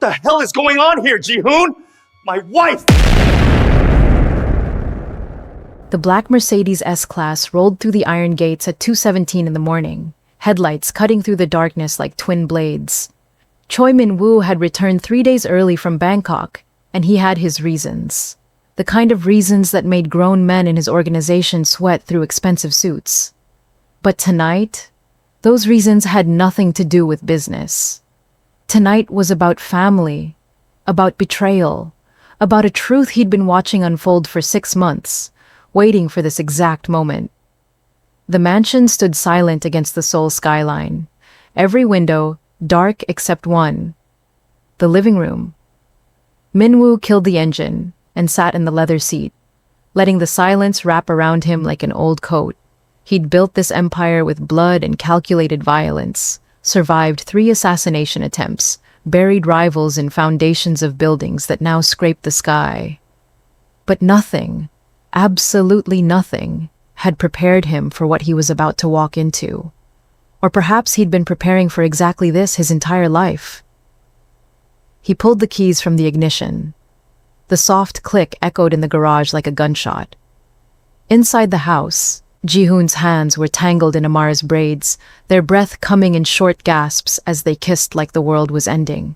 What the hell is going on here, Ji-hoon? My wife! The black Mercedes S-Class rolled through the iron gates at 2:17 in the morning, headlights cutting through the darkness like twin blades. Choi Min-woo had returned 3 days early from Bangkok, and he had his reasons. The kind of reasons that made grown men in his organization sweat through expensive suits. But tonight, those reasons had nothing to do with business. Tonight was about family, about betrayal, about a truth he'd been watching unfold for 6 months, waiting for this exact moment. The mansion stood silent against the Seoul skyline, every window dark except one, the living room. Min-woo killed the engine and sat in the leather seat, letting the silence wrap around him like an old coat. He'd built this empire with blood and calculated violence, survived 3 assassination attempts, buried rivals in foundations of buildings that now scraped the sky. But nothing, absolutely nothing, had prepared him for what he was about to walk into. Or perhaps he'd been preparing for exactly this his entire life. He pulled the keys from the ignition. The soft click echoed in the garage like a gunshot. Inside the house, Ji-hoon's hands were tangled in Amara's braids, their breath coming in short gasps as they kissed like the world was ending.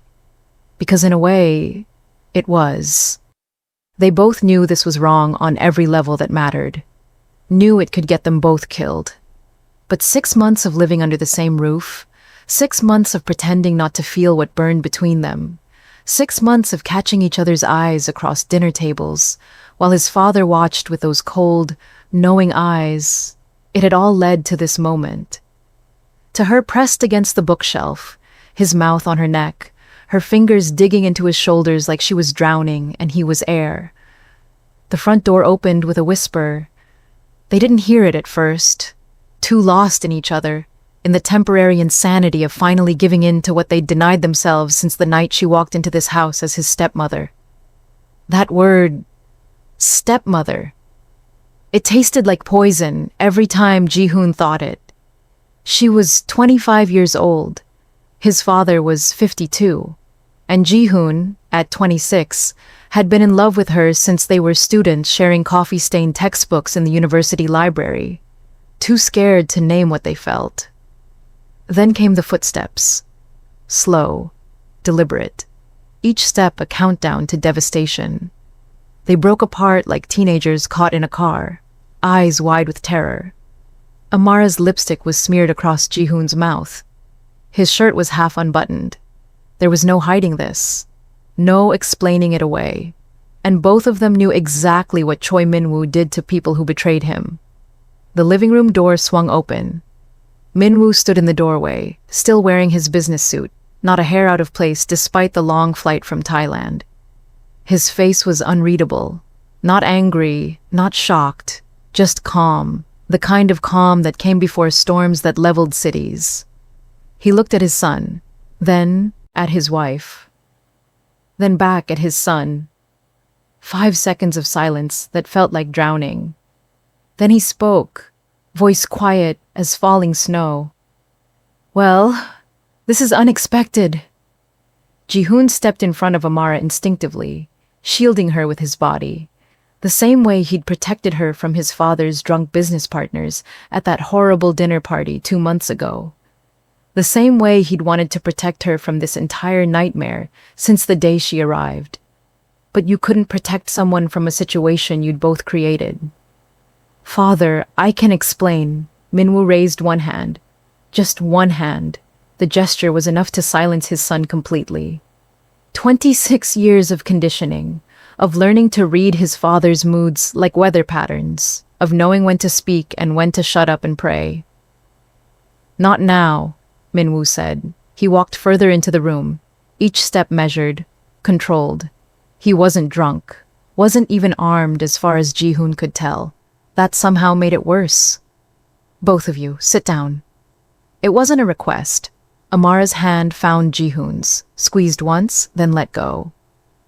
Because in a way, it was. They both knew this was wrong on every level that mattered. Knew it could get them both killed. But 6 months of living under the same roof, 6 months of pretending not to feel what burned between them, 6 months of catching each other's eyes across dinner tables, while his father watched with those cold, knowing eyes, it had all led to this moment. To her pressed against the bookshelf, his mouth on her neck, her fingers digging into his shoulders like she was drowning and he was air. The front door opened with a whisper. They didn't hear it at first, too lost in each other, in the temporary insanity of finally giving in to what they'd denied themselves since the night she walked into this house as his stepmother. That word, stepmother. It tasted like poison every time Ji-hoon thought it. She was 25 years old. His father was 52. And Ji-hoon, at 26, had been in love with her since they were students sharing coffee-stained textbooks in the university library, too scared to name what they felt. Then came the footsteps. Slow, deliberate. Each step a countdown to devastation. They broke apart like teenagers caught in a car, eyes wide with terror. Amara's lipstick was smeared across Ji-hoon's mouth. His shirt was half unbuttoned. There was no hiding this, no explaining it away. And both of them knew exactly what Choi Min-woo did to people who betrayed him. The living room door swung open. Min-woo stood in the doorway, still wearing his business suit, not a hair out of place despite the long flight from Thailand. His face was unreadable, not angry, not shocked, just calm, the kind of calm that came before storms that leveled cities. He looked at his son, then at his wife, then back at his son. 5 seconds of silence that felt like drowning. Then he spoke, voice quiet as falling snow. "Well, this is unexpected." Ji-hoon stepped in front of Amara instinctively, shielding her with his body, the same way he'd protected her from his father's drunk business partners at that horrible dinner party 2 months ago. The same way he'd wanted to protect her from this entire nightmare since the day she arrived. But you couldn't protect someone from a situation you'd both created. "Father, I can explain." Min-woo raised one hand. Just one hand. The gesture was enough to silence his son completely. 26 years of conditioning, of learning to read his father's moods like weather patterns, of knowing when to speak and when to shut up and pray. "Not now," Min-woo said. He walked further into the room, each step measured, controlled. He wasn't drunk, wasn't even armed as far as Ji-hoon could tell. That somehow made it worse. "Both of you, sit down." It wasn't a request. Amara's hand found Ji-hoon's, squeezed once, then let go.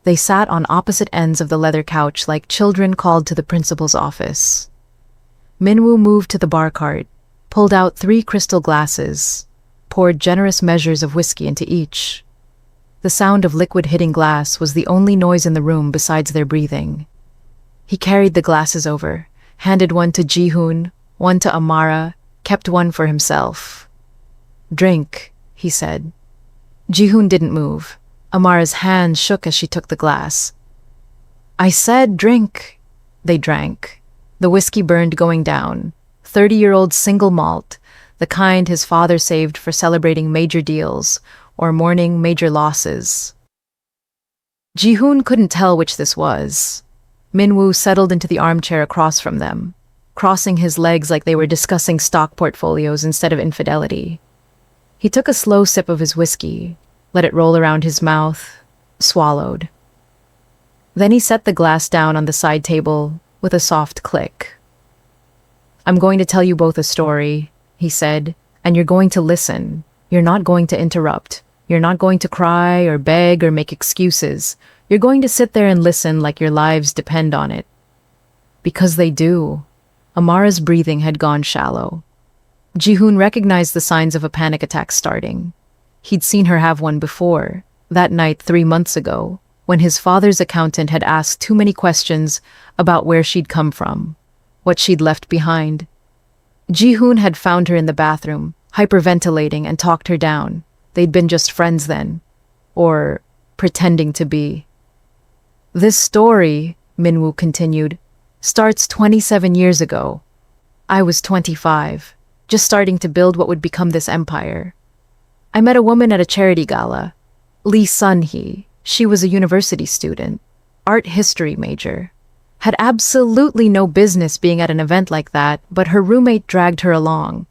They sat on opposite ends of the leather couch like children called to the principal's office. Min-woo moved to the bar cart, pulled out 3 crystal glasses, poured generous measures of whiskey into each. The sound of liquid hitting glass was the only noise in the room besides their breathing. He carried the glasses over, handed one to Ji-hoon, one to Amara, kept one for himself. "Drink," he said. Ji-hoon didn't move. Amara's hand shook as she took the glass. "I said drink." They drank. The whiskey burned going down. 30-year-old single malt, the kind his father saved for celebrating major deals or mourning major losses. Ji-hoon couldn't tell which this was. Min-woo settled into the armchair across from them, crossing his legs like they were discussing stock portfolios instead of infidelity. He took a slow sip of his whiskey, let it roll around his mouth, swallowed. Then he set the glass down on the side table with a soft click. "I'm going to tell you both a story," he said, "and you're going to listen. You're not going to interrupt. You're not going to cry or beg or make excuses. You're going to sit there and listen like your lives depend on it." Because they do. Amara's breathing had gone shallow. Ji-hoon recognized the signs of a panic attack starting. He'd seen her have one before, that night 3 months ago, when his father's accountant had asked too many questions about where she'd come from, what she'd left behind. Ji-hoon had found her in the bathroom, hyperventilating, and talked her down. They'd been just friends then. Or pretending to be. "This story," Min-woo continued, "starts 27 years ago. I was 25, just starting to build what would become this empire. I met a woman at a charity gala, Lee Sun-hee. She was a university student, art history major. Had absolutely no business being at an event like that, but her roommate dragged her along.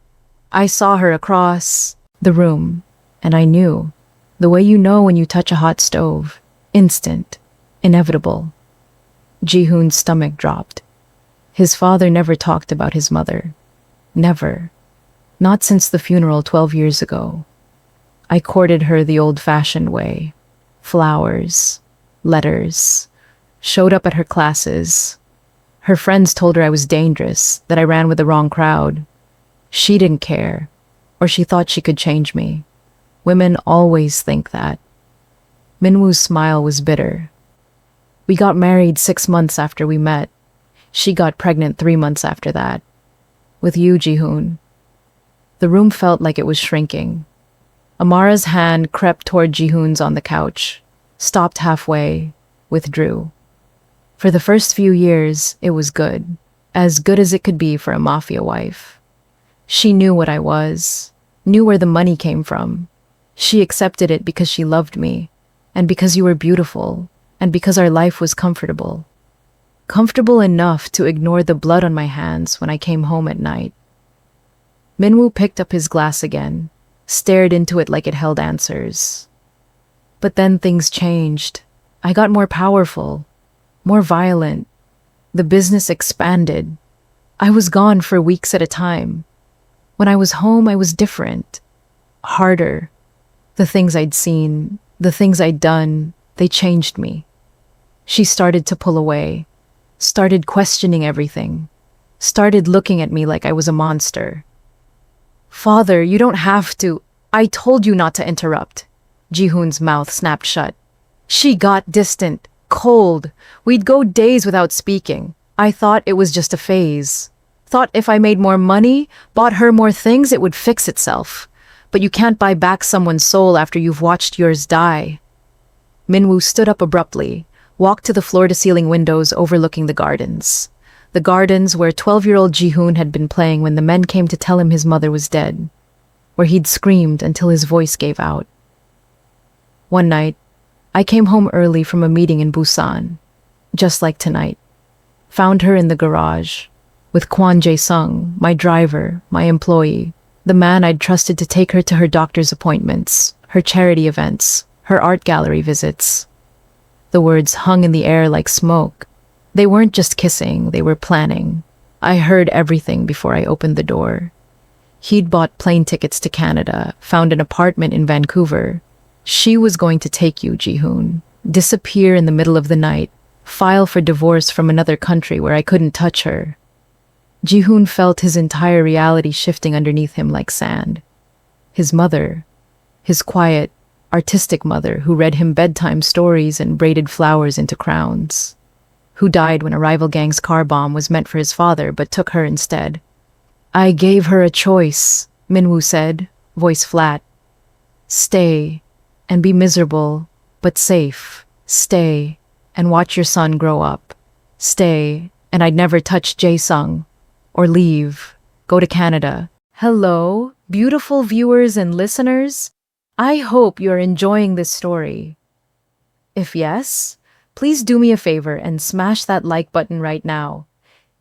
I saw her across the room, and I knew. The way you know when you touch a hot stove. Instant. Inevitable." Ji-hoon's stomach dropped. His father never talked about his mother. Never. Not since the funeral 12 years ago. "I courted her the old-fashioned way. Flowers. Letters. Showed up at her classes. Her friends told her I was dangerous, that I ran with the wrong crowd. She didn't care, or she thought she could change me. Women always think that." Min-woo's smile was bitter. "We got married 6 months after we met. She got pregnant 3 months after that. With you, Ji-hoon." The room felt like it was shrinking. Amara's hand crept toward Ji-hoon's on the couch, stopped halfway, withdrew. For the first few years, it was good. As good as it could be for a mafia wife. She knew what I was, knew where the money came from. She accepted it because she loved me, and because you were beautiful, and because our life was comfortable. Comfortable enough to ignore the blood on my hands when I came home at night. Min-woo picked up his glass again, stared into it like it held answers. But then things changed. I got more powerful, more violent. The business expanded. I was gone for weeks at a time. When I was home, I was different. Harder. The things I'd seen, the things I'd done, they changed me. She started to pull away, started questioning everything, started looking at me like I was a monster. "Father, you don't have to. I told you not to interrupt." Ji-hoon's mouth snapped shut. She got distant, cold. We'd go days without speaking. I thought it was just a phase. Thought if I made more money, bought her more things, it would fix itself. But you can't buy back someone's soul after you've watched yours die. Min-woo stood up abruptly, walked to the floor-to-ceiling windows overlooking the gardens. The gardens where 12-year-old Ji-hoon had been playing when the men came to tell him his mother was dead. Where he'd screamed until his voice gave out. One night, I came home early from a meeting in Busan, just like tonight. Found her in the garage, with Kwon Jae-sung, my driver, my employee, the man I'd trusted to take her to her doctor's appointments, her charity events, her art gallery visits. The words hung in the air like smoke. They weren't just kissing, they were planning. I heard everything before I opened the door. He'd bought plane tickets to Canada, found an apartment in Vancouver. She was going to take you, Ji-hoon, disappear in the middle of the night, file for divorce from another country where I couldn't touch her. Ji-hoon felt his entire reality shifting underneath him like sand. His mother, his quiet, artistic mother who read him bedtime stories and braided flowers into crowns, who died when a rival gang's car bomb was meant for his father but took her instead. I gave her a choice, Minwoo said, voice flat. Stay and be miserable, but safe. Stay and watch your son grow up. Stay and I'd never touch Jae-sung. Or leave. Go to Canada. Hello, beautiful viewers and listeners. I hope you're enjoying this story. If yes, please do me a favor and smash that like button right now.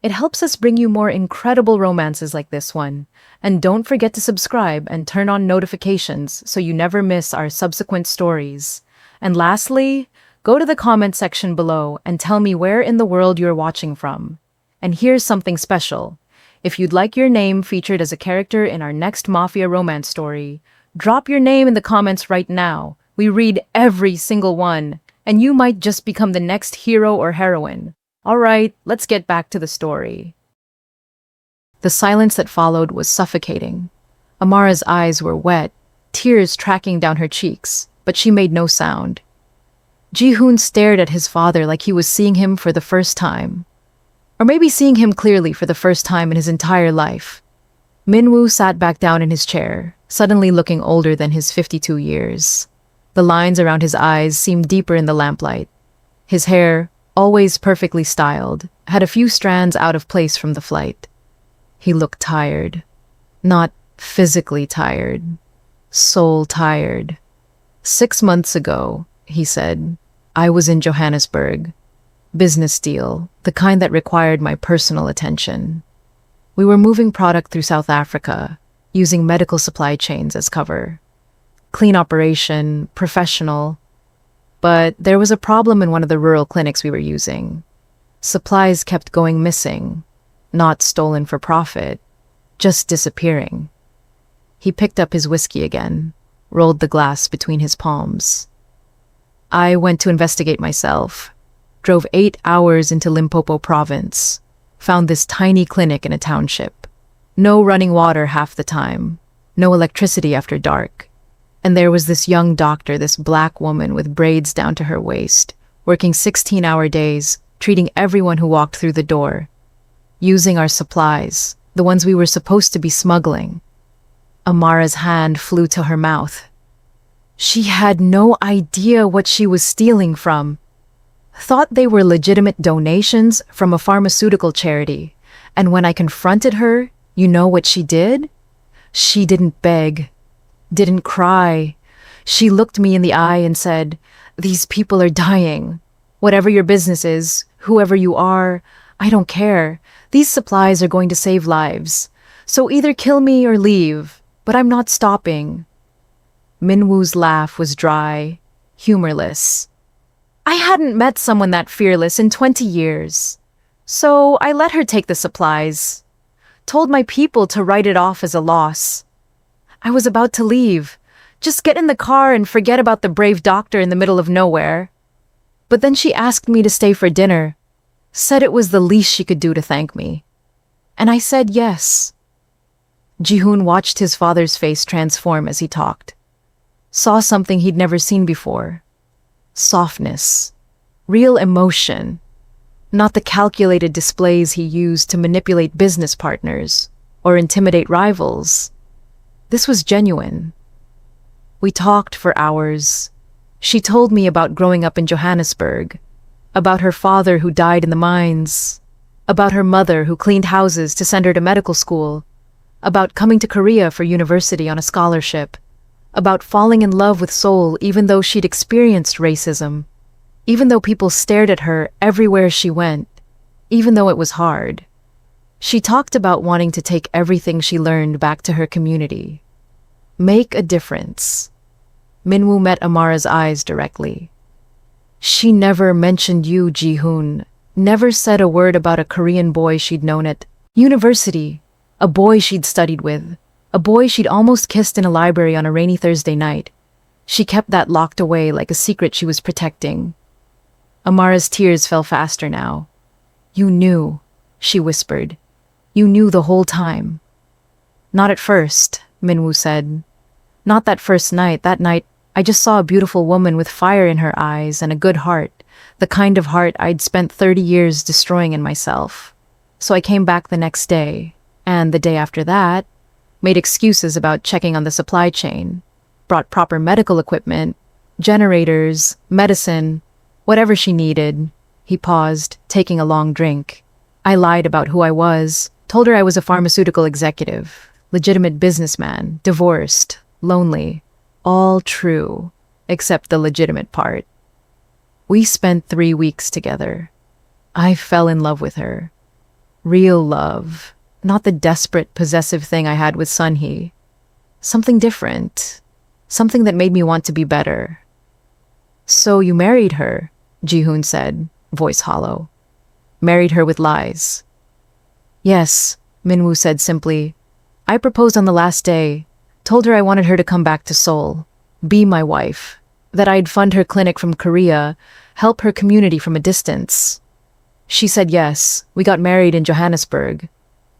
It helps us bring you more incredible romances like this one. And don't forget to subscribe and turn on notifications so you never miss our subsequent stories. And lastly, go to the comment section below and tell me where in the world you're watching from. And here's something special. If you'd like your name featured as a character in our next Mafia romance story, drop your name in the comments right now. We read every single one, and you might just become the next hero or heroine. All right, let's get back to the story. The silence that followed was suffocating. Amara's eyes were wet, tears tracking down her cheeks, but she made no sound. Ji-hoon stared at his father like he was seeing him for the first time. Or maybe seeing him clearly for the first time in his entire life. Minwoo sat back down in his chair, suddenly looking older than his 52 years. The lines around his eyes seemed deeper in the lamplight. His hair, always perfectly styled, had a few strands out of place from the flight. He looked tired. Not physically tired. Soul tired. 6 months ago, he said, I was in Johannesburg. Business deal, the kind that required my personal attention. We were moving product through South Africa, using medical supply chains as cover. Clean operation, professional. But there was a problem in one of the rural clinics we were using. Supplies kept going missing, not stolen for profit, just disappearing. He picked up his whiskey again, rolled the glass between his palms. I went to investigate myself, drove 8 hours into Limpopo province, found this tiny clinic in a township. No running water half the time, no electricity after dark. And there was this young doctor, this black woman with braids down to her waist, working 16-hour days, treating everyone who walked through the door, using our supplies, the ones we were supposed to be smuggling. Amara's hand flew to her mouth. She had no idea what she was stealing from. Thought they were legitimate donations from a pharmaceutical charity. And when I confronted her, you know what she did? She didn't beg, didn't cry. She looked me in the eye and said, "These people are dying. Whatever your business is, whoever you are, I don't care. These supplies are going to save lives. So either kill me or leave, but I'm not stopping." Minwoo's laugh was dry, humorless. I hadn't met someone that fearless in 20 years. So I let her take the supplies. Told my people to write it off as a loss. I was about to leave. Just get in the car and forget about the brave doctor in the middle of nowhere. But then she asked me to stay for dinner. Said it was the least she could do to thank me. And I said yes. Ji-hoon watched his father's face transform as he talked. Saw something he'd never seen before. Softness. Real emotion. Not the calculated displays he used to manipulate business partners or intimidate rivals. This was genuine. We talked for hours. She told me about growing up in Johannesburg, about her father who died in the mines, about her mother who cleaned houses to send her to medical school, about coming to Korea for university on a scholarship, about falling in love with Seoul even though she'd experienced racism, even though people stared at her everywhere she went, even though it was hard. She talked about wanting to take everything she learned back to her community. Make a difference. Minwoo met Amara's eyes directly. She never mentioned you, Ji-hoon. Never said a word about a Korean boy she'd known at university, a boy she'd studied with, a boy she'd almost kissed in a library on a rainy Thursday night. She kept that locked away like a secret she was protecting. Amara's tears fell faster now. You knew, she whispered. You knew the whole time. Not at first, Minwoo said. Not that first night, that night I just saw a beautiful woman with fire in her eyes and a good heart, the kind of heart I'd spent 30 years destroying in myself. So I came back the next day, and the day after that, made excuses about checking on the supply chain, brought proper medical equipment, generators, medicine, whatever she needed. He paused, taking a long drink. I lied about who I was, told her I was a pharmaceutical executive, legitimate businessman, divorced, lonely. All true, except the legitimate part. We spent 3 weeks together. I fell in love with her. Real love, not the desperate, possessive thing I had with Sunhee. Something different, something that made me want to be better. So you married her, Ji-hoon said, voice hollow. Married her with lies. Yes, Minwoo said simply. I proposed on the last day, told her I wanted her to come back to Seoul, be my wife, that I'd fund her clinic from Korea, help her community from a distance. She said yes. We got married in Johannesburg.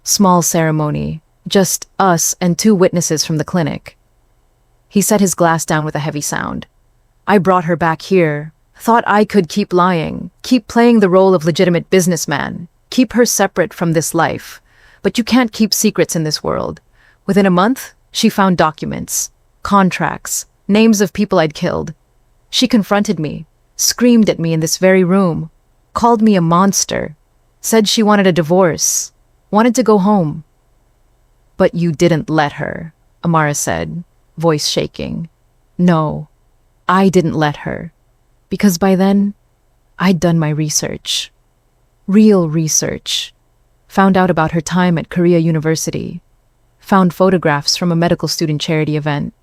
Small ceremony, just us and 2 witnesses from the clinic. He set his glass down with a heavy sound. I brought her back here, thought I could keep lying, keep playing the role of legitimate businessman, keep her separate from this life. But you can't keep secrets in this world. Within a month, she found documents, contracts, names of people I'd killed. She confronted me, screamed at me in this very room, called me a monster, said she wanted a divorce, wanted to go home. But you didn't let her, Amara said, voice shaking. No, I didn't let her. Because by then, I'd done my research. Real research. Found out about her time at Korea University. Found photographs from a medical student charity event.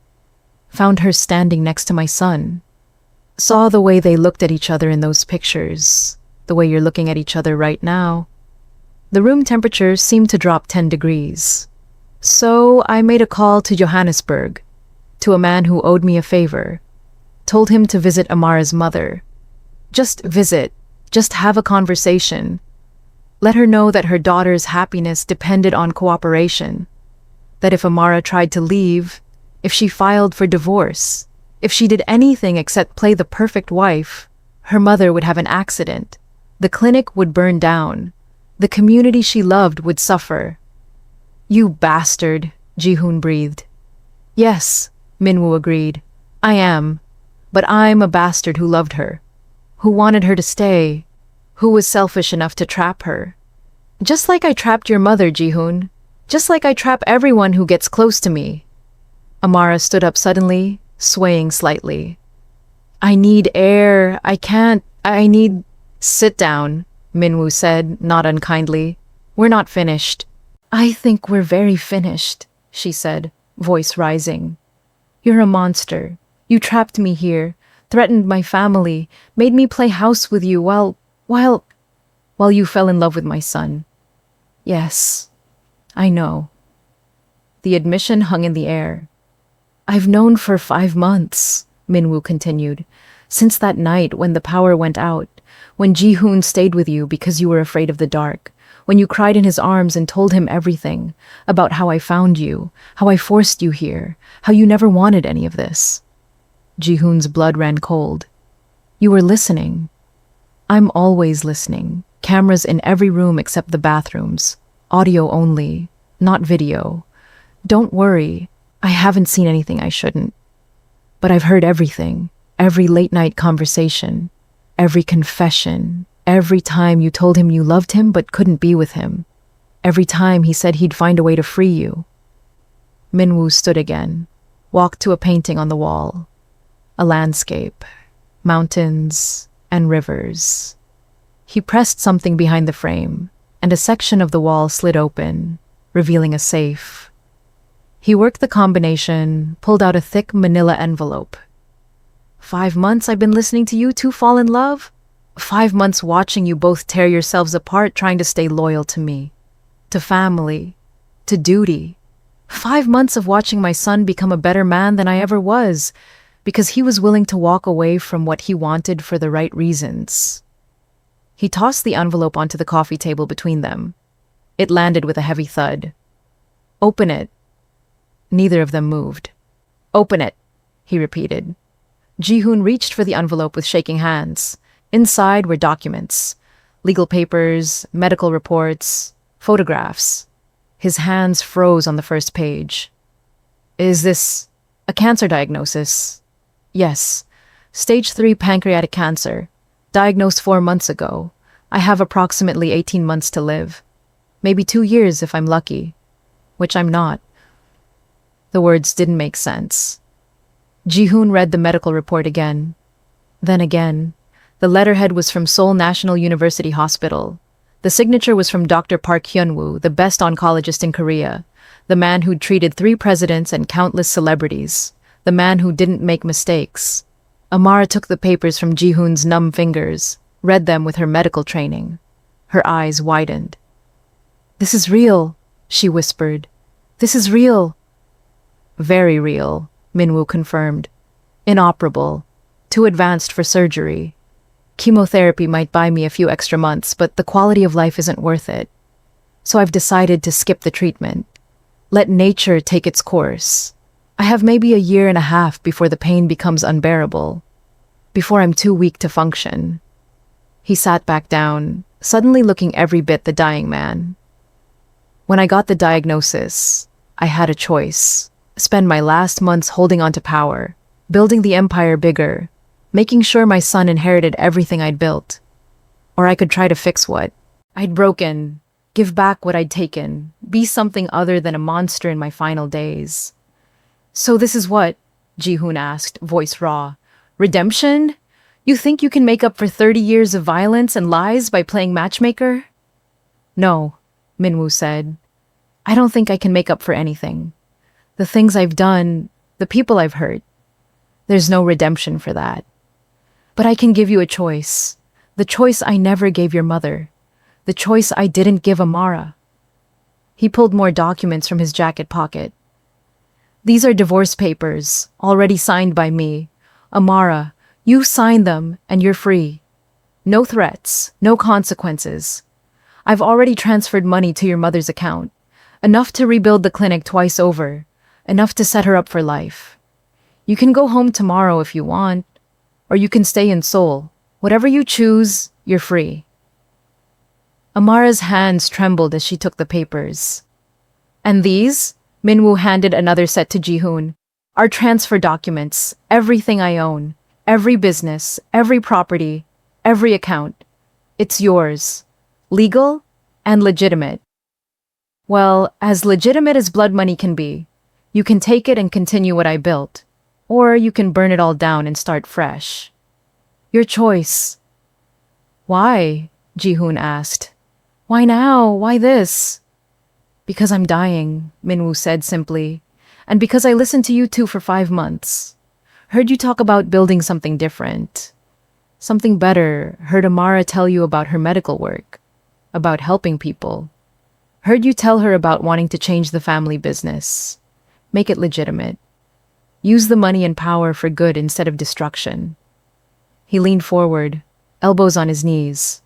Found her standing next to my son. Saw the way they looked at each other in those pictures, the way you're looking at each other right now. The room temperature seemed to drop 10 degrees. So I made a call to Johannesburg, to a man who owed me a favor. Told him to visit Amara's mother. Just visit, just have a conversation. Let her know that her daughter's happiness depended on cooperation. That if Amara tried to leave, if she filed for divorce, if she did anything except play the perfect wife, her mother would have an accident. The clinic would burn down. The community she loved would suffer. You bastard, Ji-hoon breathed. Yes, Minwoo agreed. I am. But I'm a bastard who loved her, who wanted her to stay, who was selfish enough to trap her. Just like I trapped your mother, Ji-hoon. Just like I trap everyone who gets close to me. Amara stood up suddenly, swaying slightly. I need air. I need... Sit down, Minwoo said, not unkindly. We're not finished. I think we're very finished, she said, voice rising. You're a monster. You trapped me here, threatened my family, made me play house with you while you fell in love with my son. Yes, I know. The admission hung in the air. I've known for 5 months, Minwoo continued, since that night when the power went out, when Ji-hoon stayed with you because you were afraid of the dark, when you cried in his arms and told him everything, about how I found you, how I forced you here, how you never wanted any of this. Ji-hoon's blood ran cold. You were listening. I'm always listening. Cameras in every room except the bathrooms. Audio only, not video. Don't worry, I haven't seen anything I shouldn't. But I've heard everything, every late-night conversation, every confession, every time you told him you loved him but couldn't be with him, every time he said he'd find a way to free you. Minwoo stood again, walked to a painting on the wall. A landscape, mountains, and rivers. He pressed something behind the frame, and a section of the wall slid open, revealing a safe. He worked the combination, pulled out a thick manila envelope. 5 months I've been listening to you two fall in love? 5 months watching you both tear yourselves apart trying to stay loyal to me, to family, to duty. 5 months of watching my son become a better man than I ever was, because he was willing to walk away from what he wanted for the right reasons. He tossed the envelope onto the coffee table between them. It landed with a heavy thud. Open it. Neither of them moved. Open it, he repeated. Ji-hoon reached for the envelope with shaking hands. Inside were documents, legal papers, medical reports, photographs. His hands froze on the first page. Is this a cancer diagnosis? Yes. Stage 3 pancreatic cancer. Diagnosed 4 months ago. I have approximately 18 months to live. Maybe 2 years if I'm lucky. Which I'm not. The words didn't make sense. Ji-hoon read the medical report again. Then again. The letterhead was from Seoul National University Hospital. The signature was from Dr. Park Hyun-woo, the best oncologist in Korea. The man who'd treated 3 presidents and countless celebrities. The man who didn't make mistakes. Amara took the papers from Ji-hoon's numb fingers, read them with her medical training. Her eyes widened. "This is real," she whispered. "This is real." "Very real," Min-woo confirmed. "Inoperable. Too advanced for surgery. Chemotherapy might buy me a few extra months, but the quality of life isn't worth it. So I've decided to skip the treatment. Let nature take its course. I have maybe a year and a half before the pain becomes unbearable. Before I'm too weak to function." He sat back down, suddenly looking every bit the dying man. "When I got the diagnosis, I had a choice. Spend my last months holding on to power, building the empire bigger, making sure my son inherited everything I'd built. Or I could try to fix what I'd broken, give back what I'd taken, be something other than a monster in my final days." "So this is what?" Ji-hoon asked, voice raw. "Redemption? You think you can make up for 30 years of violence and lies by playing matchmaker?" "No," Min-woo said. "I don't think I can make up for anything. The things I've done, the people I've hurt. There's no redemption for that. But I can give you a choice. The choice I never gave your mother. The choice I didn't give Amara." He pulled more documents from his jacket pocket. "These are divorce papers, already signed by me. Amara, you sign them and you're free. No threats, no consequences. I've already transferred money to your mother's account. Enough to rebuild the clinic twice over. Enough to set her up for life. You can go home tomorrow if you want. Or you can stay in Seoul. Whatever you choose, you're free." Amara's hands trembled as she took the papers. "And these?" Min-woo handed another set to Ji-hoon. "Are transfer documents, everything I own, every business, every property, every account. It's yours. Legal and legitimate. Well, as legitimate as blood money can be. You can take it and continue what I built. Or you can burn it all down and start fresh. Your choice." "Why?" Ji-hoon asked. "Why now? Why this?" "Because I'm dying," Min-woo said simply. "And because I listened to you two for 5 months. Heard you talk about building something different. Something better. Heard Amara tell you about her medical work. About helping people. Heard you tell her about wanting to change the family business. Make it legitimate. Use the money and power for good instead of destruction." He leaned forward, elbows on his knees.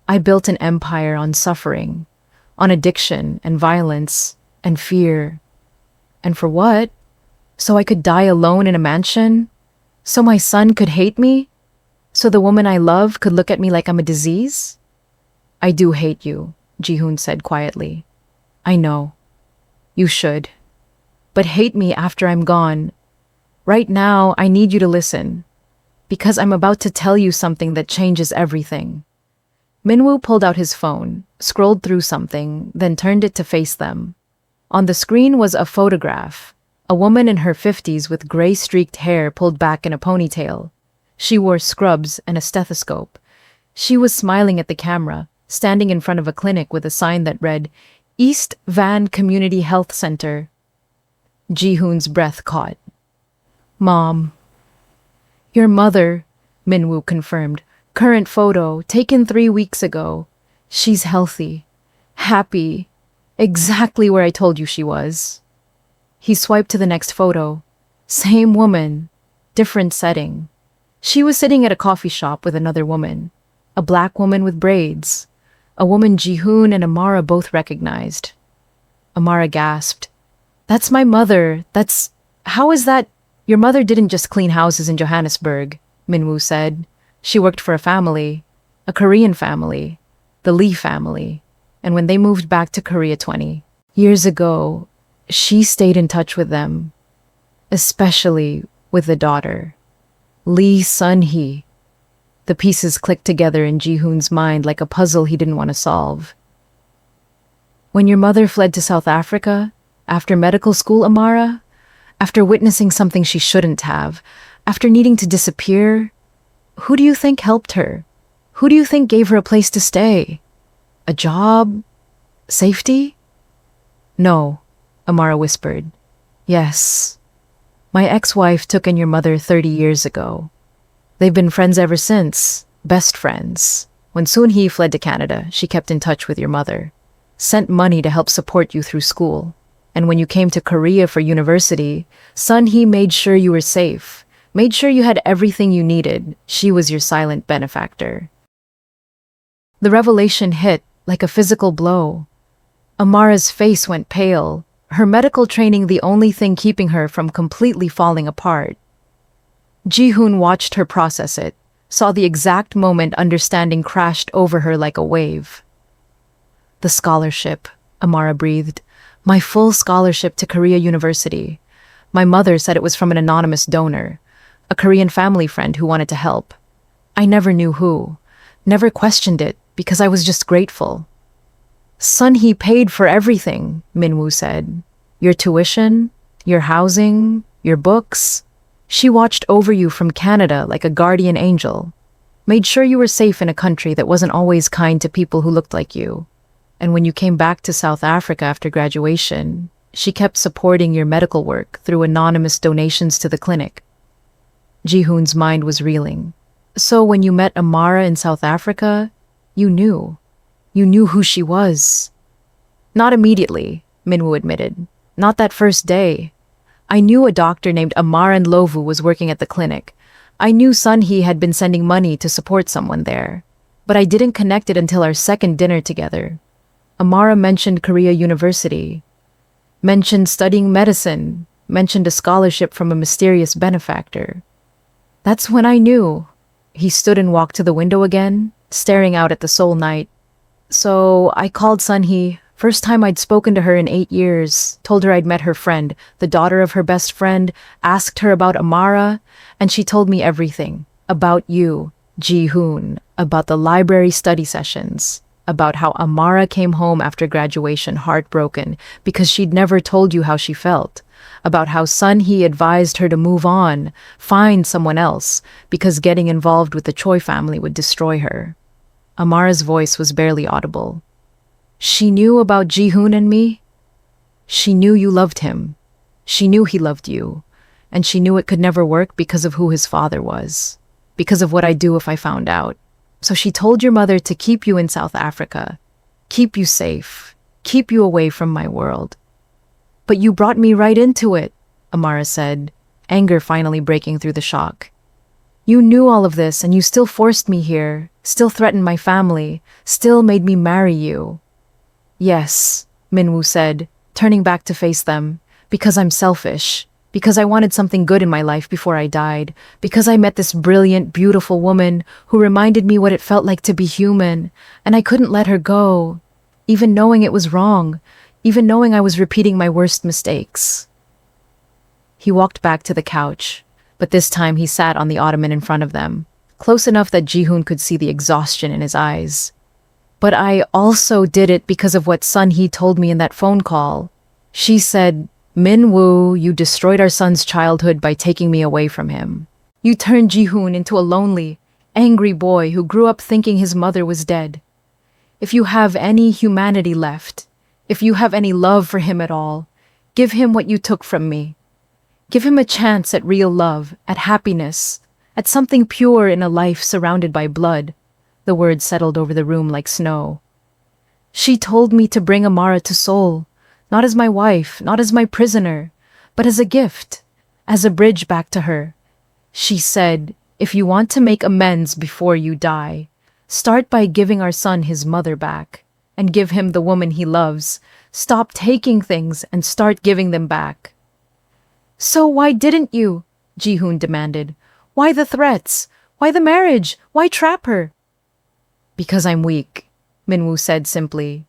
"I built an empire on suffering, on addiction and violence and fear. And for what? So I could die alone in a mansion? So my son could hate me? So the woman I love could look at me like I'm a disease?" "I do hate you," Ji-hoon said quietly. "I know. You should. But hate me after I'm gone. Right now, I need you to listen. Because I'm about to tell you something that changes everything." Min-woo pulled out his phone, scrolled through something, then turned it to face them. On the screen was a photograph. A woman in her 50s with gray-streaked hair pulled back in a ponytail. She wore scrubs and a stethoscope. She was smiling at the camera, standing in front of a clinic with a sign that read, "East Van Community Health Center." Ji-hoon's breath caught. "Mom." "Your mother," Min-woo confirmed. "Current photo, taken 3 weeks ago. She's healthy, happy, exactly where I told you she was." He swiped to the next photo. Same woman, different setting. She was sitting at a coffee shop with another woman, a black woman with braids, a woman Ji-hoon and Amara both recognized. Amara gasped. "That's my mother. How is that?" Your mother didn't just clean houses in Johannesburg, Minwoo said. She worked for a family, a Korean family, the Lee family. And when they moved back to Korea 20 years ago, she stayed in touch with them, especially with the daughter, Lee Sun-hee. The pieces clicked together in Ji-hoon's mind like a puzzle he didn't want to solve. When your mother fled to South Africa, after medical school, Amara, after witnessing something she shouldn't have, after needing to disappear, who do you think helped her? Who do you think gave her a place to stay? A job? Safety? No, Amara whispered. Yes. My ex-wife took in your mother 30 years ago. They've been friends ever since, best friends. When Sun-hee fled to Canada, she kept in touch with your mother, sent money to help support you through school. And when you came to Korea for university, Sun-hee made sure you were safe, made sure you had everything you needed. She was your silent benefactor. The revelation hit like a physical blow. Amara's face went pale, her medical training the only thing keeping her from completely falling apart. Ji-hoon watched her process it, saw the exact moment understanding crashed over her like a wave. The scholarship, Amara breathed. My full scholarship to Korea University. My mother said it was from an anonymous donor, a Korean family friend who wanted to help. I never knew who, never questioned it because I was just grateful. Sun-hee paid for everything, Minwoo said. Your tuition, your housing, your books. She watched over you from Canada like a guardian angel, made sure you were safe in a country that wasn't always kind to people who looked like you. And when you came back to South Africa after graduation, she kept supporting your medical work through anonymous donations to the clinic. Ji-hoon's mind was reeling. So when you met Amara in South Africa, you knew. You knew who she was. Not immediately, Minwoo admitted. Not that first day. I knew a doctor named Amara Ndlovu was working at the clinic. I knew Sun-hee had been sending money to support someone there. But I didn't connect it until our second dinner together. Amara mentioned Korea University, mentioned studying medicine, mentioned a scholarship from a mysterious benefactor. That's when I knew. He stood and walked to the window again, staring out at the Seoul night. So I called Sun-hee, first time I'd spoken to her in 8 years, told her I'd met her friend, the daughter of her best friend, asked her about Amara, and she told me everything. About you, Ji-hoon, about the library study sessions, about how Amara came home after graduation heartbroken because she'd never told you how she felt, about how Sun-hee advised her to move on, find someone else, because getting involved with the Choi family would destroy her. Amara's voice was barely audible. She knew about Ji-hoon and me. She knew you loved him. She knew he loved you. And she knew it could never work because of who his father was, because of what I'd do if I found out. So she told your mother to keep you in South Africa, keep you safe, keep you away from my world. But you brought me right into it, Amara said, anger finally breaking through the shock. You knew all of this and you still forced me here, still threatened my family, still made me marry you. Yes, Minwoo said, turning back to face them, because I'm selfish. Because I wanted something good in my life before I died, because I met this brilliant, beautiful woman who reminded me what it felt like to be human, and I couldn't let her go, even knowing it was wrong, even knowing I was repeating my worst mistakes. He walked back to the couch, but this time he sat on the ottoman in front of them, close enough that Ji-hoon could see the exhaustion in his eyes. But I also did it because of what Sun-hee told me in that phone call. She said, Minwoo, you destroyed our son's childhood by taking me away from him. You turned Ji-hoon into a lonely, angry boy who grew up thinking his mother was dead. If you have any humanity left, if you have any love for him at all, give him what you took from me. Give him a chance at real love, at happiness, at something pure in a life surrounded by blood. The words settled over the room like snow. She told me to bring Amara to Seoul. Not as my wife, not as my prisoner, but as a gift, as a bridge back to her. She said, if you want to make amends before you die, start by giving our son his mother back, and give him the woman he loves. Stop taking things and start giving them back. So why didn't you? Ji-hoon demanded. Why the threats? Why the marriage? Why trap her? Because I'm weak, Minwoo said simply.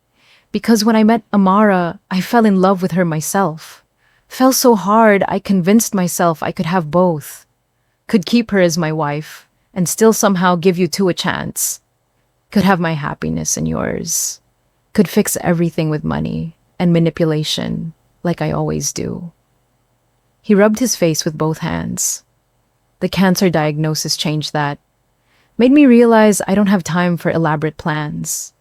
Because when I met Amara, I fell in love with her myself. Fell so hard, I convinced myself I could have both. Could keep her as my wife, and still somehow give you two a chance. Could have my happiness and yours. Could fix everything with money and manipulation, like I always do. He rubbed his face with both hands. The cancer diagnosis changed that. Made me realize I don't have time for elaborate plans.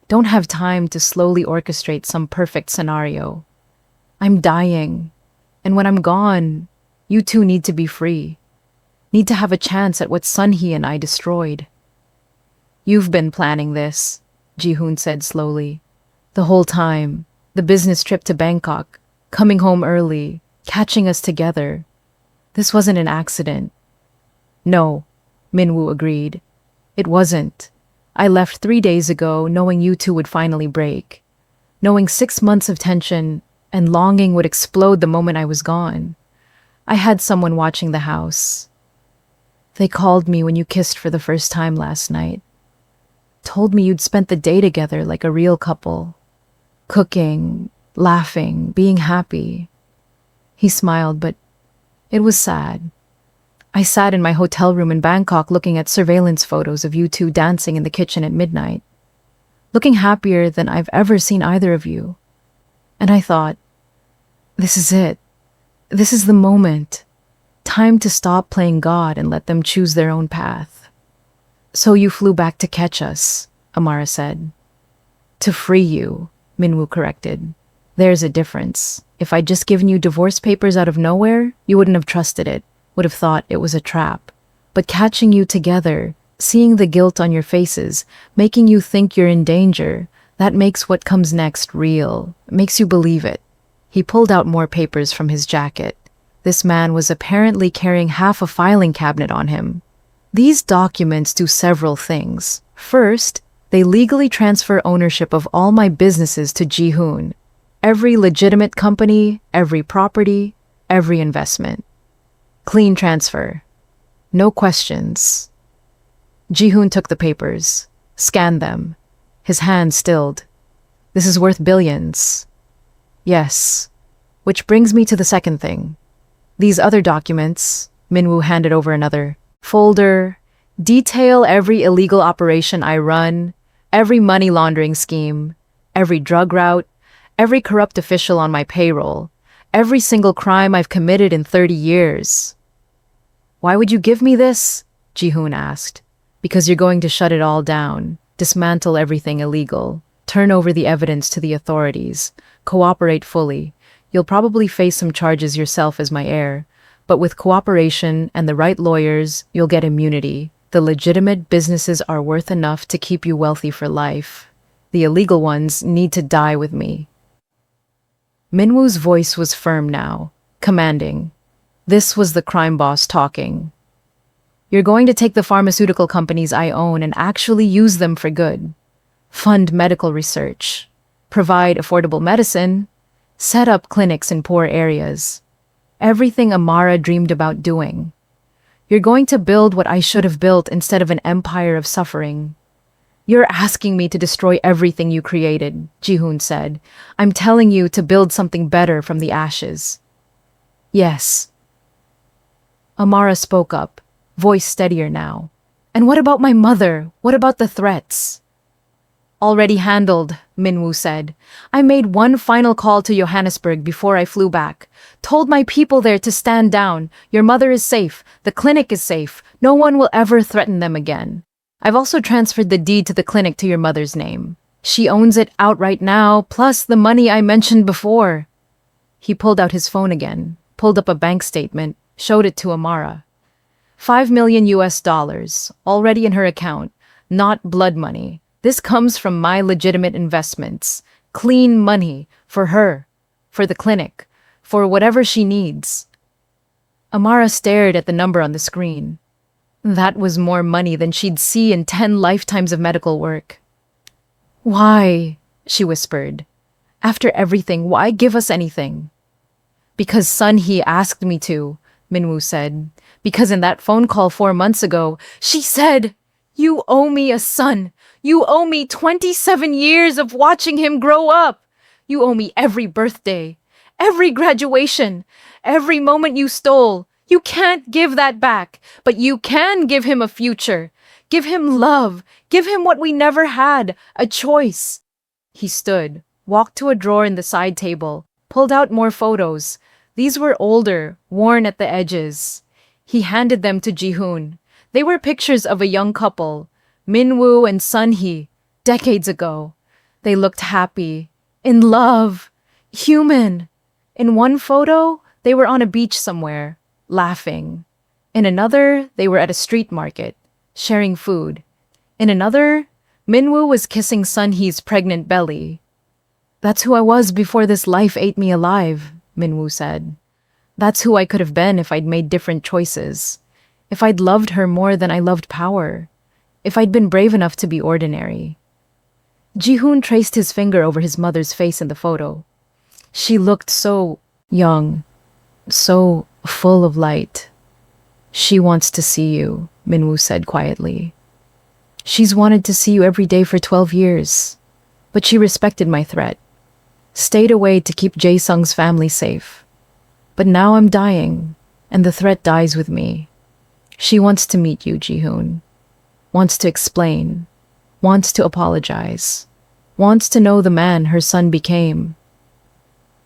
Don't have time to slowly orchestrate some perfect scenario. I'm dying. And when I'm gone, you two need to be free. Need to have a chance at what Sunhee and I destroyed. You've been planning this, Ji-hoon said slowly. The whole time, the business trip to Bangkok, coming home early, catching us together. This wasn't an accident. No, Minwoo agreed. It wasn't. I left 3 days ago knowing you two would finally break. Knowing 6 months of tension and longing would explode the moment I was gone. I had someone watching the house. They called me when you kissed for the first time last night. Told me you'd spent the day together like a real couple. Cooking, laughing, being happy. He smiled, but it was sad. I sat in my hotel room in Bangkok looking at surveillance photos of you two dancing in the kitchen at midnight. Looking happier than I've ever seen either of you. And I thought, this is it. This is the moment. Time to stop playing God and let them choose their own path. So you flew back to catch us, Amara said. To free you, Minwoo corrected. There's a difference. If I'd just given you divorce papers out of nowhere, you wouldn't have trusted it, would have thought it was a trap. But catching you together, seeing the guilt on your faces, making you think you're in danger, that makes what comes next real, makes you believe it. He pulled out more papers from his jacket. This man was apparently carrying half a filing cabinet on him. These documents do several things. First, they legally transfer ownership of all my businesses to Ji-hoon. Every legitimate company, every property, every investment. Clean transfer. No questions. Ji-hoon took the papers, scanned them. His hand stilled. This is worth billions. Yes. Which brings me to the second thing. These other documents, Minwoo handed over another folder, detail every illegal operation I run, every money laundering scheme, every drug route, every corrupt official on my payroll, every single crime I've committed in 30 years. Why would you give me this? Ji-hoon asked. Because you're going to shut it all down, dismantle everything illegal, turn over the evidence to the authorities, cooperate fully. You'll probably face some charges yourself as my heir, but with cooperation and the right lawyers, you'll get immunity. The legitimate businesses are worth enough to keep you wealthy for life. The illegal ones need to die with me. Minwoo's voice was firm now, commanding. This was the crime boss talking. You're going to take the pharmaceutical companies I own and actually use them for good. Fund medical research. Provide affordable medicine. Set up clinics in poor areas. Everything Amara dreamed about doing. You're going to build what I should have built instead of an empire of suffering. You're asking me to destroy everything you created, Ji-hoon said. I'm telling you to build something better from the ashes. Yes. Amara spoke up, voice steadier now. And what about my mother? What about the threats? Already handled, Minwoo said. I made one final call to Johannesburg before I flew back. Told my people there to stand down. Your mother is safe. The clinic is safe. No one will ever threaten them again. I've also transferred the deed to the clinic to your mother's name. She owns it outright now, plus the money I mentioned before. He pulled out his phone again, pulled up a bank statement, showed it to Amara. $5 million US, already in her account, not blood money. This comes from my legitimate investments. Clean money for her, for the clinic, for whatever she needs. Amara stared at the number on the screen. That was more money than she'd see in 10 lifetimes of medical work. Why? She whispered. After everything, why give us anything? Because Sunhee asked me to. Minwoo said, because in that phone call 4 months ago, she said, "You owe me a son. You owe me 27 years of watching him grow up. You owe me every birthday, every graduation, every moment you stole. You can't give that back, but you can give him a future. Give him love. Give him what we never had, a choice." He stood, walked to a drawer in the side table, pulled out more photos. These were older, worn at the edges. He handed them to Ji-hoon. They were pictures of a young couple, Minwoo and Sun-hee, decades ago. They looked happy, in love, human. In one photo, they were on a beach somewhere, laughing. In another, they were at a street market, sharing food. In another, Minwoo was kissing Sun-hee's pregnant belly. "That's who I was before this life ate me alive," Minwoo said. "That's who I could have been if I'd made different choices. If I'd loved her more than I loved power. If I'd been brave enough to be ordinary." Ji-hoon traced his finger over his mother's face in the photo. She looked so young, so full of light. "She wants to see you," Minwoo said quietly. "She's wanted to see you every day for 12 years. But she respected my threat. Stayed away to keep Jae-sung's family safe. But now I'm dying, and the threat dies with me. She wants to meet you, Ji-hoon. Wants to explain. Wants to apologize. Wants to know the man her son became."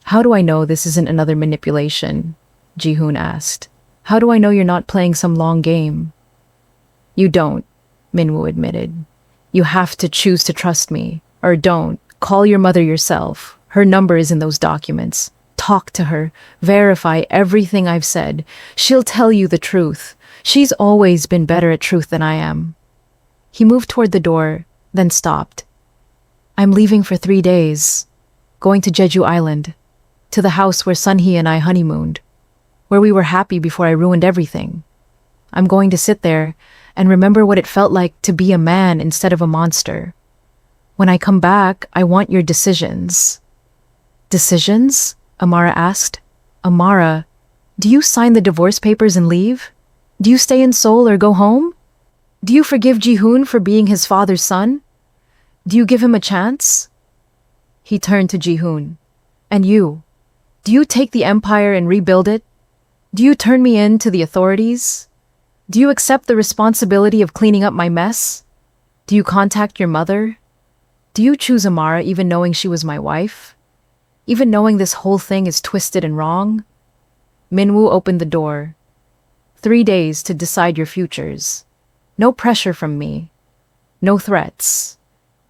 "How do I know this isn't another manipulation?" Ji-hoon asked. "How do I know you're not playing some long game?" "You don't," Minwoo admitted. "You have to choose to trust me, or don't. Call your mother yourself. Her number is in those documents. Talk to her. Verify everything I've said. She'll tell you the truth. She's always been better at truth than I am." He moved toward the door, then stopped. "I'm leaving for 3 days. Going to Jeju Island. To the house where Sun-hee and I honeymooned. Where we were happy before I ruined everything. I'm going to sit there and remember what it felt like to be a man instead of a monster. When I come back, I want your decisions." "Decisions?" Amara asked. "Amara, do you sign the divorce papers and leave? Do you stay in Seoul or go home? Do you forgive Ji-hoon for being his father's son? Do you give him a chance?" He turned to Ji-hoon. "And you? Do you take the empire and rebuild it? Do you turn me in to the authorities? Do you accept the responsibility of cleaning up my mess? Do you contact your mother? Do you choose Amara even knowing she was my wife? Even knowing this whole thing is twisted and wrong?" Minwoo opened the door. 3 days to decide your futures. No pressure from me. No threats.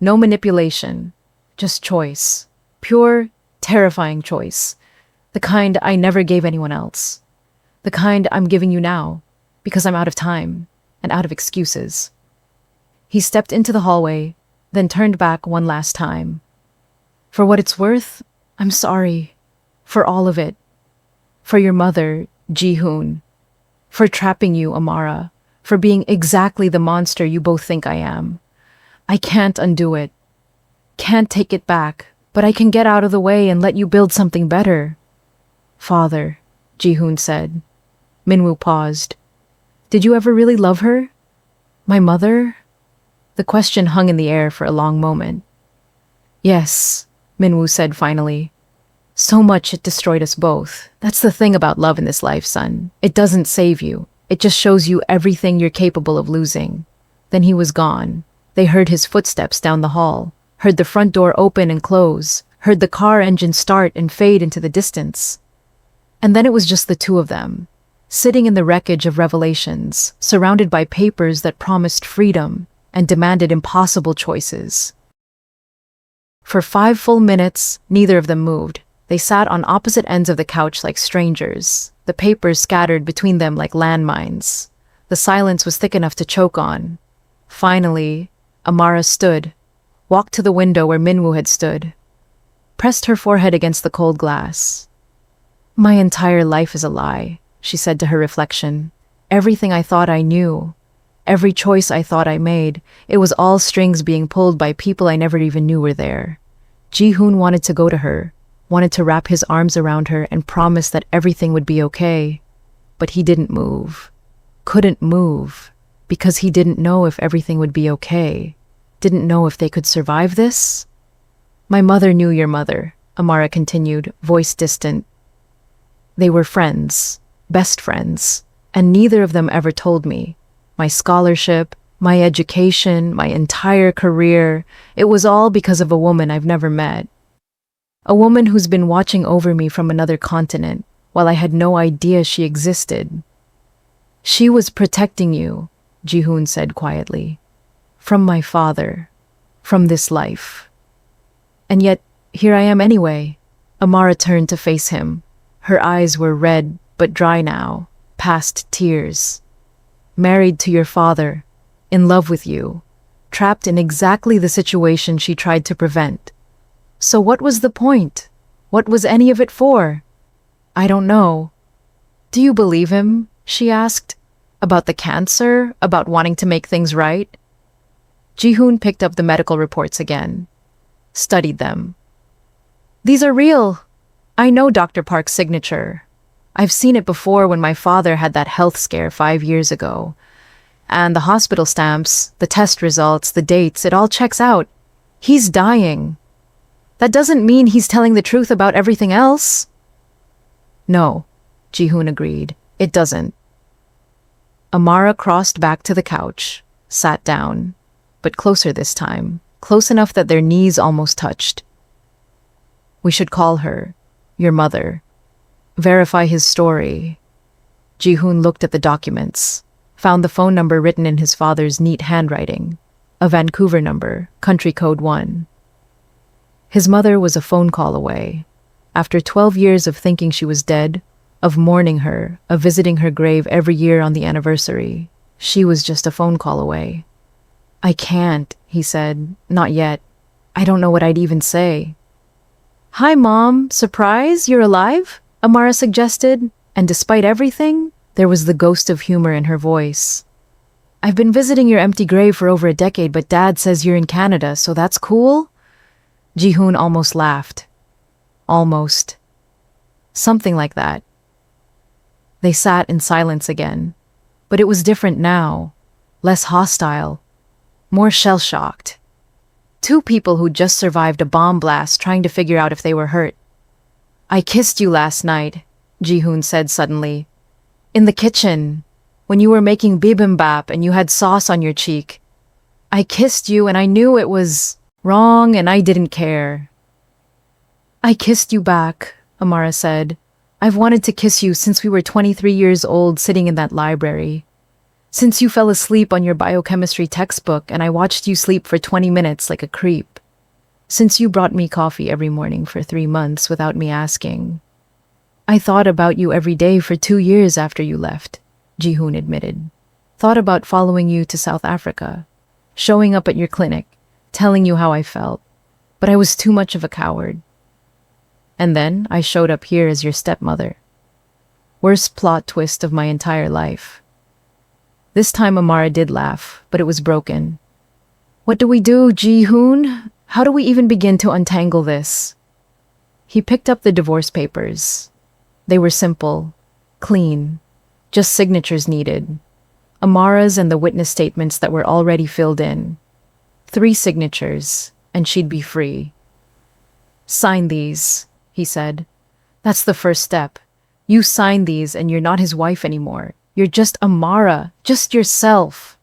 No manipulation. Just choice. Pure, terrifying choice. The kind I never gave anyone else. The kind I'm giving you now, because I'm out of time and out of excuses. He stepped into the hallway, then turned back one last time. "For what it's worth, I'm sorry. For all of it. For your mother, Ji-hoon. For trapping you, Amara. For being exactly the monster you both think I am. I can't undo it. Can't take it back, but I can get out of the way and let you build something better." "Father," Ji-hoon said. Minwoo paused. "Did you ever really love her? My mother?" The question hung in the air for a long moment. "Yes," Minwoo said finally. "So much it destroyed us both. That's the thing about love in this life, son. It doesn't save you. It just shows you everything you're capable of losing." Then he was gone. They heard his footsteps down the hall, heard the front door open and close, heard the car engine start and fade into the distance. And then it was just the two of them, sitting in the wreckage of revelations, surrounded by papers that promised freedom and demanded impossible choices. For 5 full minutes, neither of them moved. They sat on opposite ends of the couch like strangers, the papers scattered between them like landmines. The silence was thick enough to choke on. Finally, Amara stood, walked to the window where Minwoo had stood, pressed her forehead against the cold glass. "My entire life is a lie," she said to her reflection. "Everything I thought I knew, every choice I thought I made, it was all strings being pulled by people I never even knew were there." Ji-hoon wanted to go to her, wanted to wrap his arms around her and promise that everything would be okay. but he didn't move. Couldn't move, because he didn't know if everything would be okay. Didn't know if they could survive this? My mother knew your mother, Amara continued, voice distant. They were friends, best friends, and neither of them ever told me. My scholarship, my education, my entire career, it was all because of a woman I've never met. A woman who's been watching over me from another continent, while I had no idea she existed. She was protecting you, Ji-hoon said quietly. From my father. From this life. And yet, here I am anyway. Amara turned to face him. Her eyes were red, but dry now, past tears. Married to your father, in love with you, trapped in exactly the situation she tried to prevent. So what was the point? What was any of it for? I don't know. Do you believe him? She asked. About the cancer? About wanting to make things right? Ji-hoon picked up the medical reports again. Studied them. These are real. I know Dr. Park's signature. I've seen it before when my father had that health scare 5 years ago. And the hospital stamps, the test results, the dates, it all checks out. He's dying. That doesn't mean he's telling the truth about everything else. No, Ji-hoon agreed. It doesn't. Amara crossed back to the couch, sat down, but closer this time, close enough that their knees almost touched. We should call her, your mother. Verify his story. Ji-hoon looked at the documents, found the phone number written in his father's neat handwriting, a Vancouver number, country code 1. His mother was a phone call away. After 12 years of thinking she was dead, of mourning her, of visiting her grave every year on the anniversary, she was just a phone call away. I can't, he said. Not yet. I don't know what I'd even say. Hi, Mom. Surprise? You're alive? Amara suggested, and despite everything, there was the ghost of humor in her voice. I've been visiting your empty grave for over a decade, but Dad says you're in Canada, so that's cool? Ji-hoon almost laughed. Almost. Something like that. They sat in silence again, but it was different now, less hostile, more shell-shocked. Two people who'd just survived a bomb blast trying to figure out if they were hurt. I kissed you last night, Ji-hoon said suddenly. In the kitchen, when you were making bibimbap and you had sauce on your cheek. I kissed you and I knew it was wrong and I didn't care. I kissed you back, Amara said. I've wanted to kiss you since we were 23 years old sitting in that library. Since you fell asleep on your biochemistry textbook and I watched you sleep for 20 minutes like a creep. Since you brought me coffee every morning for 3 months without me asking. I thought about you every day for 2 years after you left, Ji-hoon admitted. Thought about following you to South Africa, showing up at your clinic, telling you how I felt. But I was too much of a coward. And then I showed up here as your stepmother. Worst plot twist of my entire life. This time Amara did laugh, but it was broken. What do we do, Ji-hoon? How do we even begin to untangle this? He picked up the divorce papers. They were simple, clean, just signatures needed. Amara's and the witness statements that were already filled in. 3 signatures, and she'd be free. Sign these, he said. That's the first step. You sign these and you're not his wife anymore. You're just Amara, just yourself.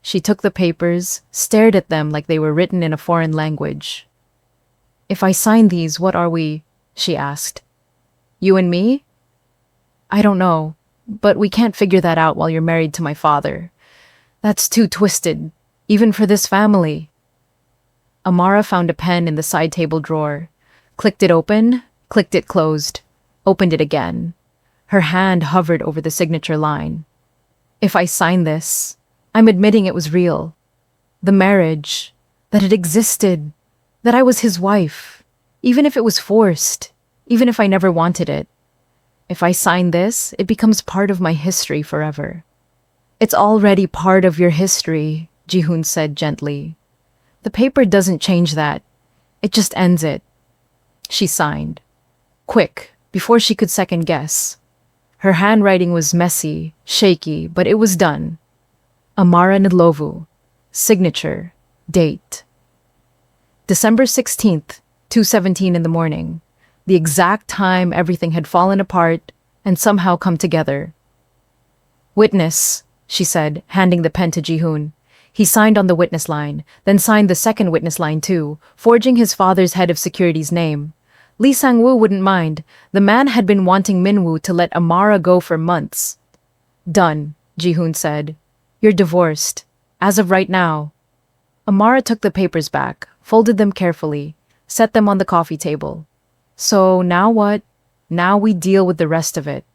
She took the papers, stared at them like they were written in a foreign language. If I sign these, what are we? She asked. You and me? I don't know, but we can't figure that out while you're married to my father. That's too twisted, even for this family. Amara found a pen in the side table drawer, clicked it open, clicked it closed, opened it again. Her hand hovered over the signature line. If I sign this, I'm admitting it was real. The marriage, that it existed, that I was his wife, even if it was forced, even if I never wanted it. If I sign this, it becomes part of my history forever. It's already part of your history, Ji-hoon said gently. The paper doesn't change that. It just ends it. She signed. Quick, before she could second guess. Her handwriting was messy, shaky, but it was done. Amara Nidlovu. Signature. Date. December 16th, 2:17 in the morning. The exact time everything had fallen apart and somehow come together. Witness, she said, handing the pen to Ji-hoon. He signed on the witness line, then signed the second witness line too, forging his father's head of security's name. Lee Sang-woo wouldn't mind. The man had been wanting Min-woo to let Amara go for months. Done, Ji-hoon said. You're divorced. As of right now. Amara took the papers back, folded them carefully, set them on the coffee table. So now what? Now we deal with the rest of it.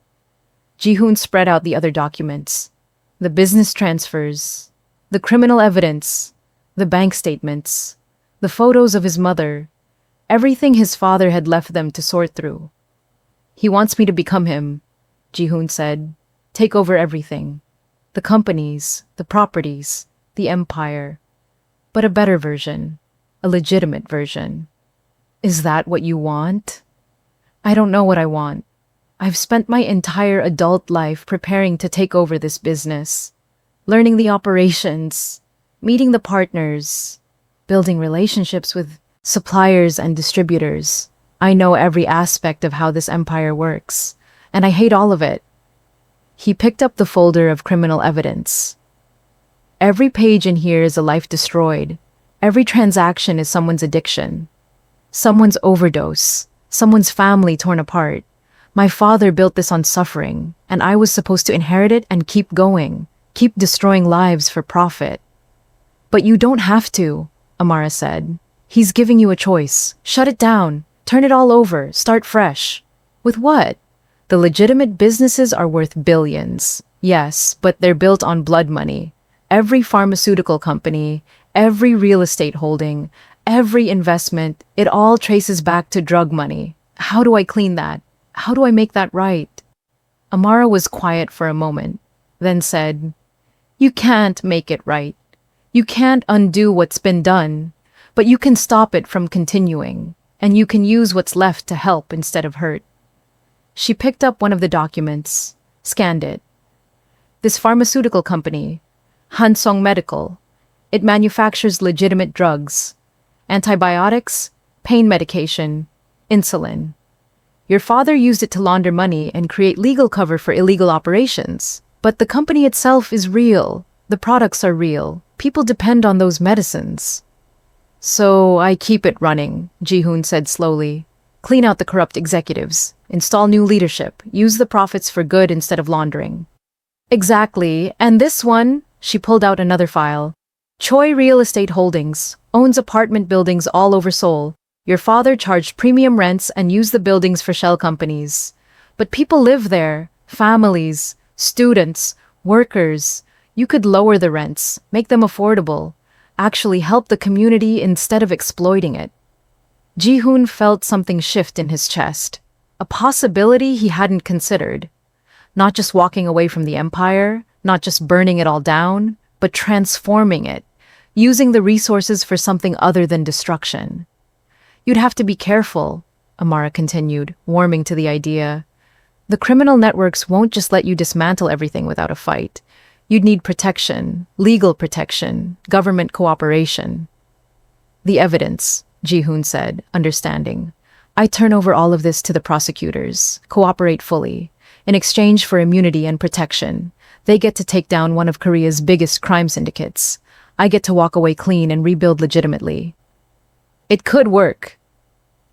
Ji-hoon spread out the other documents. The business transfers, the criminal evidence, the bank statements, the photos of his mother, everything his father had left them to sort through. He wants me to become him, Ji-hoon said. Take over everything. The companies, the properties, the empire. But a better version, a legitimate version. Is that what you want? I don't know what I want. I've spent my entire adult life preparing to take over this business, learning the operations, meeting the partners, building relationships with suppliers and distributors. I know every aspect of how this empire works, and I hate all of it. He picked up the folder of criminal evidence. Every page in here is a life destroyed. Every transaction is someone's addiction, someone's overdose, someone's family torn apart. My father built this on suffering, and I was supposed to inherit it and keep going, keep destroying lives for profit. But you don't have to, Amara said. He's giving you a choice. Shut it down. Turn it all over. Start fresh. With what? The legitimate businesses are worth billions. Yes, but they're built on blood money. Every pharmaceutical company, every real estate holding, every investment, it all traces back to drug money. How do I clean that? How do I make that right? Amara was quiet for a moment, then said, You can't make it right. You can't undo what's been done, but you can stop it from continuing, and you can use what's left to help instead of hurt. She picked up one of the documents, scanned it. This pharmaceutical company, Hansong Medical, it manufactures legitimate drugs, antibiotics, pain medication, insulin. Your father used it to launder money and create legal cover for illegal operations. But the company itself is real. The products are real. People depend on those medicines. So I keep it running, Ji-hoon said slowly. Clean out the corrupt executives. Install new leadership. Use the profits for good instead of laundering. Exactly. And this one, she pulled out another file. Choi Real Estate Holdings owns apartment buildings all over Seoul. Your father charged premium rents and used the buildings for shell companies. But people live there, families, students, workers. You could lower the rents, make them affordable, actually help the community instead of exploiting it. Ji-hoon felt something shift in his chest, a possibility he hadn't considered. Not just walking away from the empire, not just burning it all down, but transforming it, using the resources for something other than destruction. You'd have to be careful, Amara continued, warming to the idea. The criminal networks won't just let you dismantle everything without a fight. You'd need protection, legal protection, government cooperation. The evidence, Ji-hoon said, understanding. I turn over all of this to the prosecutors, cooperate fully. In exchange for immunity and protection, they get to take down one of Korea's biggest crime syndicates. I get to walk away clean and rebuild legitimately. It could work.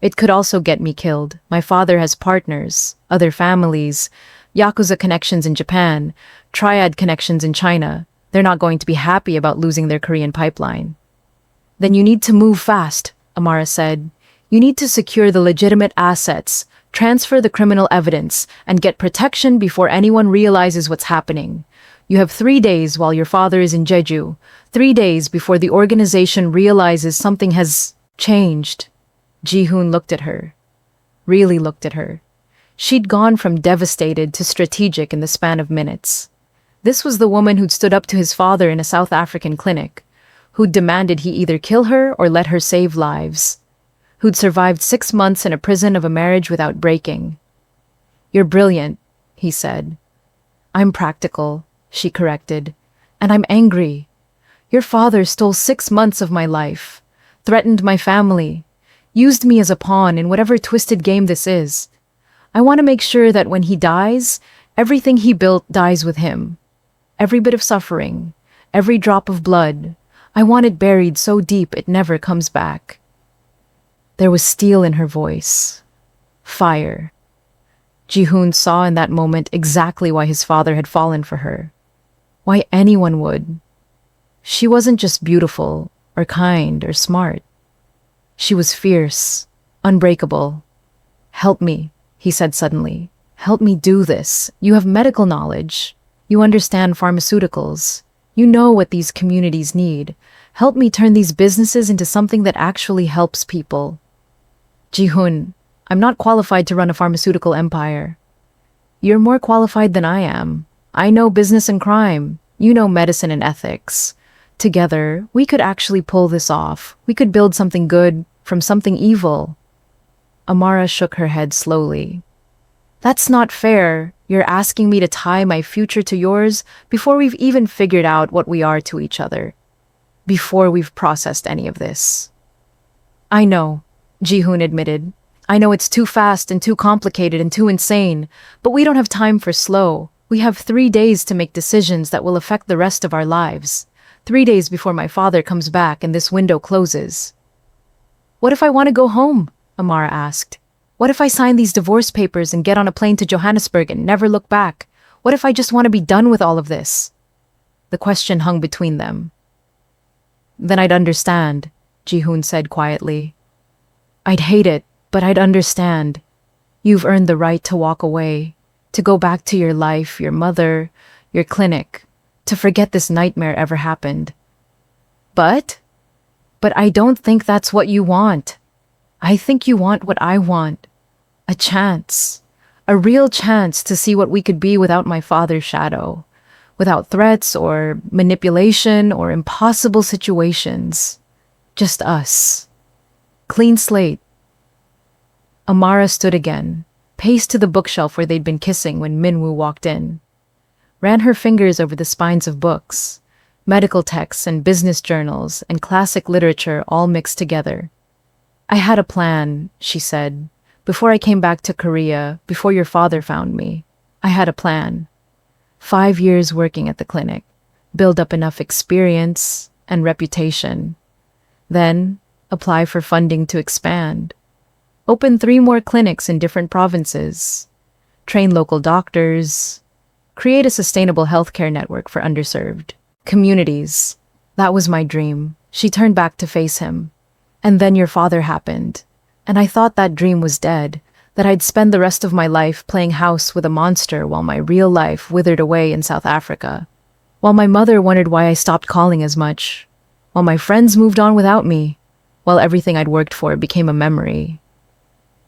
It could also get me killed. My father has partners, other families, Yakuza connections in Japan, Triad connections in China. They're not going to be happy about losing their Korean pipeline. Then you need to move fast, Amara said. You need to secure the legitimate assets, transfer the criminal evidence, and get protection before anyone realizes what's happening. You have 3 days while your father is in Jeju, 3 days before the organization realizes something has changed. Ji-hoon looked at her. Really looked at her. She'd gone from devastated to strategic in the span of minutes. This was the woman who'd stood up to his father in a South African clinic, who'd demanded he either kill her or let her save lives, who'd survived 6 months in a prison of a marriage without breaking. You're brilliant, he said. I'm practical, she corrected. And I'm angry. Your father stole 6 months of my life, threatened my family, used me as a pawn in whatever twisted game this is. I want to make sure that when he dies, everything he built dies with him. Every bit of suffering, every drop of blood, I want it buried so deep it never comes back. There was steel in her voice. Fire. Ji-hoon saw in that moment exactly why his father had fallen for her. Why anyone would. She wasn't just beautiful, or kind, or smart. She was fierce, unbreakable. Help me, he said suddenly. Help me do this. You have medical knowledge. You understand pharmaceuticals. You know what these communities need. Help me turn these businesses into something that actually helps people. Ji-hoon, I'm not qualified to run a pharmaceutical empire. You're more qualified than I am. I know business and crime. You know medicine and ethics. Together, we could actually pull this off. We could build something good from something evil. Amara shook her head slowly. That's not fair. You're asking me to tie my future to yours before we've even figured out what we are to each other. Before we've processed any of this. I know, Ji-hoon admitted. I know it's too fast and too complicated and too insane, but we don't have time for slow. We have 3 days to make decisions that will affect the rest of our lives. 3 days before my father comes back and this window closes. What if I want to go home? Amara asked. What if I sign these divorce papers and get on a plane to Johannesburg and never look back? What if I just want to be done with all of this? The question hung between them. Then I'd understand, Ji-hoon said quietly. I'd hate it, but I'd understand. You've earned the right to walk away, to go back to your life, your mother, your clinic, to forget this nightmare ever happened. But I don't think that's what you want. I think you want what I want. A chance. A real chance to see what we could be without my father's shadow. Without threats or manipulation or impossible situations. Just us. Clean slate. Amara stood again, paced to the bookshelf where they'd been kissing when Minwoo walked in. Ran her fingers over the spines of books, medical texts and business journals and classic literature all mixed together. I had a plan, she said. Before I came back to Korea, before your father found me, I had a plan. 5 years working at the clinic, build up enough experience and reputation. Then, apply for funding to expand. Open 3 more clinics in different provinces. Train local doctors. Create a sustainable healthcare network for underserved communities. That was my dream. She turned back to face him. And then your father happened. And I thought that dream was dead, that I'd spend the rest of my life playing house with a monster while my real life withered away in South Africa. While my mother wondered why I stopped calling as much. While my friends moved on without me. While everything I'd worked for became a memory.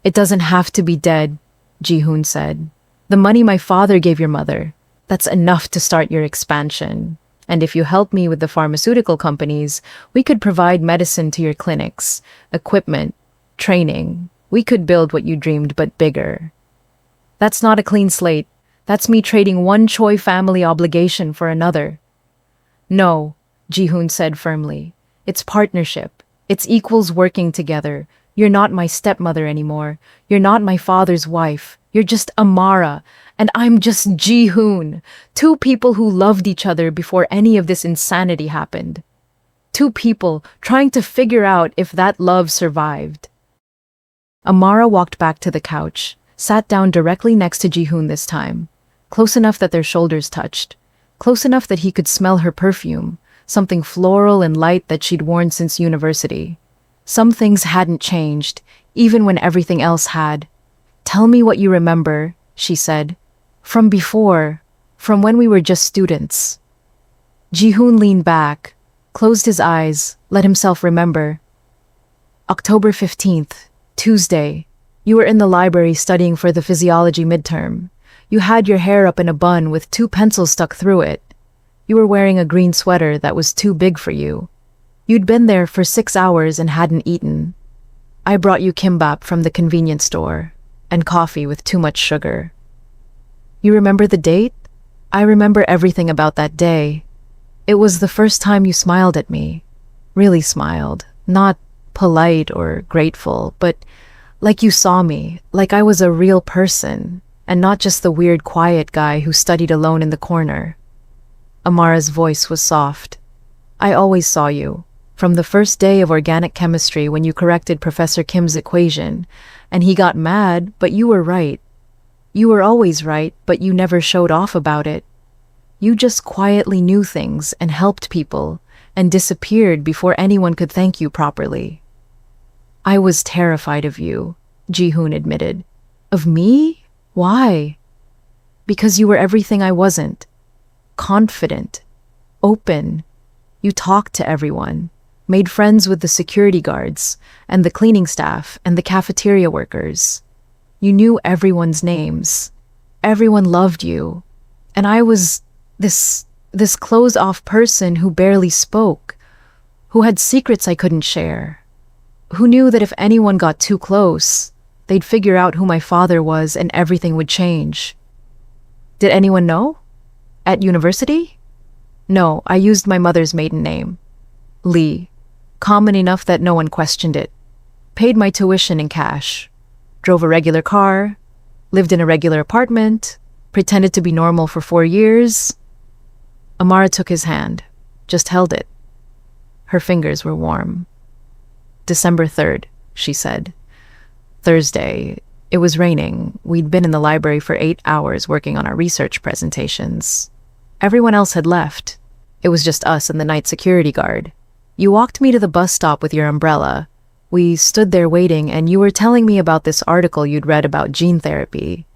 It doesn't have to be dead, Ji-hoon said. The money my father gave your mother, that's enough to start your expansion. And if you help me with the pharmaceutical companies, we could provide medicine to your clinics, equipment, training. We could build what you dreamed, but bigger. That's not a clean slate. That's me trading one Choi family obligation for another. No, Ji-hoon said firmly. It's partnership. It's equals working together. You're not my stepmother anymore. You're not my father's wife. You're just Amara. And I'm just Ji-hoon. 2 people who loved each other before any of this insanity happened. 2 people trying to figure out if that love survived. Amara walked back to the couch, sat down directly next to Ji-hoon this time, close enough that their shoulders touched, close enough that he could smell her perfume, something floral and light that she'd worn since university. Some things hadn't changed, even when everything else had. Tell me what you remember, she said. From before, from when we were just students. Ji-hoon leaned back, closed his eyes, let himself remember. October 15th, Tuesday. You were in the library studying for the physiology midterm. You had your hair up in a bun with 2 pencils stuck through it. You were wearing a green sweater that was too big for you. You'd been there for 6 hours and hadn't eaten. I brought you kimbap from the convenience store, and coffee with too much sugar. You remember the date? I remember everything about that day. It was the first time you smiled at me. Really smiled. Not polite or grateful, but like you saw me, like I was a real person, and not just the weird quiet guy who studied alone in the corner. Amara's voice was soft. I always saw you. From the first day of organic chemistry when you corrected Professor Kim's equation, and he got mad, but you were right. You were always right, but you never showed off about it. You just quietly knew things and helped people and disappeared before anyone could thank you properly. I was terrified of you, Ji-hoon admitted. Of me? Why? Because you were everything I wasn't. Confident. Open. You talked to everyone. Made friends with the security guards and the cleaning staff and the cafeteria workers. You knew everyone's names. Everyone loved you. And I was this closed-off person who barely spoke, who had secrets I couldn't share, who knew that if anyone got too close, they'd figure out who my father was and everything would change. Did anyone know? At university? No, I used my mother's maiden name. Lee. Common enough that no one questioned it. Paid my tuition in cash. Drove a regular car. Lived in a regular apartment. Pretended to be normal for 4 years. Amara took his hand. Just held it. Her fingers were warm. December 3rd, she said. Thursday. It was raining. We'd been in the library for 8 hours working on our research presentations. Everyone else had left. It was just us and the night security guard. You walked me to the bus stop with your umbrella. We stood there waiting, and you were telling me about this article you'd read about gene therapy.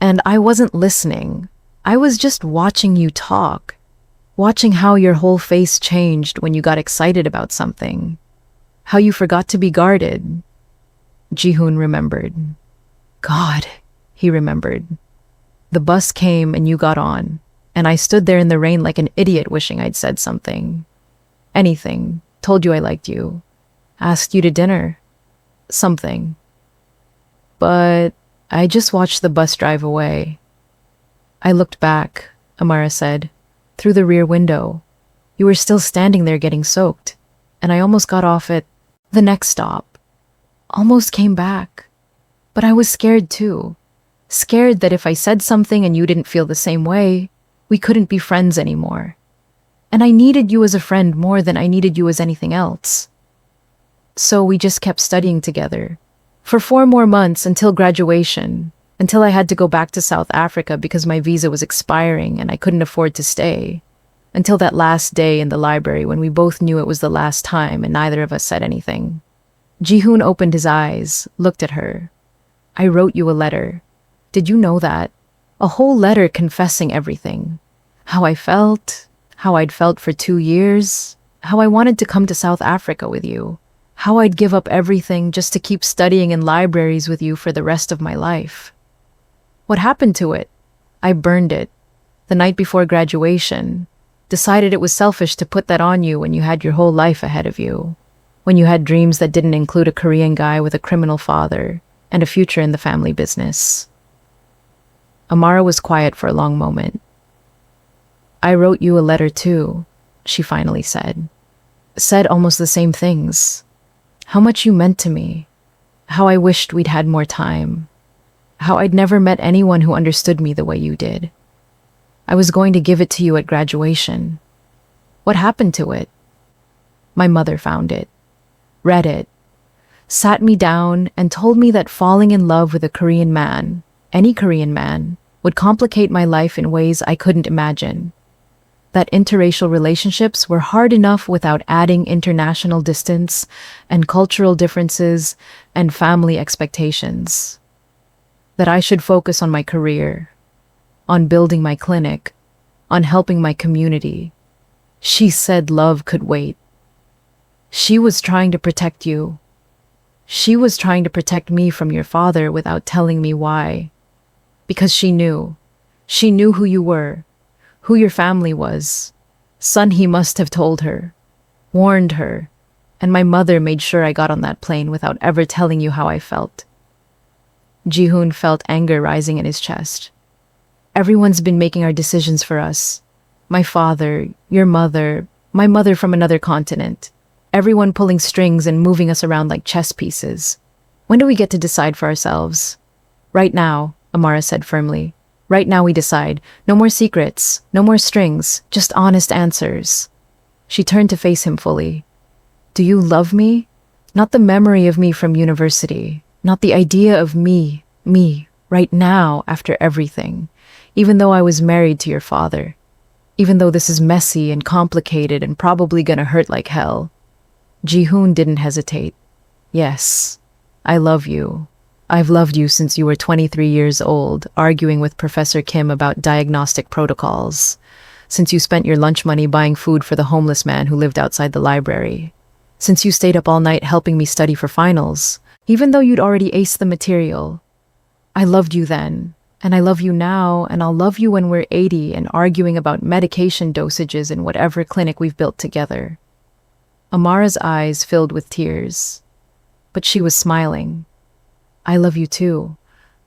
And I wasn't listening. I was just watching you talk. Watching how your whole face changed when you got excited about something. How you forgot to be guarded. Ji-hoon remembered. God, he remembered. The bus came and you got on, and I stood there in the rain like an idiot wishing I'd said something. Anything. Told you I liked you. Asked you to dinner. Something. But I just watched the bus drive away. I looked back, Amara said, through the rear window. You were still standing there getting soaked, and I almost got off at the next stop. Almost came back. But I was scared too. Scared that if I said something and you didn't feel the same way, we couldn't be friends anymore. And I needed you as a friend more than I needed you as anything else. So we just kept studying together. For 4 more months until graduation, until I had to go back to South Africa because my visa was expiring and I couldn't afford to stay. Until that last day in the library when we both knew it was the last time and neither of us said anything. Ji-hoon opened his eyes, looked at her. I wrote you a letter. Did you know that? A whole letter confessing everything. How I felt, how I'd felt for 2 years, how I wanted to come to South Africa with you, how I'd give up everything just to keep studying in libraries with you for the rest of my life. What happened to it? I burned it. The night before graduation. Decided it was selfish to put that on you when you had your whole life ahead of you. When you had dreams that didn't include a Korean guy with a criminal father and a future in the family business. Amara was quiet for a long moment. I wrote you a letter too, she finally said. Said almost the same things. How much you meant to me. How I wished we'd had more time. How I'd never met anyone who understood me the way you did. I was going to give it to you at graduation. What happened to it? My mother found it. Read it. Sat me down and told me that falling in love with a Korean man, any Korean man, would complicate my life in ways I couldn't imagine. That interracial relationships were hard enough without adding international distance and cultural differences and family expectations. That I should focus on my career, on building my clinic, on helping my community. She said love could wait. She was trying to protect you. She was trying to protect me from your father without telling me why. Because she knew. She knew who you were, who your family was. Son, he must have told her, warned her, and my mother made sure I got on that plane without ever telling you how I felt. Ji-hoon felt anger rising in his chest. Everyone's been making our decisions for us. My father, your mother, my mother from another continent. Everyone pulling strings and moving us around like chess pieces. When do we get to decide for ourselves? Right now, Amara said firmly. Right now we decide. No more secrets, no more strings, just honest answers. She turned to face him fully. Do you love me? Not the memory of me from university. Not the idea of me, right now after everything. Even though I was married to your father. Even though this is messy and complicated and probably gonna hurt like hell. Ji-hoon didn't hesitate. Yes, I love you. I've loved you since you were 23 years old, arguing with Professor Kim about diagnostic protocols. Since you spent your lunch money buying food for the homeless man who lived outside the library. Since you stayed up all night helping me study for finals, even though you'd already aced the material. I loved you then, and I love you now, and I'll love you when we're 80 and arguing about medication dosages in whatever clinic we've built together. Amara's eyes filled with tears, but she was smiling. I love you too.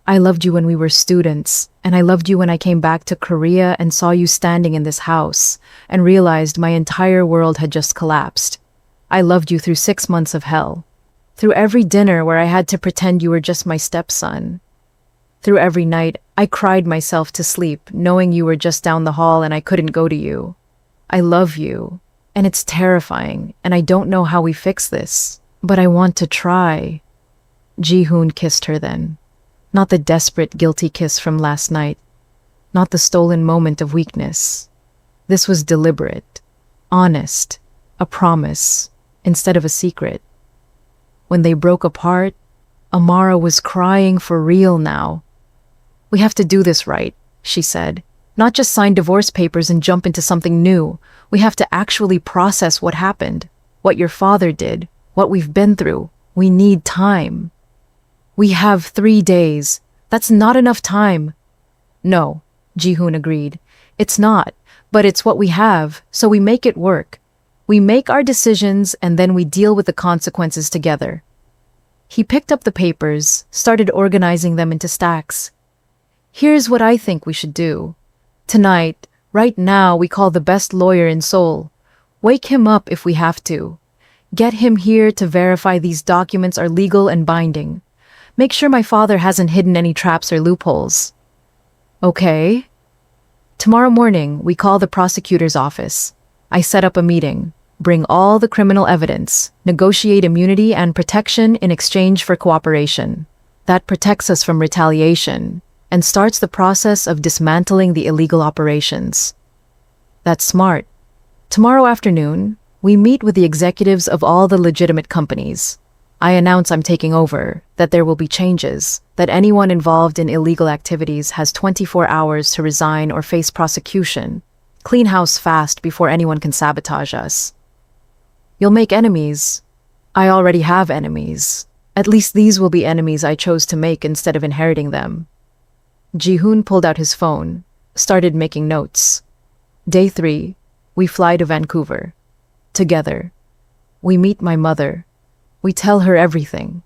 I loved you when we were students, and I loved you when I came back to Korea and saw you standing in this house and realized my entire world had just collapsed. I loved you through 6 months of hell. Through every dinner where I had to pretend you were just my stepson. Through every night, I cried myself to sleep, knowing you were just down the hall and I couldn't go to you. I love you, and it's terrifying, and I don't know how we fix this, but I want to try. Ji-hoon kissed her then. Not the desperate, guilty kiss from last night. Not the stolen moment of weakness. This was deliberate, honest, a promise, instead of a secret. When they broke apart, Amara was crying for real now. We have to do this right, she said. Not just sign divorce papers and jump into something new. We have to actually process what happened, what your father did, what we've been through. We need time. We have 3 days. That's not enough time. No, Ji-hoon agreed. It's not, but it's what we have, so we make it work. We make our decisions and then we deal with the consequences together. He picked up the papers, started organizing them into stacks. Here's what I think we should do. Tonight, right now, we call the best lawyer in Seoul. Wake him up if we have to. Get him here to verify these documents are legal and binding. Make sure my father hasn't hidden any traps or loopholes. Okay. Tomorrow morning, we call the prosecutor's office. I set up a meeting. Bring all the criminal evidence. Negotiate immunity and protection in exchange for cooperation. That protects us from retaliation and starts the process of dismantling the illegal operations. That's smart. Tomorrow afternoon, we meet with the executives of all the legitimate companies. I announce I'm taking over, that there will be changes, that anyone involved in illegal activities has 24 hours to resign or face prosecution. Clean house fast before anyone can sabotage us. You'll make enemies. I already have enemies. At least these will be enemies I chose to make instead of inheriting them. Ji-hoon pulled out his phone, started making notes. Day 3, we fly to Vancouver. Together. We meet my mother. We tell her everything.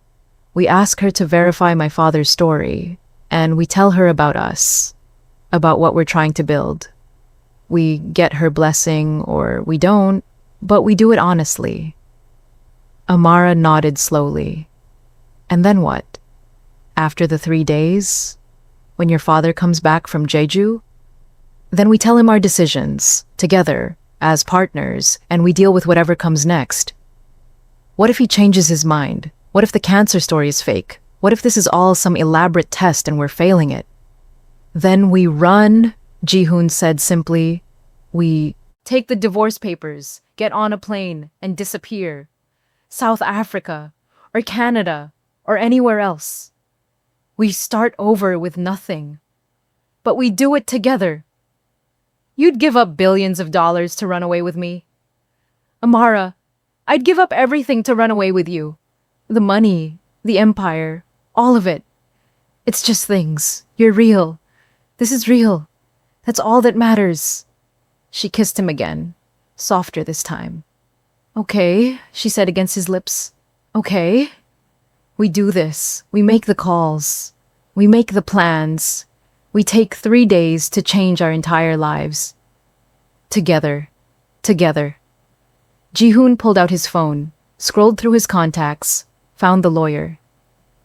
We ask her to verify my father's story, and we tell her about us, about what we're trying to build. We get her blessing, or we don't, but we do it honestly. Amara nodded slowly. And then what? After the 3 days? When your father comes back from Jeju? Then we tell him our decisions, together, as partners, and we deal with whatever comes next. What if he changes his mind? What if the cancer story is fake? What if this is all some elaborate test and we're failing it? Then we run, Ji-hoon said simply. We take the divorce papers, get on a plane, and disappear. South Africa, or Canada, or anywhere else. We start over with nothing. But we do it together. You'd give up billions of dollars to run away with me. Amara, I'd give up everything to run away with you. The money, the empire, all of it. It's just things. You're real. This is real. That's all that matters. She kissed him again, softer this time. Okay, she said against his lips. Okay. We do this. We make the calls. We make the plans. We take 3 days to change our entire lives. Together. Together. Ji-hoon pulled out his phone, scrolled through his contacts, found the lawyer.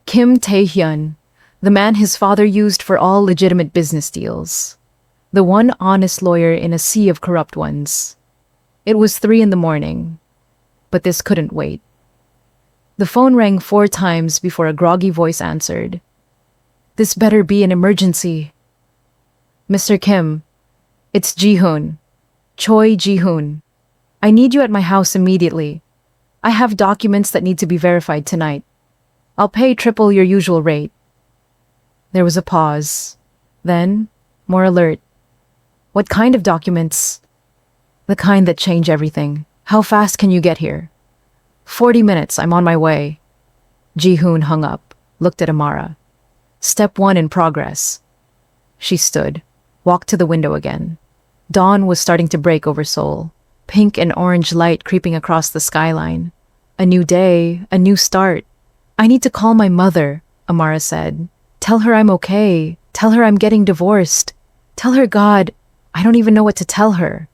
Kim Tae-hyun, the man his father used for all legitimate business deals. The one honest lawyer in a sea of corrupt ones. It was 3 a.m, but this couldn't wait. The phone rang 4 times before a groggy voice answered. This better be an emergency. Mr. Kim, it's Ji-hoon. Choi Ji-hoon. I need you at my house immediately. I have documents that need to be verified tonight. I'll pay triple your usual rate. There was a pause. Then, more alert. What kind of documents? The kind that change everything. How fast can you get here? 40 minutes, I'm on my way. Ji-hoon hung up, looked at Amara. Step 1 in progress. She stood, walked to the window again. Dawn was starting to break over Seoul. Pink and orange light creeping across the skyline. A new day, a new start. I need to call my mother, Amara said. Tell her I'm okay. Tell her I'm getting divorced. Tell her, God, I don't even know what to tell her.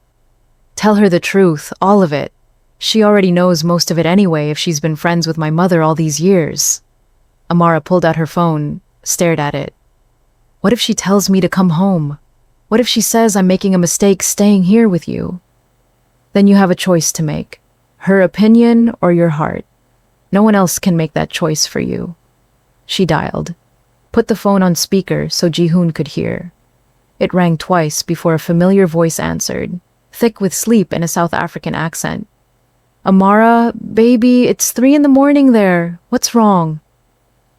Tell her the truth, all of it. She already knows most of it anyway if she's been friends with my mother all these years. Amara pulled out her phone, stared at it. What if she tells me to come home? What if she says I'm making a mistake staying here with you? Then you have a choice to make. Her opinion or your heart. No one else can make that choice for you. She dialed. Put the phone on speaker so Ji-hoon could hear. It rang twice before a familiar voice answered, thick with sleep and a South African accent. Amara, baby, it's 3 a.m. there. What's wrong?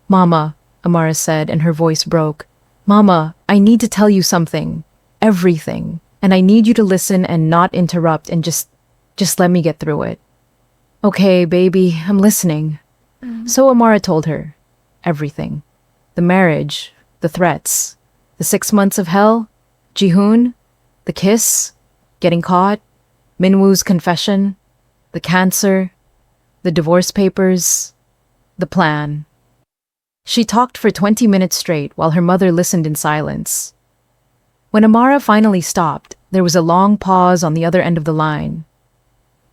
Mama, Amara said, and her voice broke. Mama, I need to tell you something. Everything. And I need you to listen and not interrupt and just let me get through it. Okay, baby, I'm listening. So Amara told her. Everything. The marriage, the threats, the 6 months of hell, Ji-hoon, the kiss, getting caught, Min-woo's confession, the cancer, the divorce papers, the plan. She talked for 20 minutes straight while her mother listened in silence. When Amara finally stopped, there was a long pause on the other end of the line.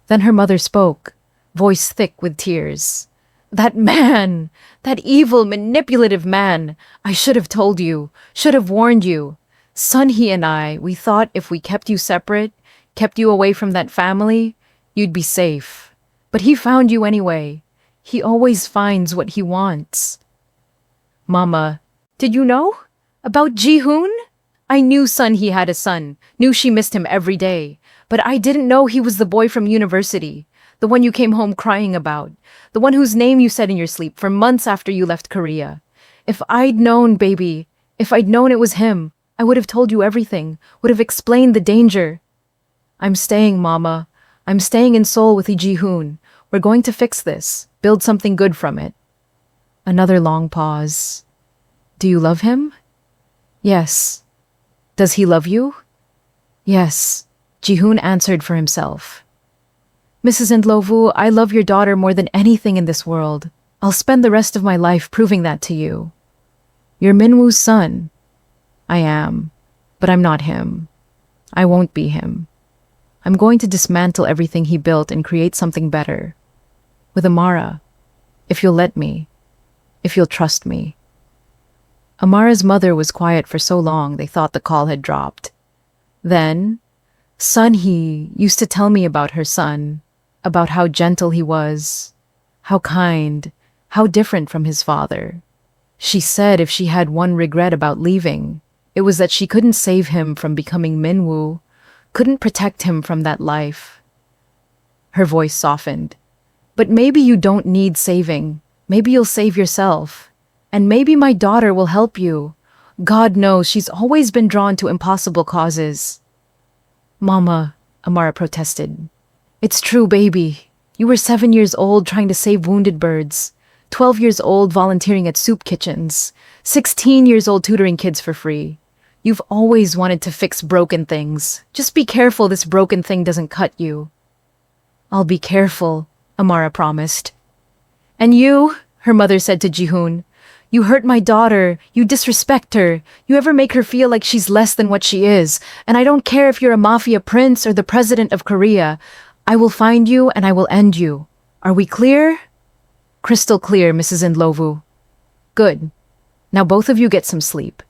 Then her mother spoke, voice thick with tears. That man! That evil, manipulative man! I should have told you, should have warned you. Sunhee and I, we thought if we kept you separate, kept you away from that family, you'd be safe. But he found you anyway. He always finds what he wants. Mama, did you know? About Ji-hoon? I knew Sunhee had a son, knew she missed him every day. But I didn't know he was the boy from university. The one you came home crying about. The one whose name you said in your sleep for months after you left Korea. If I'd known, baby, if I'd known it was him, I would have told you everything, would have explained the danger. I'm staying, Mama. I'm staying in Seoul with Ji-hoon. We're going to fix this, build something good from it. Another long pause. Do you love him? Yes. Does he love you? Yes. Ji-hoon answered for himself. Mrs. Ndlovu, I love your daughter more than anything in this world. I'll spend the rest of my life proving that to you. You're Min-woo's son. I am, but I'm not him. I won't be him. I'm going to dismantle everything he built and create something better. With Amara, if you'll let me, if you'll trust me. Amara's mother was quiet for so long they thought the call had dropped. Then, Sunhee used to tell me about her son, about how gentle he was, how kind, how different from his father. She said if she had one regret about leaving, it was that she couldn't save him from becoming Min-woo, couldn't protect him from that life. Her voice softened. But maybe you don't need saving. Maybe you'll save yourself. And maybe my daughter will help you. God knows she's always been drawn to impossible causes. Mama, Amara protested. It's true, baby. You were 7 years old trying to save wounded birds, 12 years old volunteering at soup kitchens, 16 years old tutoring kids for free. You've always wanted to fix broken things. Just be careful this broken thing doesn't cut you. I'll be careful, Amara promised. And you, her mother said to Ji-hoon, You hurt my daughter. You disrespect her. You ever make her feel like she's less than what she is. And I don't care if you're a mafia prince or the president of Korea. I will find you and I will end you. Are we clear? Crystal clear, Mrs. Ndlovu. Good. Now both of you get some sleep.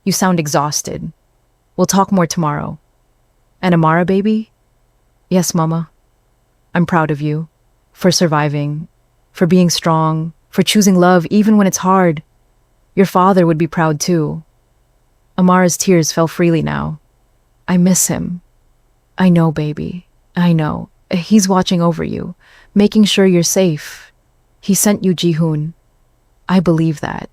You sound exhausted. We'll talk more tomorrow. And Amara, baby? Yes, Mama. I'm proud of you. For surviving. For being strong. For choosing love even when it's hard. Your father would be proud too. Amara's tears fell freely now. I miss him. I know, baby. I know. He's watching over you. Making sure you're safe. He sent you, Ji-hoon. I believe that.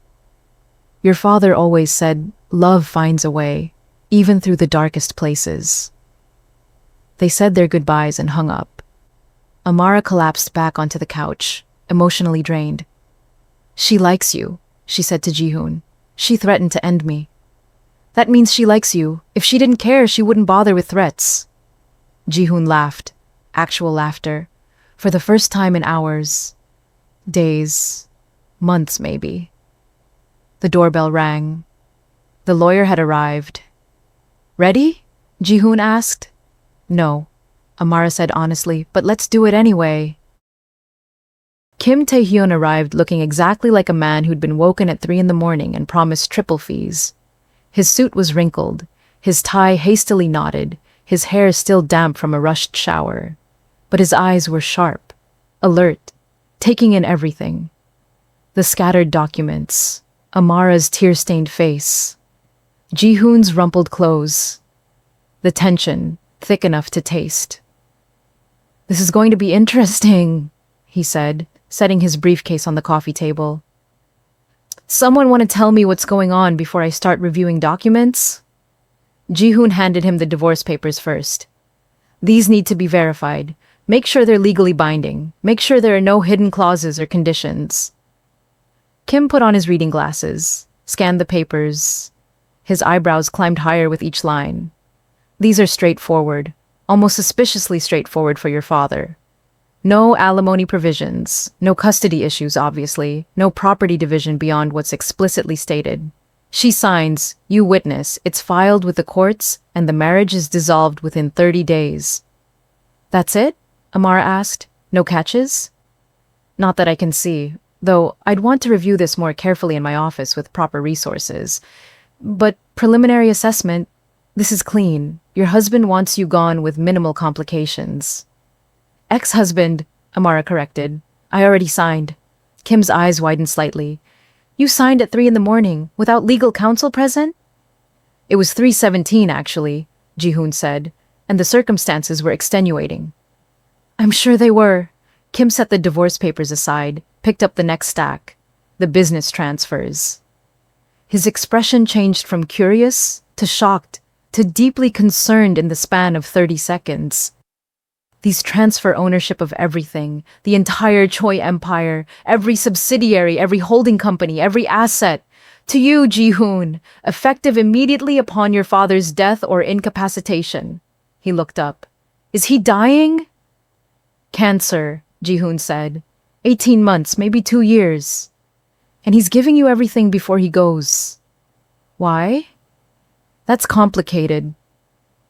Your father always said, love finds a way, even through the darkest places. They said their goodbyes and hung up. Amara collapsed back onto the couch, emotionally drained. She likes you, she said to Ji-hoon. She threatened to end me. That means she likes you. If she didn't care, she wouldn't bother with threats. Ji-hoon laughed, actual laughter, for the first time in hours, days, months maybe. The doorbell rang. The lawyer had arrived. Ready? Ji-hoon asked. No, Amara said honestly, but let's do it anyway. Kim Tae-hyun arrived looking exactly like a man who'd been woken at 3 a.m. and promised triple fees. His suit was wrinkled, his tie hastily knotted, his hair still damp from a rushed shower. But his eyes were sharp, alert, taking in everything. The scattered documents, Amara's tear-stained face, Ji-hoon's rumpled clothes, the tension, thick enough to taste. This is going to be interesting, he said, setting his briefcase on the coffee table. Someone want to tell me what's going on before I start reviewing documents? Ji-hoon handed him the divorce papers first. These need to be verified. Make sure they're legally binding. Make sure there are no hidden clauses or conditions. Kim put on his reading glasses, scanned the papers. His eyebrows climbed higher with each line. These are straightforward, almost suspiciously straightforward for your father. No alimony provisions, no custody issues, obviously, no property division beyond what's explicitly stated. She signs, you witness, it's filed with the courts, and the marriage is dissolved within 30 days. That's it? Amara asked. No catches? Not that I can see, though I'd want to review this more carefully in my office with proper resources. But preliminary assessment, this is clean. Your husband wants you gone with minimal complications. Ex-husband, Amara corrected. I already signed. Kim's eyes widened slightly. You signed at 3 a.m. without legal counsel present? It was 3:17 actually, Ji-hoon said, and the circumstances were extenuating. I'm sure they were. Kim set the divorce papers aside, picked up the next stack, the business transfers. His expression changed from curious to shocked to deeply concerned in the span of 30 seconds. These transfer ownership of everything, the entire Choi empire, every subsidiary, every holding company, every asset, to you, Ji-hoon, effective immediately upon your father's death or incapacitation. He looked up. Is he dying? Cancer, Ji-hoon said. 18 months, maybe 2 years. And he's giving you everything before he goes. Why? That's complicated.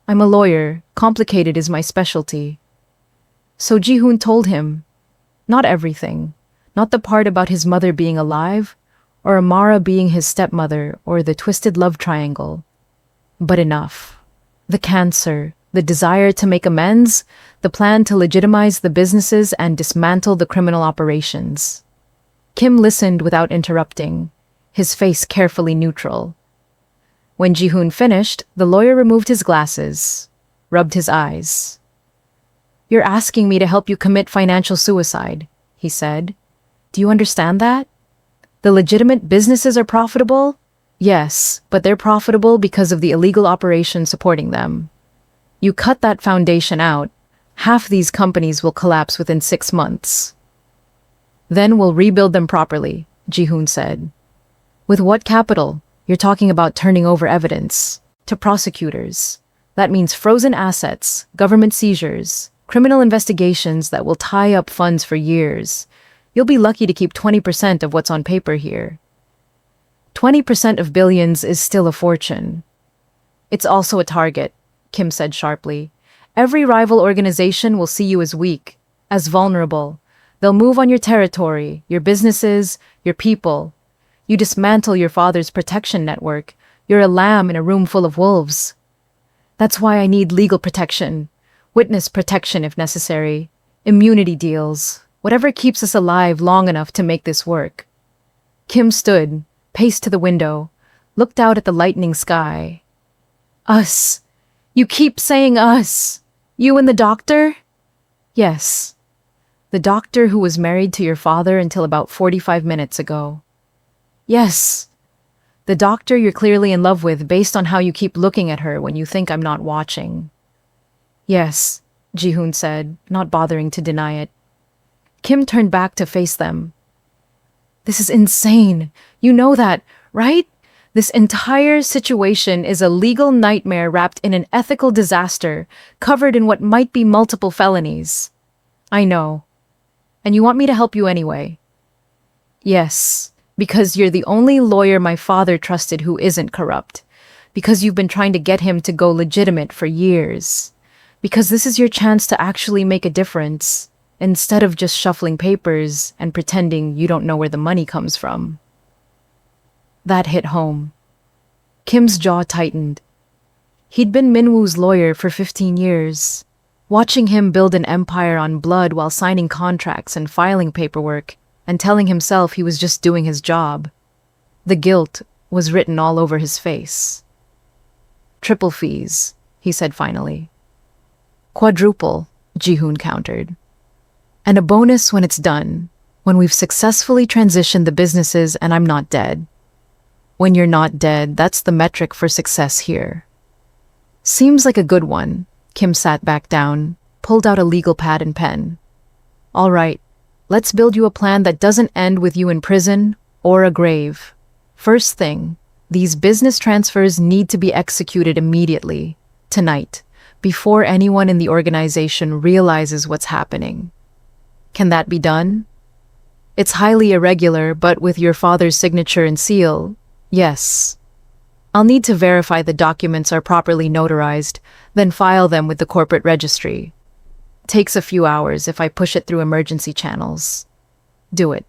I'm a lawyer. Complicated is my specialty. So Ji-hoon told him, not everything, not the part about his mother being alive, or Amara being his stepmother, or the twisted love triangle, but enough. The cancer, the desire to make amends, the plan to legitimize the businesses and dismantle the criminal operations. Kim listened without interrupting, his face carefully neutral. When Ji-hoon finished, the lawyer removed his glasses, rubbed his eyes. You're asking me to help you commit financial suicide, he said. Do you understand that? The legitimate businesses are profitable? Yes, but they're profitable because of the illegal operation supporting them. You cut that foundation out, half these companies will collapse within 6 months. Then we'll rebuild them properly, Ji-hoon said. With what capital? You're talking about turning over evidence to prosecutors. That means frozen assets, government seizures, criminal investigations that will tie up funds for years. You'll be lucky to keep 20% of what's on paper here. 20% of billions is still a fortune. It's also a target, Kim said sharply. Every rival organization will see you as weak, as vulnerable. They'll move on your territory, your businesses, your people. You dismantle your father's protection network. You're a lamb in a room full of wolves. That's why I need legal protection, witness protection if necessary, immunity deals, whatever keeps us alive long enough to make this work. Kim stood, paced to the window, looked out at the lightening sky. Us. You keep saying us. You and the doctor? Yes. The doctor who was married to your father until about 45 minutes ago. Yes. The doctor you're clearly in love with based on how you keep looking at her when you think I'm not watching. Yes, Ji-hoon said, not bothering to deny it. Kim turned back to face them. This is insane. You know that, right? This entire situation is a legal nightmare wrapped in an ethical disaster, covered in what might be multiple felonies. I know. And you want me to help you anyway? Yes, because you're the only lawyer my father trusted who isn't corrupt. Because you've been trying to get him to go legitimate for years. Because this is your chance to actually make a difference, instead of just shuffling papers and pretending you don't know where the money comes from. That hit home. Kim's jaw tightened. He'd been Minwoo's lawyer for 15 years. Watching him build an empire on blood while signing contracts and filing paperwork and telling himself he was just doing his job. The guilt was written all over his face. Triple fees, he said finally. Quadruple, Ji-hoon countered. And a bonus when it's done, when we've successfully transitioned the businesses and I'm not dead. When you're not dead, that's the metric for success here. Seems like a good one. Kim sat back down, pulled out a legal pad and pen. All right, let's build you a plan that doesn't end with you in prison or a grave. First thing, these business transfers need to be executed immediately, tonight, before anyone in the organization realizes what's happening. Can that be done? It's highly irregular, but with your father's signature and seal, yes. I'll need to verify the documents are properly notarized, then file them with the corporate registry. Takes a few hours if I push it through emergency channels. Do it.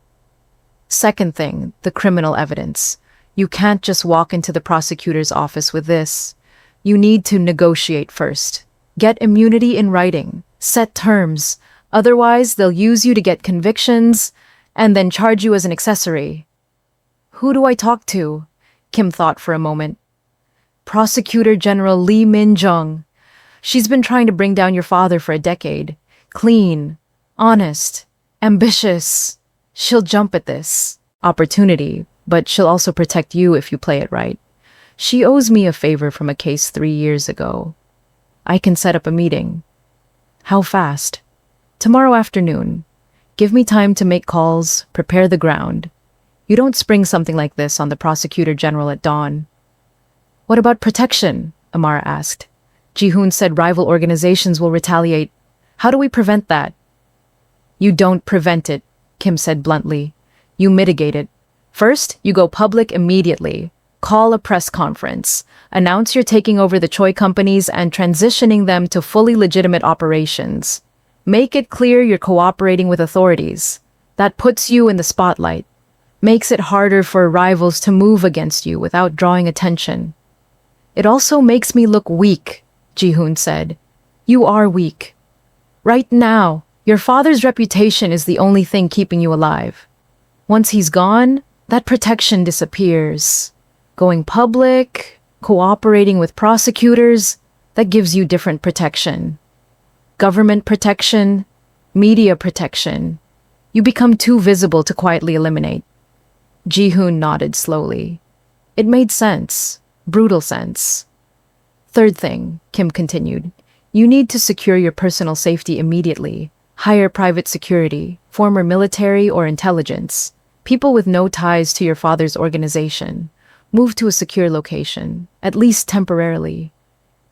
Second thing, the criminal evidence. You can't just walk into the prosecutor's office with this. You need to negotiate first. Get immunity in writing. Set terms. Otherwise, they'll use you to get convictions and then charge you as an accessory. Who do I talk to? Kim thought for a moment. Prosecutor General Lee Min-jung. She's been trying to bring down your father for a decade. Clean, honest, ambitious. She'll jump at this opportunity, but she'll also protect you if you play it right. She owes me a favor from a case 3 years ago. I can set up a meeting. How fast? Tomorrow afternoon. Give me time to make calls, prepare the ground. You don't spring something like this on the prosecutor general at dawn. What about protection? Amara asked. Ji-hoon said rival organizations will retaliate. How do we prevent that? You don't prevent it, Kim said bluntly. You mitigate it. First, you go public immediately. Call a press conference. Announce you're taking over the Choi companies and transitioning them to fully legitimate operations. Make it clear you're cooperating with authorities. That puts you in the spotlight. Makes it harder for rivals to move against you without drawing attention. It also makes me look weak, Ji-hoon said. You are weak. Right now, your father's reputation is the only thing keeping you alive. Once he's gone, that protection disappears. Going public, cooperating with prosecutors, that gives you different protection. Government protection, media protection. You become too visible to quietly eliminate. Ji-hoon nodded slowly. It made sense. Brutal sense. Third thing, Kim continued. You need to secure your personal safety immediately. Hire private security, former military or intelligence. People with no ties to your father's organization. Move to a secure location, at least temporarily.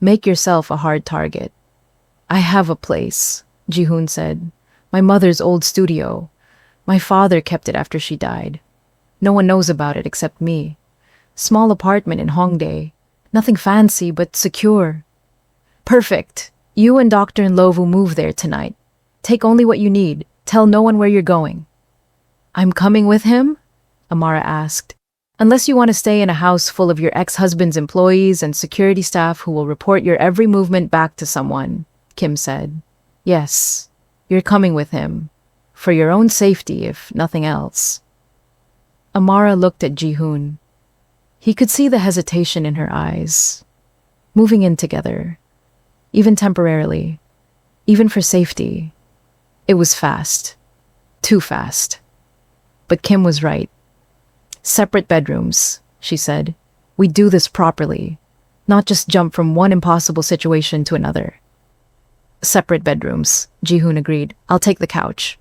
Make yourself a hard target. I have a place, Ji-hoon said. My mother's old studio. My father kept it after she died. No one knows about it except me. Small apartment in Hongdae. Nothing fancy, but secure. Perfect. You and Dr. Nlovu move there tonight. Take only what you need. Tell no one where you're going. I'm coming with him? Amara asked. Unless you want to stay in a house full of your ex-husband's employees and security staff who will report your every movement back to someone, Kim said. Yes, you're coming with him. For your own safety, if nothing else. Amara looked at Ji-hoon. He could see the hesitation in her eyes. Moving in together. Even temporarily. Even for safety. It was fast. Too fast. But Kim was right. Separate bedrooms, she said. We do this properly. Not just jump from one impossible situation to another. Separate bedrooms, Ji-hoon agreed. I'll take the couch.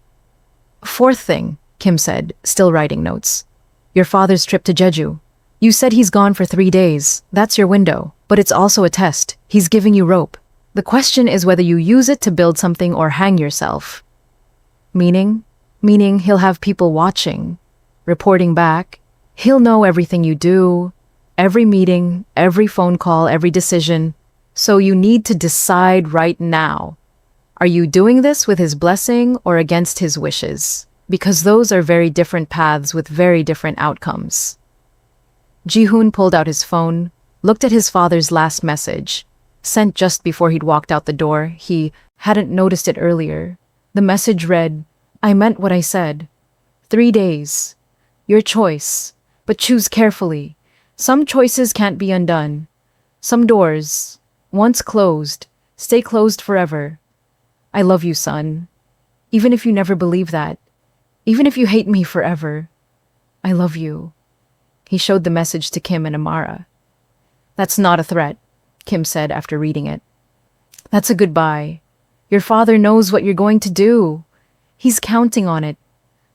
Fourth thing, Kim said, still writing notes. Your father's trip to Jeju. You said he's gone for 3 days. That's your window. But it's also a test. He's giving you rope. The question is whether you use it to build something or hang yourself. Meaning? Meaning he'll have people watching, reporting back. He'll know everything you do, every meeting, every phone call, every decision. So you need to decide right now. Are you doing this with his blessing or against his wishes? Because those are very different paths with very different outcomes. Ji-hoon pulled out his phone, looked at his father's last message, sent just before he'd walked out the door. He hadn't noticed it earlier. The message read, I meant what I said. 3 days. Your choice. But choose carefully. Some choices can't be undone. Some doors, once closed, stay closed forever. I love you, son. Even if you never believe that. Even if you hate me forever. I love you. He showed the message to Kim and Amara. That's not a threat, Kim said after reading it. That's a goodbye. Your father knows what you're going to do. He's counting on it.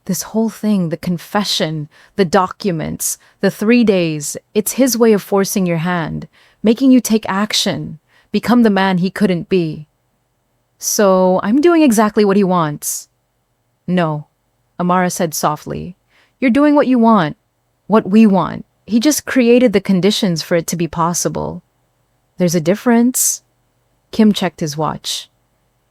This whole thing, the confession, the documents, the 3 days, it's his way of forcing your hand, making you take action, become the man he couldn't be. So I'm doing exactly what he wants. No, Amara said softly. You're doing what you want, what we want. He just created the conditions for it to be possible. There's a difference. Kim checked his watch.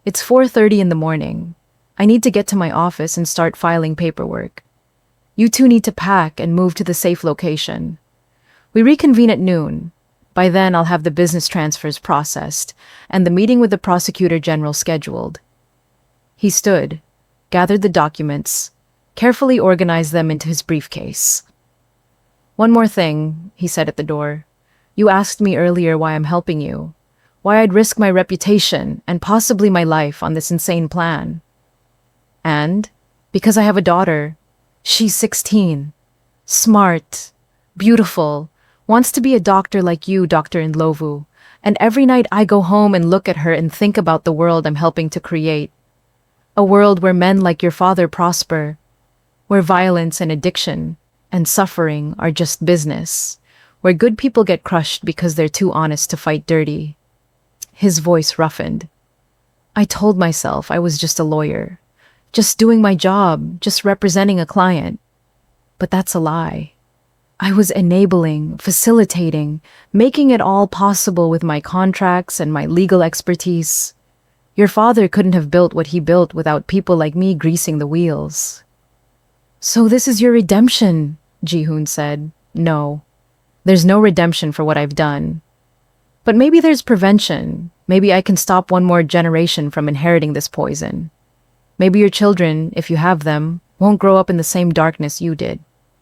It's 4:30 in the morning. I need to get to my office and start filing paperwork. You two need to pack and move to the safe location. We reconvene at noon. By then, I'll have the business transfers processed and the meeting with the prosecutor general scheduled. He stood, gathered the documents, carefully organized them into his briefcase. One more thing, he said at the door. You asked me earlier why I'm helping you, why I'd risk my reputation and possibly my life on this insane plan. And because I have a daughter. She's 16, smart, beautiful, wants to be a doctor like you, Dr. Nlovu. And every night I go home and look at her and think about the world I'm helping to create. A world where men like your father prosper, where violence and addiction and suffering are just business, where good people get crushed because they're too honest to fight dirty. His voice roughened. I told myself I was just a lawyer. Just doing my job, just representing a client. But that's a lie. I was enabling, facilitating, making it all possible with my contracts and my legal expertise. Your father couldn't have built what he built without people like me greasing the wheels. So this is your redemption, Ji-hoon said. No, there's no redemption for what I've done. But maybe there's prevention. Maybe I can stop one more generation from inheriting this poison. Maybe your children, if you have them, won't grow up in the same darkness you did.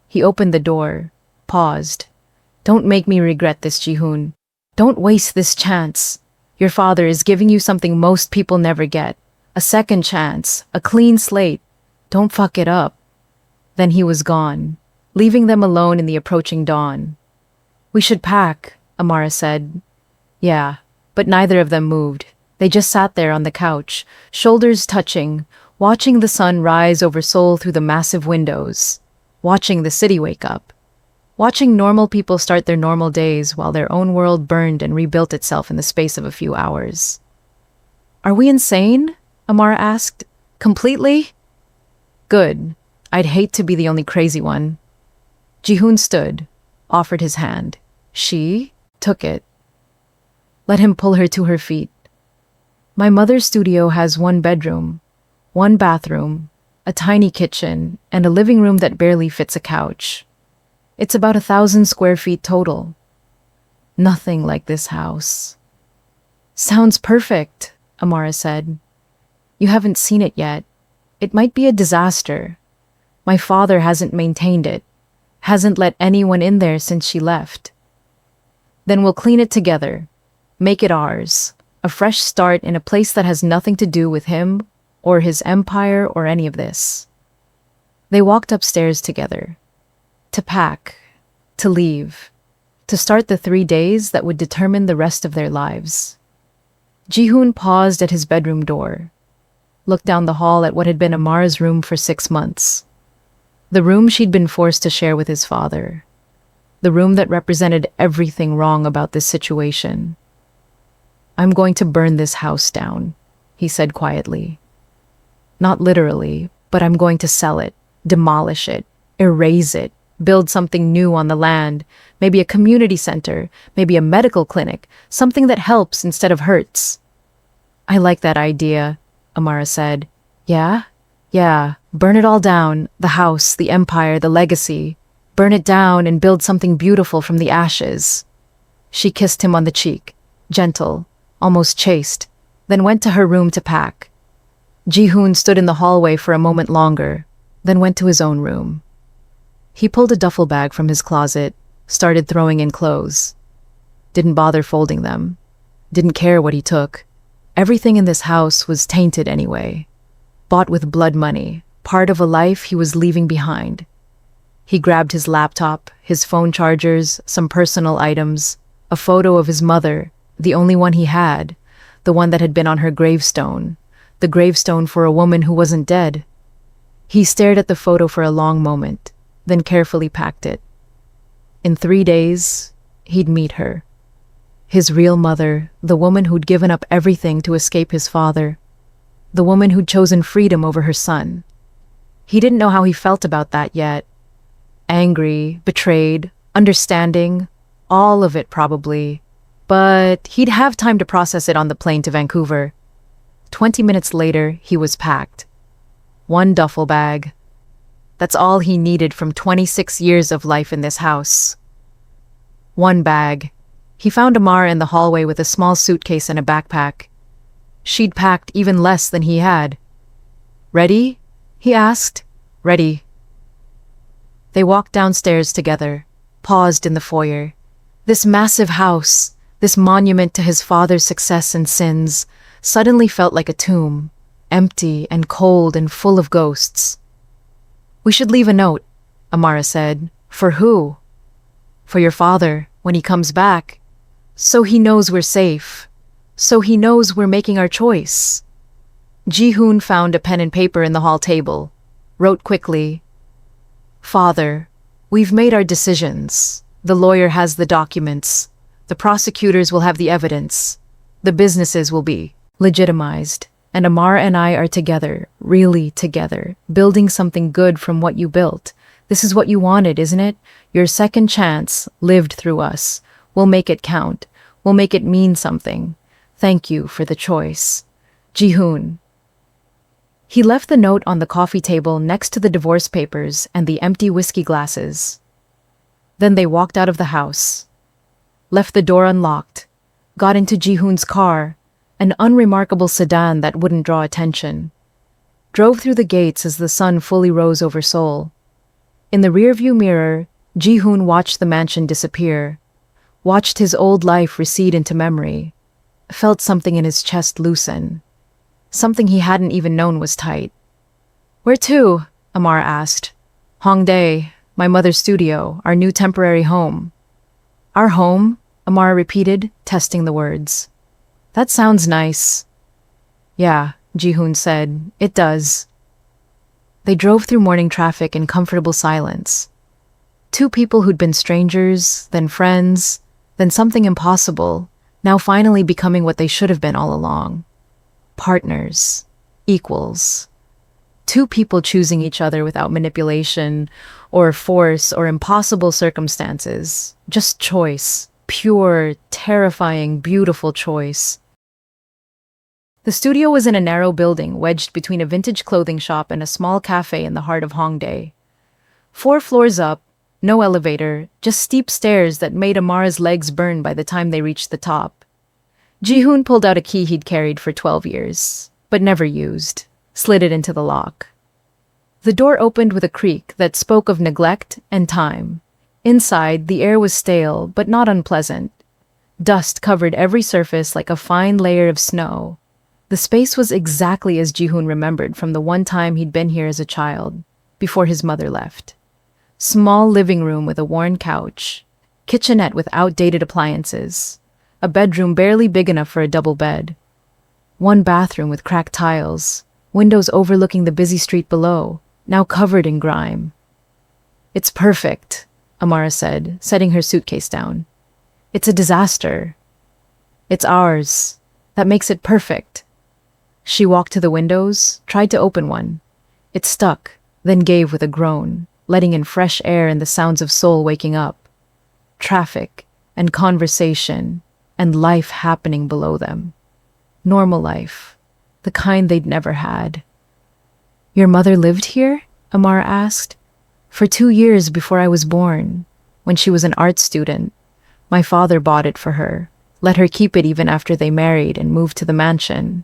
He opened the door, paused. Don't make me regret this, Ji-hoon. Don't waste this chance. Your father is giving you something most people never get. A second chance, a clean slate. Don't fuck it up. Then he was gone, leaving them alone in the approaching dawn. We should pack, Amara said. Yeah, but neither of them moved. They just sat there on the couch, shoulders touching, watching the sun rise over Seoul through the massive windows, watching the city wake up, watching normal people start their normal days while their own world burned and rebuilt itself in the space of a few hours. Are we insane? Amara asked. Completely? Good. I'd hate to be the only crazy one. Ji-hoon stood, offered his hand. She took it. Let him pull her to her feet. My mother's studio has 1 bedroom, 1 bathroom, a tiny kitchen, and a living room that barely fits a couch. It's about 1,000 square feet total. Nothing like this house. Sounds perfect, Amara said. You haven't seen it yet. It might be a disaster. My father hasn't maintained it, hasn't let anyone in there since she left. Then we'll clean it together, make it ours, a fresh start in a place that has nothing to do with him or his empire or any of this. They walked upstairs together, to pack, to leave, to start the 3 days that would determine the rest of their lives. Ji-hoon paused at his bedroom door, looked down the hall at what had been Amara's room for 6 months. The room she'd been forced to share with his father. The room that represented everything wrong about this situation. I'm going to burn this house down, he said quietly. Not literally, but I'm going to sell it, demolish it, erase it, build something new on the land, maybe a community center, maybe a medical clinic, something that helps instead of hurts. I like that idea, Amara said. Yeah? Yeah, burn it all down, the house, the empire, the legacy. Burn it down and build something beautiful from the ashes. She kissed him on the cheek, gentle, almost chaste, then went to her room to pack. Ji-hoon stood in the hallway for a moment longer, then went to his own room. He pulled a duffel bag from his closet, started throwing in clothes. Didn't bother folding them. Didn't care what he took. Everything in this house was tainted anyway. Bought with blood money, part of a life he was leaving behind. He grabbed his laptop, his phone chargers, some personal items, a photo of his mother, the only one he had, the one that had been on her gravestone, the gravestone for a woman who wasn't dead. He stared at the photo for a long moment, then carefully packed it. In 3 days, he'd meet her. His real mother, the woman who'd given up everything to escape his father, the woman who'd chosen freedom over her son. He didn't know how he felt about that yet. Angry, betrayed, understanding, all of it probably. But he'd have time to process it on the plane to Vancouver. 20 minutes later, he was packed. 1 duffel bag. That's all he needed from 26 years of life in this house. 1 bag. He found Amara in the hallway with a small suitcase and a backpack. She'd packed even less than he had. Ready? He asked. Ready. They walked downstairs together, paused in the foyer. This massive house, this monument to his father's success and sins, suddenly felt like a tomb, empty and cold and full of ghosts. We should leave a note, Amara said. For who? For your father, when he comes back. So he knows we're safe. So he knows we're making our choice. Ji-hoon found a pen and paper in the hall table, wrote quickly, Father, we've made our decisions. The lawyer has the documents. The prosecutors will have the evidence. The businesses will be legitimized. And Amara and I are together, really together, building something good from what you built. This is what you wanted, isn't it? Your second chance lived through us. We'll make it count. We'll make it mean something. Thank you for the choice. Ji-hoon. He left the note on the coffee table next to the divorce papers and the empty whiskey glasses. Then they walked out of the house, left the door unlocked, got into Ji-hoon's car, an unremarkable sedan that wouldn't draw attention, drove through the gates as the sun fully rose over Seoul. In the rearview mirror, Ji-hoon watched the mansion disappear, watched his old life recede into memory, felt something in his chest loosen. Something he hadn't even known was tight. Where to? Amara asked. Hongdae, my mother's studio, our new temporary home. Our home? Amara repeated, testing the words. That sounds nice. Yeah, Ji-hoon said. It does. They drove through morning traffic in comfortable silence. 2 people who'd been strangers, then friends, then something impossible, now finally becoming what they should have been all along. Partners. Equals. Two people choosing each other without manipulation or force or impossible circumstances. Just choice. Pure, terrifying, beautiful choice. The studio was in a narrow building wedged between a vintage clothing shop and a small cafe in the heart of Hongdae. 4 floors up, no elevator, just steep stairs that made Amara's legs burn by the time they reached the top. Ji-hoon pulled out a key he'd carried for 12 years, but never used, slid it into the lock. The door opened with a creak that spoke of neglect and time. Inside, the air was stale, but not unpleasant. Dust covered every surface like a fine layer of snow. The space was exactly as Ji-hoon remembered from the one time he'd been here as a child, before his mother left. Small living room with a worn couch, kitchenette with outdated appliances, a bedroom barely big enough for a double bed. One bathroom with cracked tiles, windows overlooking the busy street below, now covered in grime. "It's perfect," Amara said, setting her suitcase down. "It's a disaster. It's ours. That makes it perfect." She walked to the windows, tried to open one. It stuck, then gave with a groan, letting in fresh air and the sounds of Seoul waking up. Traffic, and conversation, and life happening below them. Normal life, the kind they'd never had. "Your mother lived here?" Amara asked. "For 2 years before I was born, when she was an art student. My father bought it for her, let her keep it even after they married and moved to the mansion.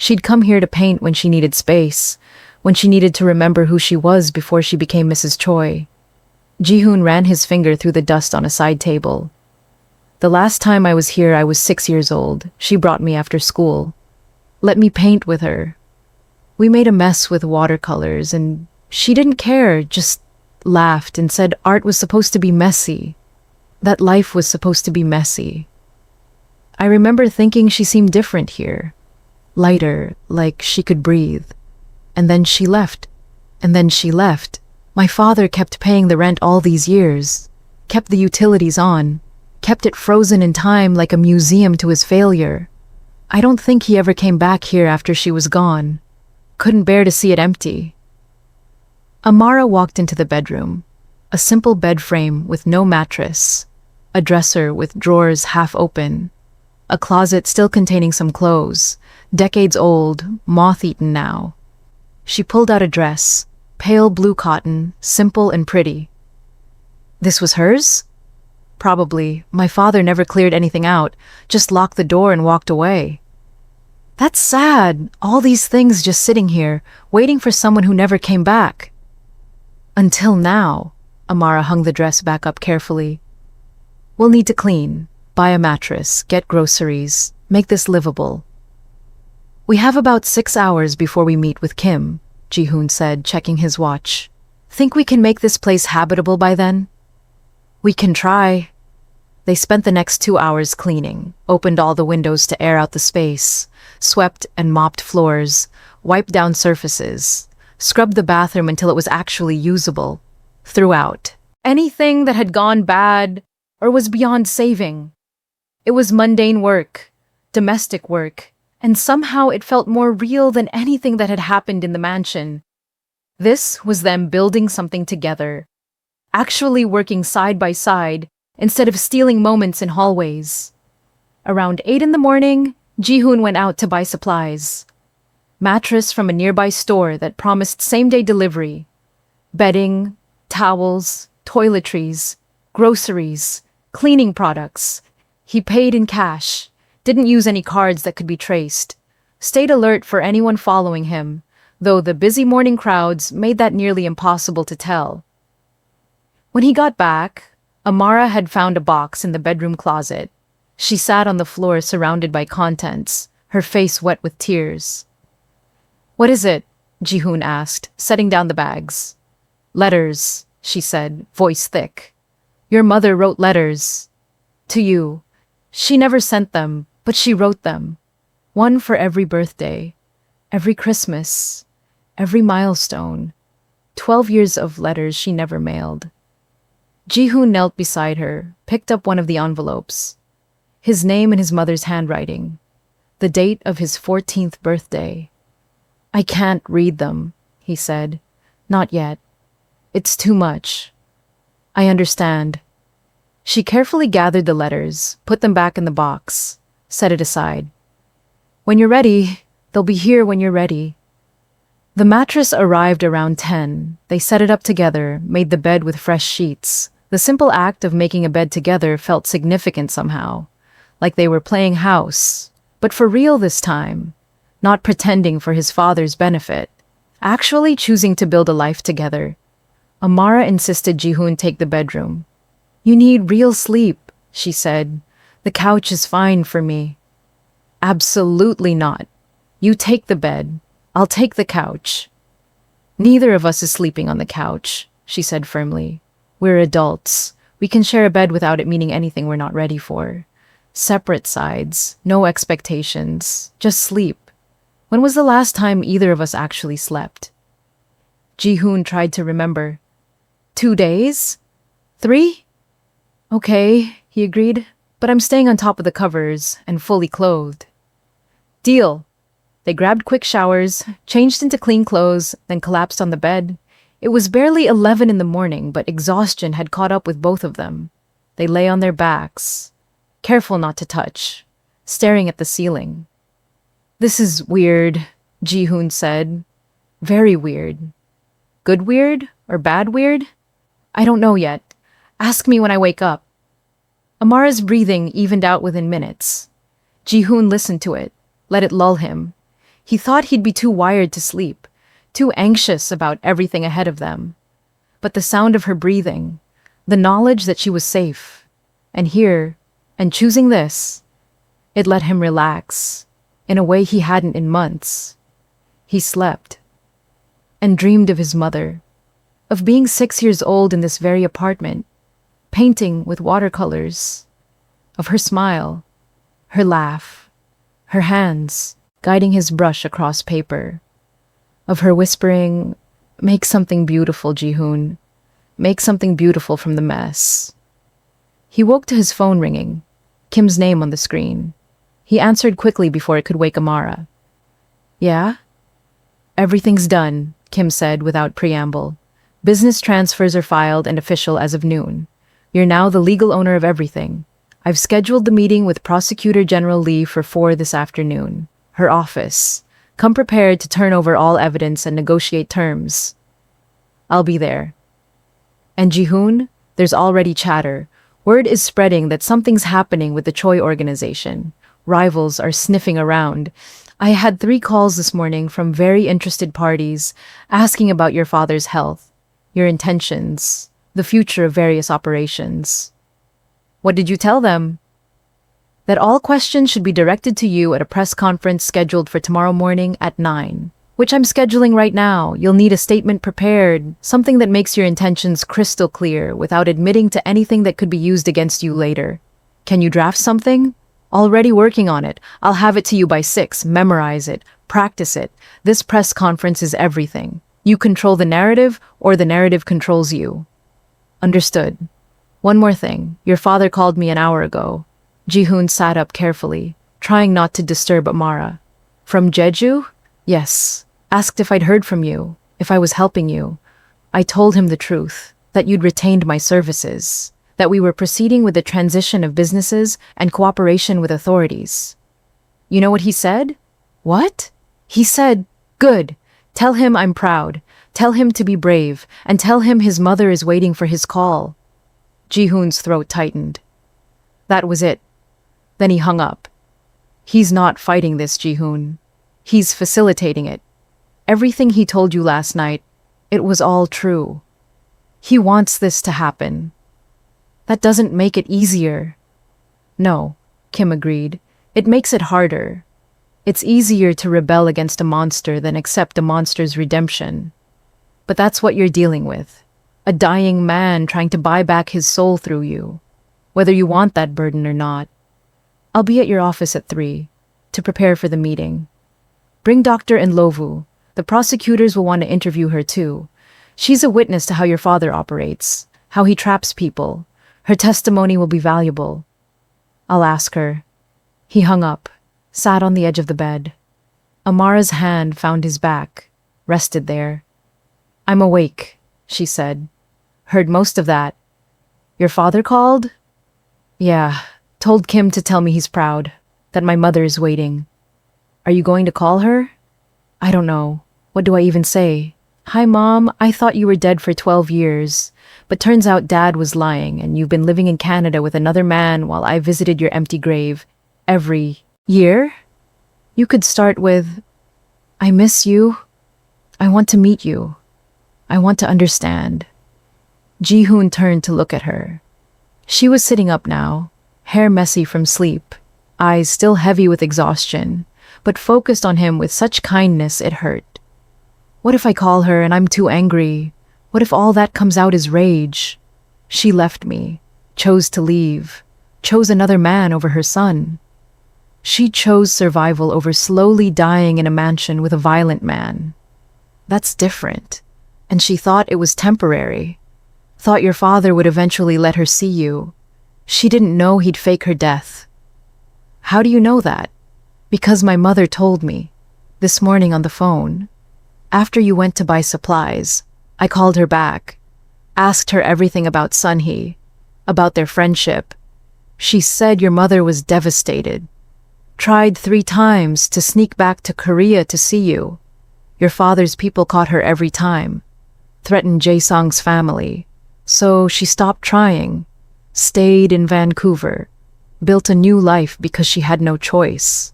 She'd come here to paint when she needed space, when she needed to remember who she was before she became Mrs. Choi." Ji-hoon ran his finger through the dust on a side table. "The last time I was here I was 6 years old. She brought me after school. Let me paint with her. We made a mess with watercolors and she didn't care, just laughed and said art was supposed to be messy. That life was supposed to be messy. I remember thinking she seemed different here. Lighter, like she could breathe. And then she left. And then she left. My father kept paying the rent all these years, kept the utilities on, kept it frozen in time like a museum to his failure. I don't think he ever came back here after she was gone. Couldn't bear to see it empty." Amara walked into the bedroom. A simple bed frame with no mattress. A dresser with drawers half open. A closet still containing some clothes, decades old, moth-eaten now. She pulled out a dress, pale blue cotton, simple and pretty. This was hers? Probably. My father never cleared anything out, just locked the door and walked away. That's sad, all these things just sitting here, waiting for someone who never came back. Until now. Amara hung the dress back up carefully. "We'll need to clean, buy a mattress, get groceries, make this livable." "We have about 6 hours before we meet with Kim," Ji-hoon said, checking his watch. "Think we can make this place habitable by then?" "We can try." They spent the next 2 hours cleaning, opened all the windows to air out the space, swept and mopped floors, wiped down surfaces, scrubbed the bathroom until it was actually usable, threw out anything that had gone bad or was beyond saving. It was mundane work, domestic work, and somehow it felt more real than anything that had happened in the mansion. This was them building something together, actually working side by side instead of stealing moments in hallways. Around 8 in the morning, Ji-hoon went out to buy supplies. Mattress from a nearby store that promised same-day delivery. Bedding, towels, toiletries, groceries, cleaning products. He paid in cash, didn't use any cards that could be traced. Stayed alert for anyone following him, though the busy morning crowds made that nearly impossible to tell. When he got back, Amara had found a box in the bedroom closet. She sat on the floor surrounded by contents, her face wet with tears. "What is it?" Ji-hoon asked, setting down the bags. "Letters," she said, voice thick. "Your mother wrote letters. To you. She never sent them, but she wrote them. One for every birthday, every Christmas, every milestone. 12 years of letters she never mailed." Ji-hoon knelt beside her, picked up one of the envelopes. His name in his mother's handwriting. The date of his 14th birthday. "I can't read them," he said. Not yet. It's too much. I understand. She carefully gathered the letters, put them back in the box, set it aside. When you're ready, they'll be here when you're ready. The mattress arrived around 10. They set it up together, made the bed with fresh sheets. The simple act of making a bed together felt significant somehow, like they were playing house, but for real this time, not pretending for his father's benefit, actually choosing to build a life together. Amara insisted Ji-hoon take the bedroom. You need real sleep, she said. The couch is fine for me. Absolutely not. You take the bed. I'll take the couch. Neither of us is sleeping on the couch, she said firmly. We're adults. We can share a bed without it meaning anything we're not ready for. Separate sides, no expectations, just sleep. When was the last time either of us actually slept? Ji-hoon tried to remember. 2 days? 3? Okay, he agreed, but I'm staying on top of the covers and fully clothed. Deal. They grabbed quick showers, changed into clean clothes, then collapsed on the bed. It was barely 11 in the morning, but exhaustion had caught up with both of them. They lay on their backs, careful not to touch, staring at the ceiling. This is weird, Ji-hoon said. Very weird. Good weird or bad weird? I don't know yet. Ask me when I wake up. Amara's breathing evened out within minutes. Ji-hoon listened to it, let it lull him. He thought he'd be too wired to sleep, too anxious about everything ahead of them. But the sound of her breathing, the knowledge that she was safe, and here, and choosing this, it let him relax, in a way he hadn't in months. He slept, and dreamed of his mother, of being 6 years old in this very apartment, painting with watercolors, of her smile, her laugh, her hands guiding his brush across paper, of her whispering, "Make something beautiful, Ji-hoon. Make something beautiful from the mess." He woke to his phone ringing, Kim's name on the screen. He answered quickly before it could wake Amara. Yeah? Everything's done, Kim said without preamble. Business transfers are filed and official as of noon. You're now the legal owner of everything. I've scheduled the meeting with Prosecutor General Lee for 4 this afternoon. Her office. Come prepared to turn over all evidence and negotiate terms. I'll be there. And Ji-hoon, there's already chatter. Word is spreading that something's happening with the Choi organization. Rivals are sniffing around. I had 3 calls this morning from very interested parties asking about your father's health, your intentions, the future of various operations. What did you tell them? That all questions should be directed to you at a press conference scheduled for tomorrow morning at 9, which I'm scheduling right now. You'll need a statement prepared, something that makes your intentions crystal clear without admitting to anything that could be used against you later. Can you draft something? Already working on it. I'll have it to you by 6. Memorize it. Practice it. This press conference is everything. You control the narrative, or the narrative controls you. Understood. One more thing. Your father called me an hour ago. Ji-hoon sat up carefully, trying not to disturb Amara. From Jeju? Yes. Asked if I'd heard from you, if I was helping you. I told him the truth, that you'd retained my services, that we were proceeding with the transition of businesses and cooperation with authorities. You know what he said? What? He said, "Good. Tell him I'm proud. Tell him to be brave, and tell him his mother is waiting for his call." Ji-hoon's throat tightened. That was it. Then he hung up. He's not fighting this, Ji-hoon. He's facilitating it. Everything he told you last night, it was all true. He wants this to happen. That doesn't make it easier. No, Kim agreed. It makes it harder. It's easier to rebel against a monster than accept a monster's redemption. But that's what you're dealing with. A dying man trying to buy back his soul through you, whether you want that burden or not. I'll be at your office at 3 to prepare for the meeting. Bring Dr. Enlovu. The prosecutors will want to interview her too. She's a witness to how your father operates, how he traps people. Her testimony will be valuable. I'll ask her. He hung up, sat on the edge of the bed. Amara's hand found his back, rested there. I'm awake, she said. Heard most of that. Your father called? Yeah, told Kim to tell me he's proud, that my mother is waiting. Are you going to call her? I don't know. What do I even say? Hi, Mom. I thought you were dead for 12 years, but turns out Dad was lying and you've been living in Canada with another man while I visited your empty grave every year? You could start with, I miss you. I want to meet you. I want to understand. Ji-hoon turned to look at her. She was sitting up now, hair messy from sleep, eyes still heavy with exhaustion, but focused on him with such kindness it hurt. What if I call her and I'm too angry? What if all that comes out is rage? She left me, chose to leave, chose another man over her son. She chose survival over slowly dying in a mansion with a violent man. That's different. And she thought it was temporary. Thought your father would eventually let her see you. She didn't know he'd fake her death. How do you know that? Because my mother told me. This morning on the phone. After you went to buy supplies, I called her back. Asked her everything about Sunhee. About their friendship. She said your mother was devastated. Tried 3 times to sneak back to Korea to see you. Your father's people caught her every time. Threatened Jae-sung's family. So she stopped trying. Stayed in Vancouver. Built a new life because she had no choice.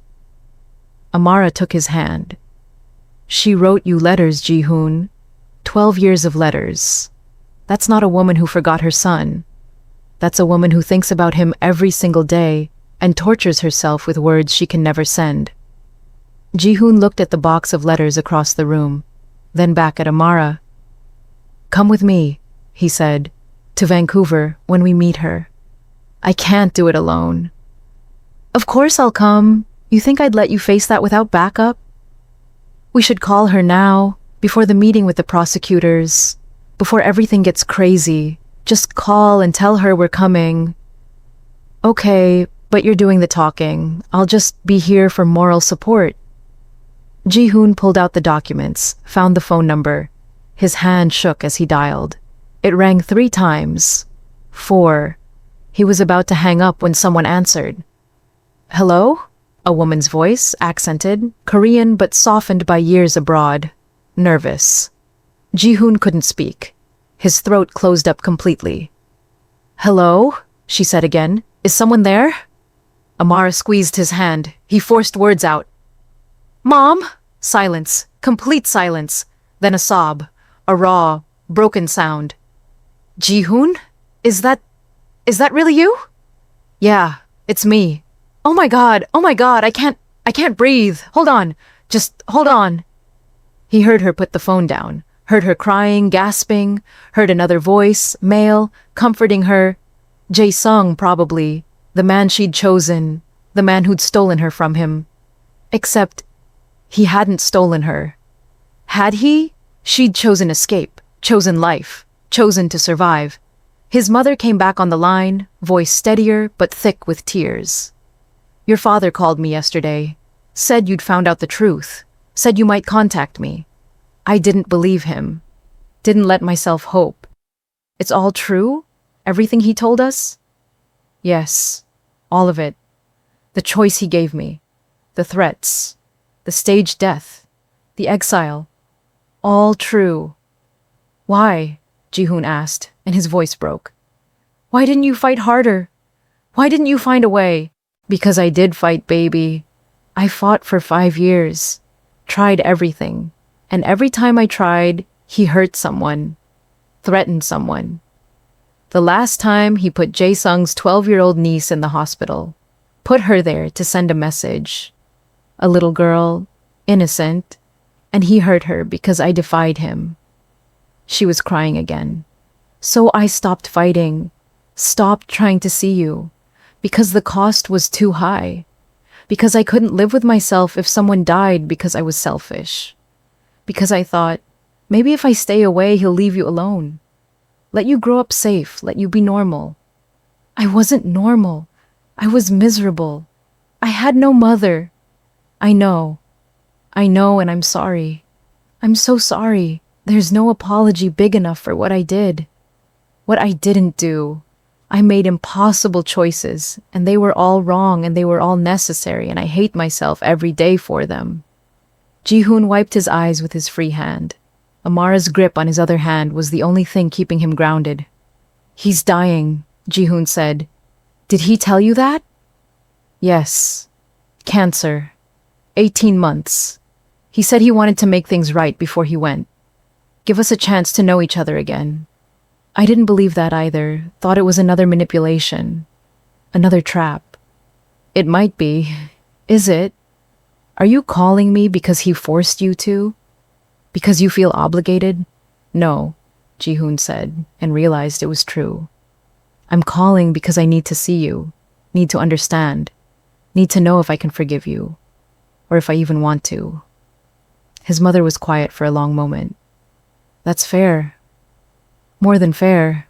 Amara took his hand. She wrote you letters, Ji-hoon. 12 years of letters. That's not a woman who forgot her son. That's a woman who thinks about him every single day and tortures herself with words she can never send. Ji-hoon looked at the box of letters across the room, then back at Amara. Come with me, he said, to Vancouver when we meet her. I can't do it alone. Of course I'll come. You think I'd let you face that without backup? We should call her now, before the meeting with the prosecutors, before everything gets crazy. Just call and tell her we're coming. Okay, but you're doing the talking. I'll just be here for moral support. Ji-hoon pulled out the documents, found the phone number. His hand shook as he dialed. It rang 3 times. 4. He was about to hang up when someone answered. Hello? A woman's voice, accented, Korean but softened by years abroad. Nervous. Ji-hoon couldn't speak. His throat closed up completely. Hello? She said again. Is someone there? Amara squeezed his hand. He forced words out. Mom! Silence. Complete silence. Then a sob. A raw, broken sound. Ji-hoon? Is that really you? Yeah, it's me. Oh my god, I can't breathe. Hold on. Just hold on. He heard her put the phone down, heard her crying, gasping, heard another voice, male, comforting her. Jae-sung, probably. The man she'd chosen. The man who'd stolen her from him. Except, he hadn't stolen her. Had he? She'd chosen escape, chosen life, chosen to survive. His mother came back on the line, voice steadier but thick with tears. Your father called me yesterday. Said you'd found out the truth. Said you might contact me. I didn't believe him. Didn't let myself hope. It's all true? Everything he told us? Yes, all of it. The choice he gave me. The threats. The staged death. The exile. All true. Why? Ji-hoon asked, and his voice broke. Why didn't you fight harder? Why didn't you find a way? Because I did fight, baby. I fought for 5 years. Tried everything. And every time I tried, he hurt someone. Threatened someone. The last time he put Jae-sung's 12-year-old niece in the hospital. Put her there to send a message. A little girl, innocent, and he hurt her because I defied him. She was crying again. So I stopped fighting, stopped trying to see you, because the cost was too high, because I couldn't live with myself if someone died because I was selfish, because I thought, maybe if I stay away, he'll leave you alone. Let you grow up safe, let you be normal. I wasn't normal. I was miserable. I had no mother. I know, and I'm sorry. I'm so sorry. There's no apology big enough for what I did. What I didn't do. I made impossible choices, and they were all wrong and they were all necessary, and I hate myself every day for them. Ji-hoon wiped his eyes with his free hand. Amara's grip on his other hand was the only thing keeping him grounded. He's dying, Ji-hoon said. Did he tell you that? Yes. Cancer. 18 months. He said he wanted to make things right before he went. Give us a chance to know each other again. I didn't believe that either. Thought it was another manipulation. Another trap. It might be. Is it? Are you calling me because he forced you to? Because you feel obligated? No, Ji-hoon said, and realized it was true. I'm calling because I need to see you, need to understand, need to know if I can forgive you, or if I even want to. His mother was quiet for a long moment. That's fair. More than fair.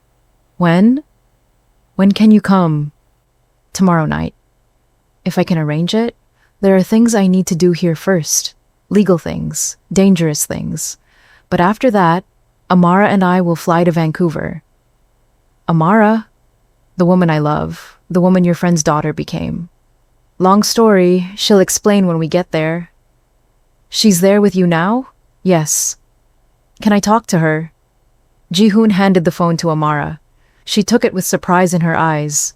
When? When can you come? Tomorrow night. If I can arrange it, there are things I need to do here first. Legal things, dangerous things. But after that, Amara and I will fly to Vancouver. Amara? The woman I love, the woman your friend's daughter became. Long story, she'll explain when we get there. She's there with you now? Yes. Can I talk to her? Ji-hoon handed the phone to Amara. She took it with surprise in her eyes.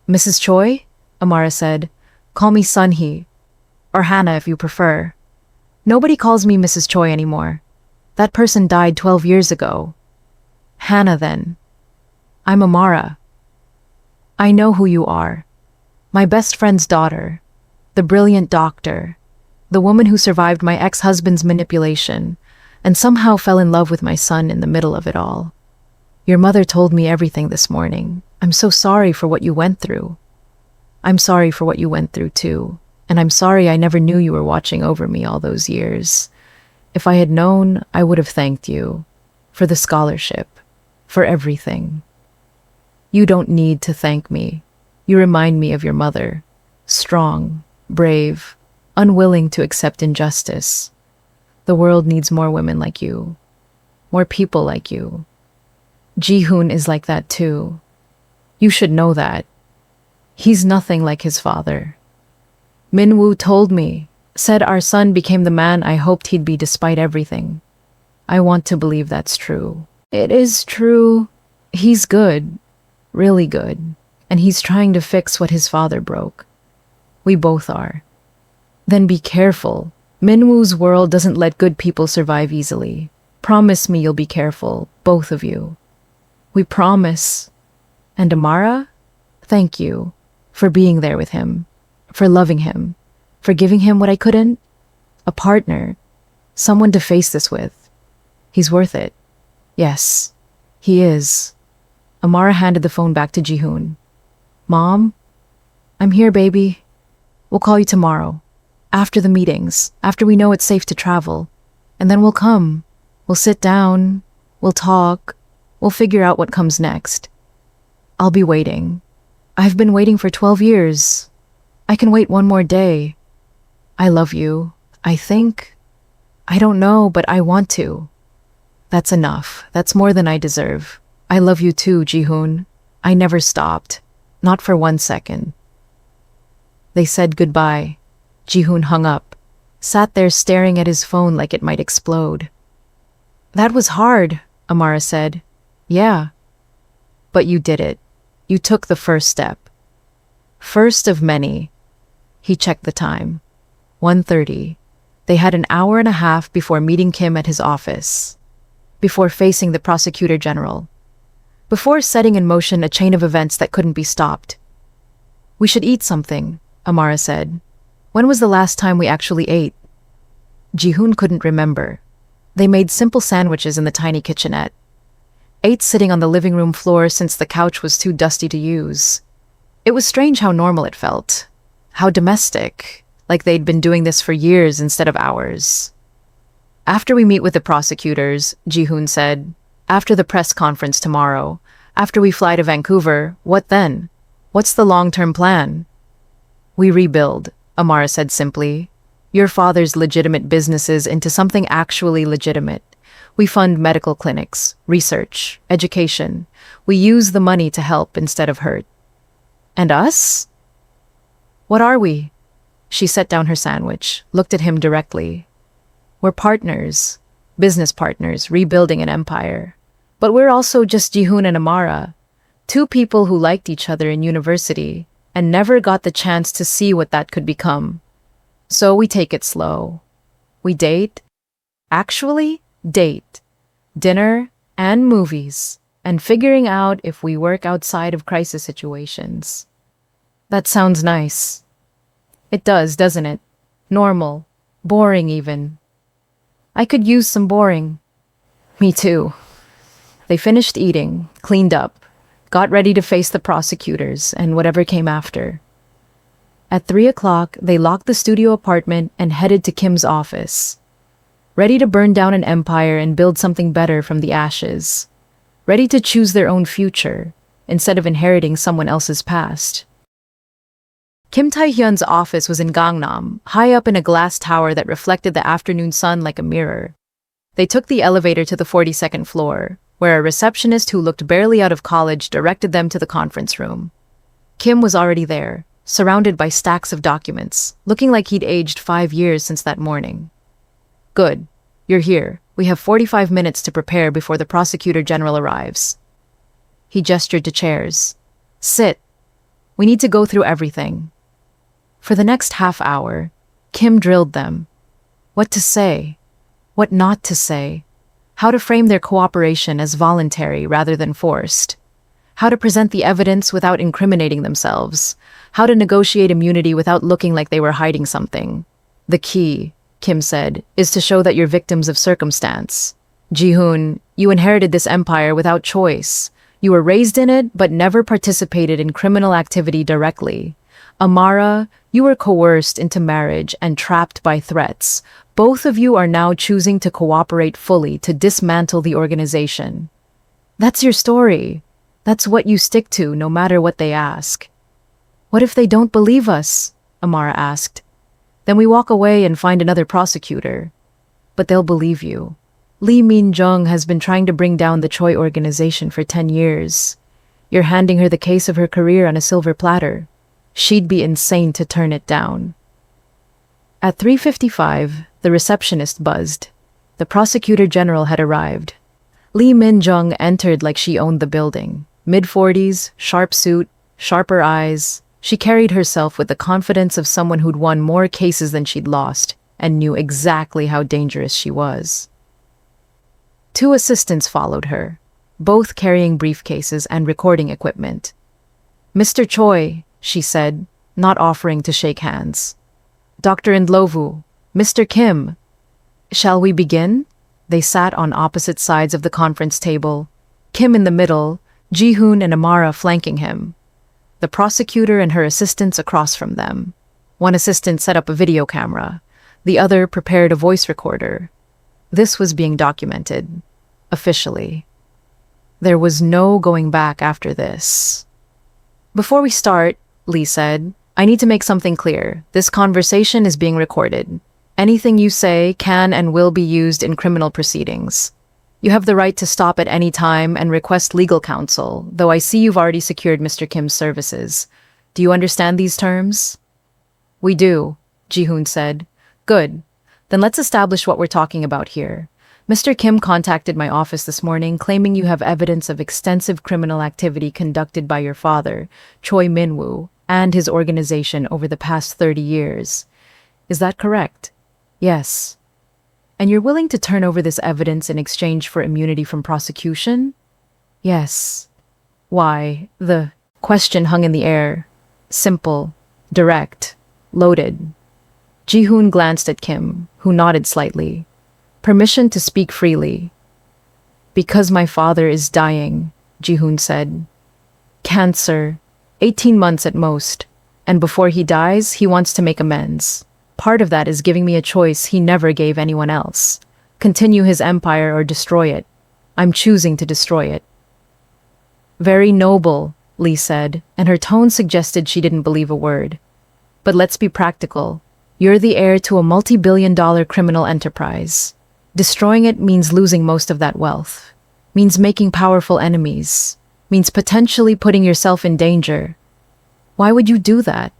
Mrs. Choi? Amara said. Call me Sunhee. Or Hannah if you prefer. Nobody calls me Mrs. Choi anymore. That person died 12 years ago. Hannah then. I'm Amara. I know who you are. My best friend's daughter. The brilliant doctor. The woman who survived my ex-husband's manipulation and somehow fell in love with my son in the middle of it all. Your mother told me everything this morning. I'm so sorry for what you went through. I'm sorry for what you went through too. And I'm sorry I never knew you were watching over me all those years. If I had known, I would have thanked you. For the scholarship. For everything. You don't need to thank me. You remind me of your mother. Strong, brave, unwilling to accept injustice. The world needs more women like you. More people like you. Ji-hoon is like that too. You should know that. He's nothing like his father. Min-woo told me, said our son became the man I hoped he'd be despite everything. I want to believe that's true. It is true. He's good. Really good. And he's trying to fix what his father broke. We both are. Then be careful. Min-woo's world doesn't let good people survive easily. Promise me you'll be careful, both of you. We promise. And Amara? Thank you. For being there with him. For loving him. For giving him what I couldn't. A partner. Someone to face this with. He's worth it. Yes, he is. Amara handed the phone back to Ji-hoon. Mom? I'm here, baby. We'll call you tomorrow. After the meetings. After we know it's safe to travel. And then we'll come. We'll sit down. We'll talk. We'll figure out what comes next. I'll be waiting. I've been waiting for 12 years. I can wait one more day. I love you. I think. I don't know, but I want to. That's enough. That's more than I deserve. I love you too, Ji-hoon. I never stopped. Not for 1 second. They said goodbye. Ji-hoon hung up, sat there staring at his phone like it might explode. That was hard, Amara said. Yeah. But you did it. You took the first step. First of many. He checked the time. 1:30. They had an hour and a half before meeting Kim at his office. Before facing the prosecutor general. Before setting in motion a chain of events that couldn't be stopped. We should eat something, Amara said. When was the last time we actually ate? Ji-hoon couldn't remember. They made simple sandwiches in the tiny kitchenette. Ate sitting on the living room floor since the couch was too dusty to use. It was strange how normal it felt. How domestic. Like they'd been doing this for years instead of hours. After we meet with the prosecutors, Ji-hoon said, after the press conference tomorrow, after we fly to Vancouver, what then? What's the long-term plan? We rebuild, Amara said simply. Your father's legitimate businesses into something actually legitimate. We fund medical clinics, research, education. We use the money to help instead of hurt. And us? What are we? She set down her sandwich, looked at him directly. We're partners, business partners, rebuilding an empire. But we're also just Jihoon and Amara, two people who liked each other in university and never got the chance to see what that could become. So we take it slow. We date. Actually, date. Dinner and movies. And figuring out if we work outside of crisis situations. That sounds nice. It does, doesn't it? Normal. Boring even. I could use some boring. Me too. They finished eating, cleaned up, got ready to face the prosecutors and whatever came after. At 3 o'clock, they locked the studio apartment and headed to Kim's office. Ready to burn down an empire and build something better from the ashes. Ready to choose their own future, instead of inheriting someone else's past. Kim Tae-hyun's office was in Gangnam, high up in a glass tower that reflected the afternoon sun like a mirror. They took the elevator to the 42nd floor, where a receptionist who looked barely out of college directed them to the conference room. Kim was already there, surrounded by stacks of documents, looking like he'd aged 5 years since that morning. Good. You're here. We have 45 minutes to prepare before the prosecutor general arrives. He gestured to chairs. Sit. We need to go through everything. For the next half hour, Kim drilled them. What to say, what not to say, how to frame their cooperation as voluntary rather than forced, how to present the evidence without incriminating themselves, how to negotiate immunity without looking like they were hiding something. The key, Kim said, is to show that you're victims of circumstance. Jihoon, you inherited this empire without choice. You were raised in it, but never participated in criminal activity directly. Amara, you were coerced into marriage and trapped by threats. Both of you are now choosing to cooperate fully to dismantle the organization. That's your story. That's what you stick to, no matter what they ask. What if they don't believe us? Amara asked. Then we walk away and find another prosecutor. But they'll believe you. Lee Min-jung has been trying to bring down the Choi organization for 10 years. You're handing her the case of her career on a silver platter. She'd be insane to turn it down. At 3:55, the receptionist buzzed. The prosecutor general had arrived. Lee Min-jung entered like she owned the building. Mid-40s, sharp suit, sharper eyes. She carried herself with the confidence of someone who'd won more cases than she'd lost and knew exactly how dangerous she was. 2 assistants followed her, both carrying briefcases and recording equipment. Mr. Choi, she said, not offering to shake hands. Dr. Indlovu, Mr. Kim. Shall we begin? They sat on opposite sides of the conference table, Kim in the middle, Jihoon and Amara flanking him. The prosecutor and her assistants across from them. One assistant set up a video camera. The other prepared a voice recorder. This was being documented. Officially. There was no going back after this. Before we start, Lee said, I need to make something clear. This conversation is being recorded. Anything you say can and will be used in criminal proceedings. You have the right to stop at any time and request legal counsel, though I see you've already secured Mr. Kim's services. Do you understand these terms? We do, Jihoon said. Good. Then let's establish what we're talking about here. Mr. Kim contacted my office this morning claiming you have evidence of extensive criminal activity conducted by your father, Choi Min-woo, and his organization over the past 30 years. Is that correct? Yes. And you're willing to turn over this evidence in exchange for immunity from prosecution? Yes. Why? The question hung in the air. Simple, direct, loaded. Jihoon glanced at Kim, who nodded slightly. Permission to speak freely. Because my father is dying, Jihoon said. Cancer, 18 months at most, and before he dies, he wants to make amends. Part of that is giving me a choice he never gave anyone else. Continue his empire or destroy it. I'm choosing to destroy it. Very noble, Lee said, and her tone suggested she didn't believe a word. But let's be practical. You're the heir to a multi-billion-dollar criminal enterprise. Destroying it means losing most of that wealth, means making powerful enemies, means potentially putting yourself in danger. Why would you do that?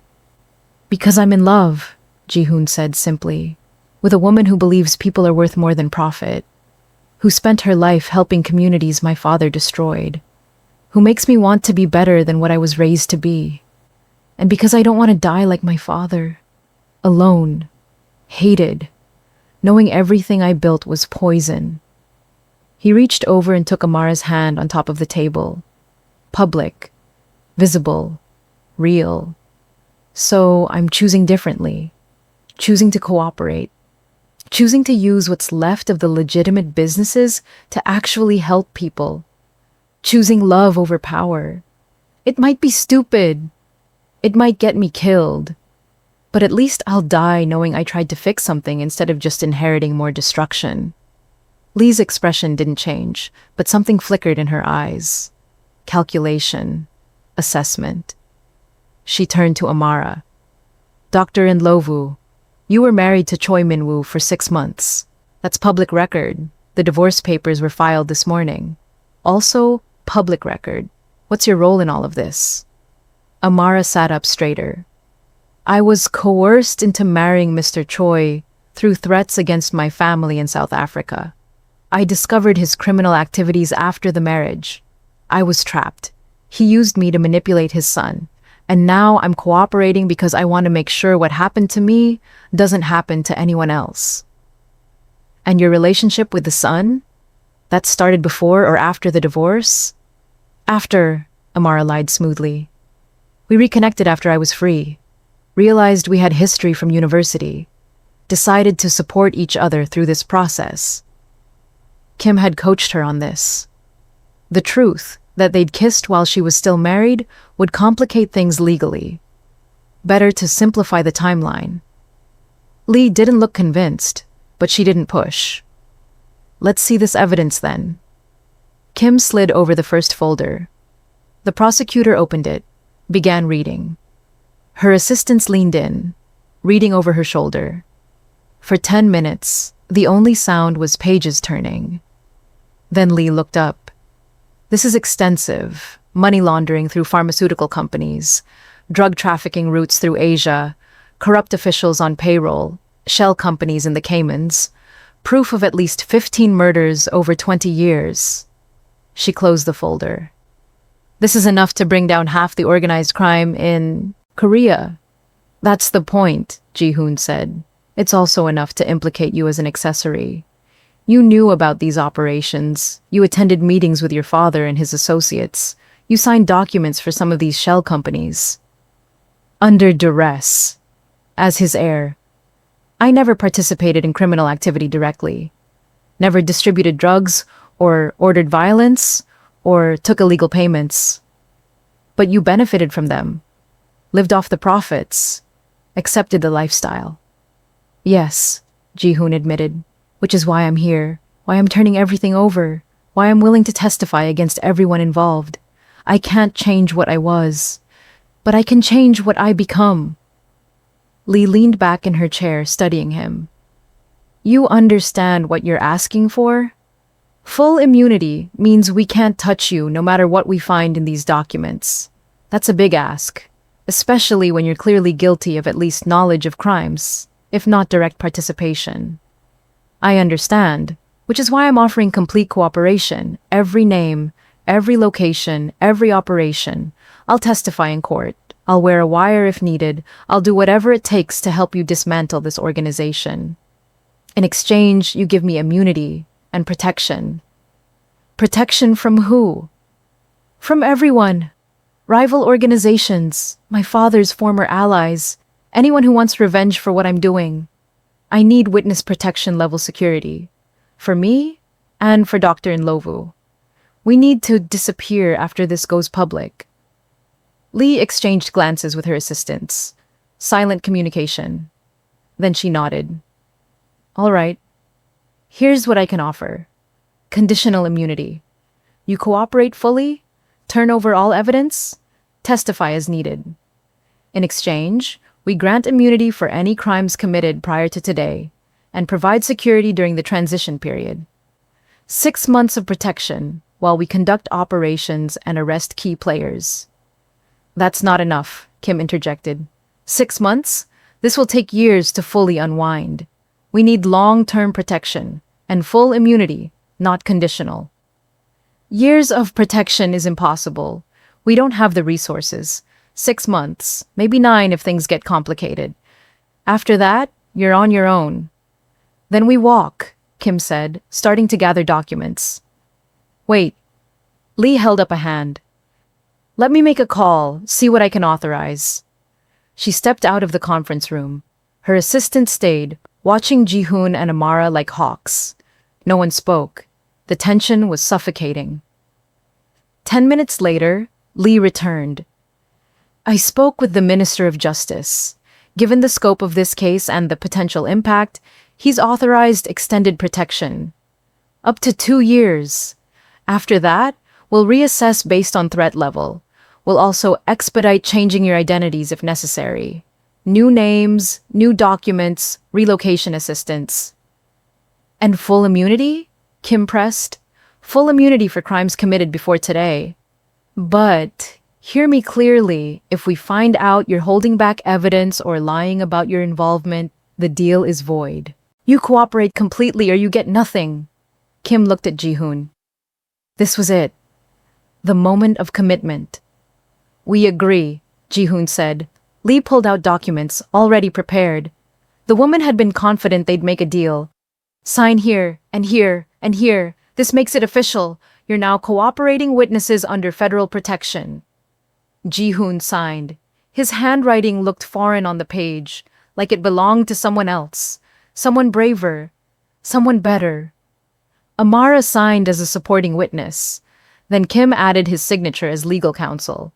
Because I'm in love, Ji-hoon said simply, with a woman who believes people are worth more than profit, who spent her life helping communities my father destroyed, who makes me want to be better than what I was raised to be. And because I don't want to die like my father, alone, hated, knowing everything I built was poison. He reached over and took Amara's hand on top of the table. Public, visible, real. So I'm choosing differently, choosing to cooperate, choosing to use what's left of the legitimate businesses to actually help people, choosing love over power. It might be stupid. It might get me killed. But at least I'll die knowing I tried to fix something instead of just inheriting more destruction. Lee's expression didn't change, but something flickered in her eyes. Calculation. Assessment. She turned to Amara. Dr. Inlovu, you were married to Choi Min-woo for 6 months. That's public record. The divorce papers were filed this morning. Also, public record. What's your role in all of this? Amara sat up straighter. I was coerced into marrying Mr. Choi through threats against my family in South Africa. I discovered his criminal activities after the marriage. I was trapped. He used me to manipulate his son. And now I'm cooperating because I want to make sure what happened to me doesn't happen to anyone else. And your relationship with the son? That started before or after the divorce? After, Amara lied smoothly. We reconnected after I was free. Realized we had history from university. Decided to support each other through this process. Kim had coached her on this. The truth, that they'd kissed while she was still married, would complicate things legally. Better to simplify the timeline. Lee didn't look convinced, but she didn't push. Let's see this evidence then. Kim slid over the first folder. The prosecutor opened it, began reading. Her assistants leaned in, reading over her shoulder. For 10 minutes, the only sound was pages turning. Then Lee looked up. This is extensive. Money laundering through pharmaceutical companies, drug trafficking routes through Asia, corrupt officials on payroll, shell companies in the Caymans, proof of at least 15 murders over 20 years. She closed the folder. This is enough to bring down half the organized crime in Korea. That's the point, Ji-hoon said. It's also enough to implicate you as an accessory. You knew about these operations. You attended meetings with your father and his associates. You signed documents for some of these shell companies. Under duress. As his heir. I never participated in criminal activity directly. Never distributed drugs, or ordered violence, or took illegal payments. But you benefited from them. Lived off the profits. Accepted the lifestyle. Yes, Ji-hoon admitted, which is why I'm here, why I'm turning everything over, why I'm willing to testify against everyone involved. I can't change what I was, but I can change what I become. Lee leaned back in her chair, studying him. You understand what you're asking for? Full immunity means we can't touch you no matter what we find in these documents. That's a big ask, especially when you're clearly guilty of at least knowledge of crimes, if not direct participation. I understand, which is why I'm offering complete cooperation. Every name, every location, every operation. I'll testify in court. I'll wear a wire if needed. I'll do whatever it takes to help you dismantle this organization. In exchange, you give me immunity and protection. Protection from who? From everyone. Rival organizations, my father's former allies, anyone who wants revenge for what I'm doing. I need witness protection level security. For me and for Dr. Inlovu. We need to disappear after this goes public. Lee exchanged glances with her assistants. Silent communication. Then she nodded. All right. Here's what I can offer. Conditional immunity. You cooperate fully, turn over all evidence, testify as needed. In exchange, we grant immunity for any crimes committed prior to today, and provide security during the transition period. 6 months of protection while we conduct operations and arrest key players. That's not enough, Kim interjected. 6 months? This will take years to fully unwind. We need long-term protection and full immunity, not conditional. Years of protection is impossible. We don't have the resources. 6 months, maybe 9 if things get complicated. After that, you're on your own. Then we walk, Kim said, starting to gather documents. Wait. Lee held up a hand. Let me make a call, see what I can authorize. She stepped out of the conference room. Her assistant stayed, watching Ji-hoon and Amara like hawks. No one spoke. The tension was suffocating. 10 minutes later, Lee returned. I spoke with the Minister of Justice. Given the scope of this case and the potential impact, he's authorized extended protection. Up to 2 years. After that, we'll reassess based on threat level. We'll also expedite changing your identities if necessary. New names, new documents, relocation assistance. And full immunity? Kim pressed. Full immunity for crimes committed before today. But, hear me clearly, if we find out you're holding back evidence or lying about your involvement, the deal is void. You cooperate completely or you get nothing. Kim looked at Ji-hoon. This was it. The moment of commitment. We agree, Ji-hoon said. Lee pulled out documents, already prepared. The woman had been confident they'd make a deal. Sign here, and here, and here. This makes it official. You're now cooperating witnesses under federal protection. Ji-hoon signed. His handwriting looked foreign on the page, like it belonged to someone else. Someone braver. Someone better. Amara signed as a supporting witness. Then Kim added his signature as legal counsel.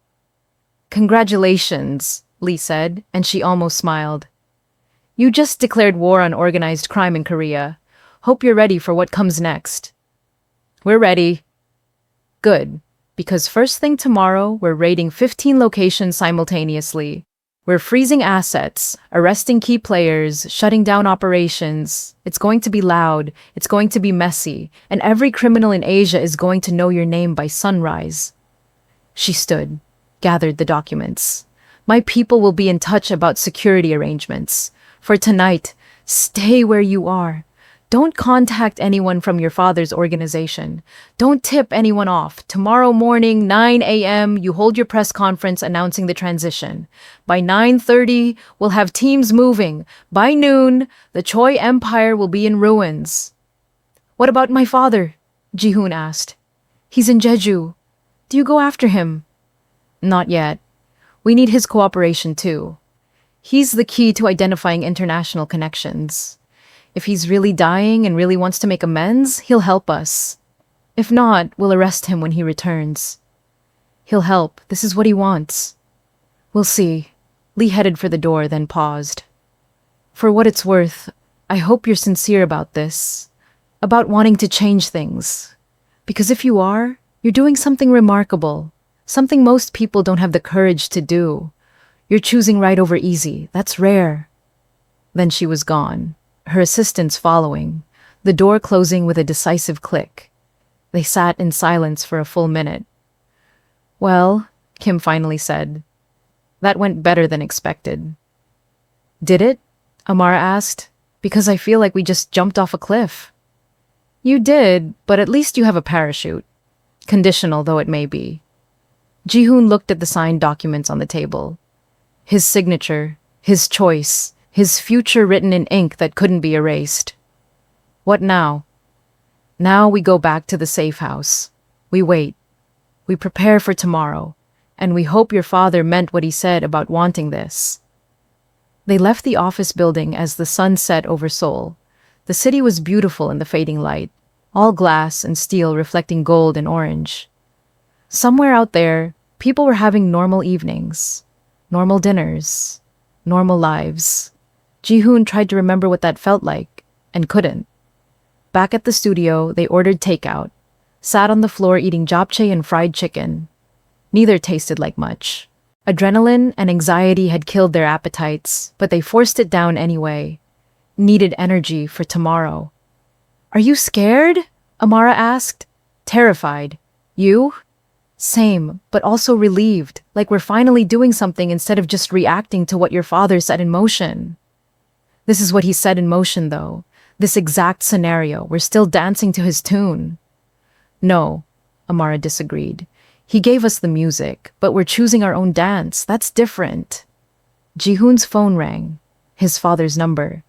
Congratulations, Lee said, and she almost smiled. You just declared war on organized crime in Korea. Hope you're ready for what comes next. We're ready. Good, because first thing tomorrow, we're raiding 15 locations simultaneously. We're freezing assets, arresting key players, shutting down operations. It's going to be loud, it's going to be messy, and every criminal in Asia is going to know your name by sunrise. She stood, gathered the documents. My people will be in touch about security arrangements. For tonight, stay where you are. Don't contact anyone from your father's organization. Don't tip anyone off. Tomorrow morning, 9 a.m., you hold your press conference announcing the transition. By 9:30, we'll have teams moving. By noon, the Choi Empire will be in ruins. What about my father? Ji-hoon asked. He's in Jeju. Do you go after him? Not yet. We need his cooperation too. He's the key to identifying international connections. If he's really dying and really wants to make amends, he'll help us. If not, we'll arrest him when he returns. He'll help. This is what he wants. We'll see. Lee headed for the door, then paused. For what it's worth, I hope you're sincere about this. About wanting to change things. Because if you are, you're doing something remarkable. Something most people don't have the courage to do. You're choosing right over easy. That's rare. Then she was gone, her assistants following, the door closing with a decisive click. They sat in silence for a full minute. Well, Kim finally said, that went better than expected. Did it? Amara asked. Because I feel like we just jumped off a cliff. You did, but at least you have a parachute. Conditional though it may be. Ji-hoon looked at the signed documents on the table. His signature, his choice, his future written in ink that couldn't be erased. What now? Now we go back to the safe house. We wait. We prepare for tomorrow. And we hope your father meant what he said about wanting this. They left the office building as the sun set over Seoul. The city was beautiful in the fading light, all glass and steel reflecting gold and orange. Somewhere out there, people were having normal evenings, normal dinners, normal lives. Ji-hoon tried to remember what that felt like, and couldn't. Back at the studio, they ordered takeout, sat on the floor eating japchae and fried chicken. Neither tasted like much. Adrenaline and anxiety had killed their appetites, but they forced it down anyway. needed energy for tomorrow. Are you scared? Amara asked, terrified. You? Same, but also relieved, like we're finally doing something instead of just reacting to what your father set in motion. This is what he set in motion, though. This exact scenario. We're still dancing to his tune. No, Amara disagreed. He gave us the music, but we're choosing our own dance. That's different. Jihoon's phone rang, his father's number.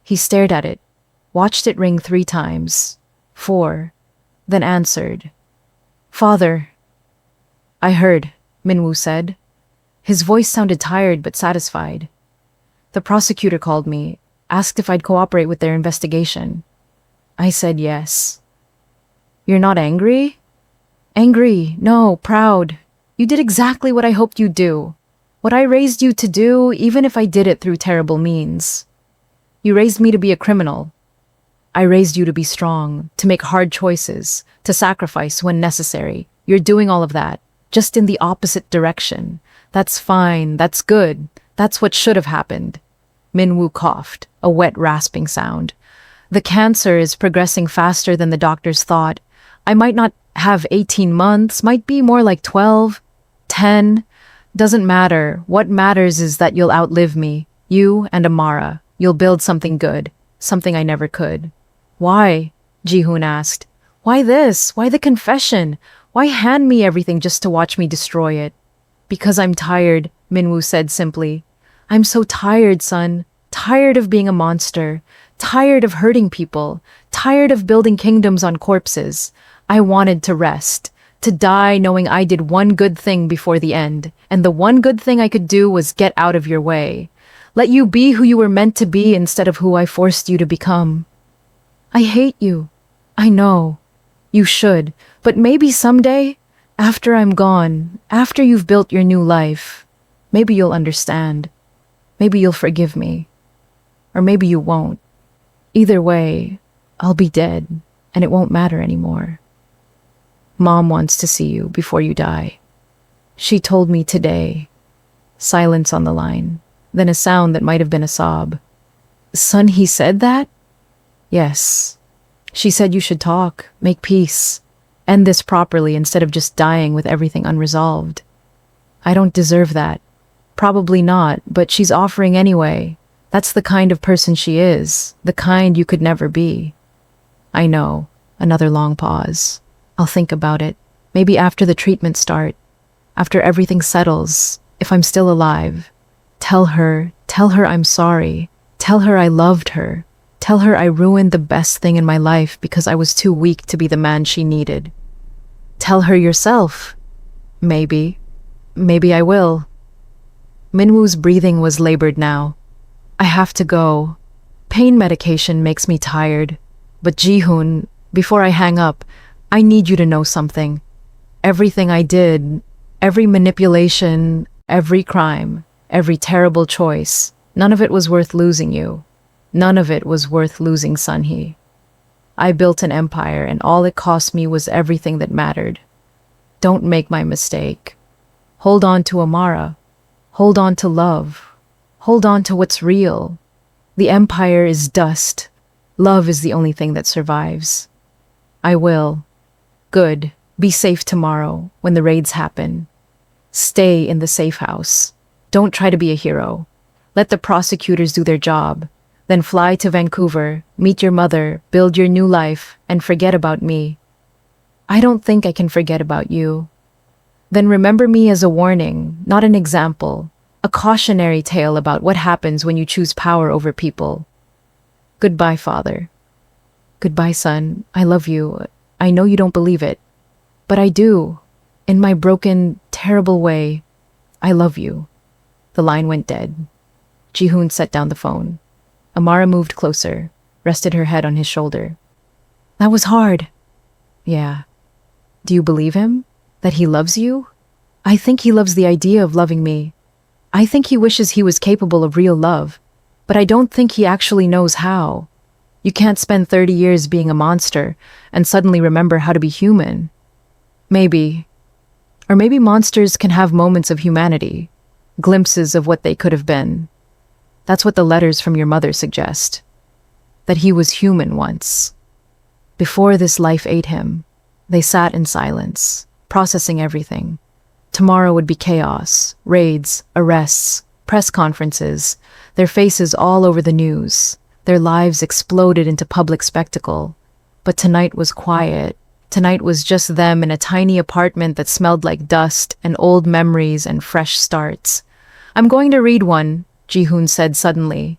He stared at it, watched it ring 3 times, 4, then answered. Father. I heard, Minwoo said. His voice sounded tired but satisfied. The prosecutor called me, asked if I'd cooperate with their investigation. I said yes. You're not angry? Angry, no, proud. You did exactly what I hoped you'd do. What I raised you to do, even if I did it through terrible means. You raised me to be a criminal. I raised you to be strong, to make hard choices, to sacrifice when necessary. You're doing all of that, just in the opposite direction. That's fine, that's good. That's what should have happened. Minwoo coughed, a wet rasping sound. The cancer is progressing faster than the doctors thought. I might not have 18 months, might be more like 12, 10. Doesn't matter. What matters is that you'll outlive me, you and Amara. You'll build something good, something I never could. Why? Jihoon asked. Why this? Why the confession? Why hand me everything just to watch me destroy it? Because I'm tired, Minwoo said simply. I'm so tired, son. Tired of being a monster. Tired of hurting people. Tired of building kingdoms on corpses. I wanted to rest. To die knowing I did one good thing before the end. And the one good thing I could do was get out of your way. Let you be who you were meant to be instead of who I forced you to become. I hate you. I know. You should. But maybe someday, after I'm gone, after you've built your new life, maybe you'll understand. Maybe you'll forgive me. Or maybe you won't. Either way, I'll be dead, and it won't matter anymore. Mom wants to see you before you die. She told me today. Silence on the line, then a sound that might have been a sob. Son, he said that? Yes. She said you should talk, make peace, end this properly instead of just dying with everything unresolved. I don't deserve that. Probably not, but she's offering anyway. That's the kind of person she is, the kind you could never be. I know. Another long pause. I'll think about it. Maybe after the treatment start. After everything settles. If I'm still alive. Tell her I'm sorry. Tell her I loved her. Tell her I ruined the best thing in my life because I was too weak to be the man she needed. Tell her yourself. Maybe. Maybe I will. Minwoo's breathing was labored now. I have to go. Pain medication makes me tired. But Jihoon, before I hang up, I need you to know something. Everything I did, every manipulation, every crime, every terrible choice, none of it was worth losing you. None of it was worth losing Sunhee. I built an empire and all it cost me was everything that mattered. Don't make my mistake. Hold on to Amara. Hold on to love. Hold on to what's real. The empire is dust. Love is the only thing that survives. I will. Good. Be safe tomorrow when the raids happen. Stay in the safe house. Don't try to be a hero. Let the prosecutors do their job. Then fly to Vancouver, meet your mother, build your new life, and forget about me. I don't think I can forget about you. Then remember me as a warning, not an example, a cautionary tale about what happens when you choose power over people. Goodbye, Father. Goodbye, son. I love you. I know you don't believe it, but I do. In my broken, terrible way, I love you. The line went dead. Jihoon set down the phone. Amara moved closer, rested her head on his shoulder. That was hard. Yeah. Do you believe him? That he loves you? I think he loves the idea of loving me. I think he wishes he was capable of real love, but I don't think he actually knows how. You can't spend 30 years being a monster and suddenly remember how to be human. Maybe. Or maybe monsters can have moments of humanity, glimpses of what they could have been. That's what the letters from your mother suggest. that he was human once. Before this life ate him, they sat in silence, processing everything. Tomorrow would be chaos, raids, arrests, press conferences, their faces all over the news. Their lives exploded into public spectacle. But tonight was quiet. Tonight was just them in a tiny apartment that smelled like dust and old memories and fresh starts. "I'm going to read one," Ji-hoon said suddenly.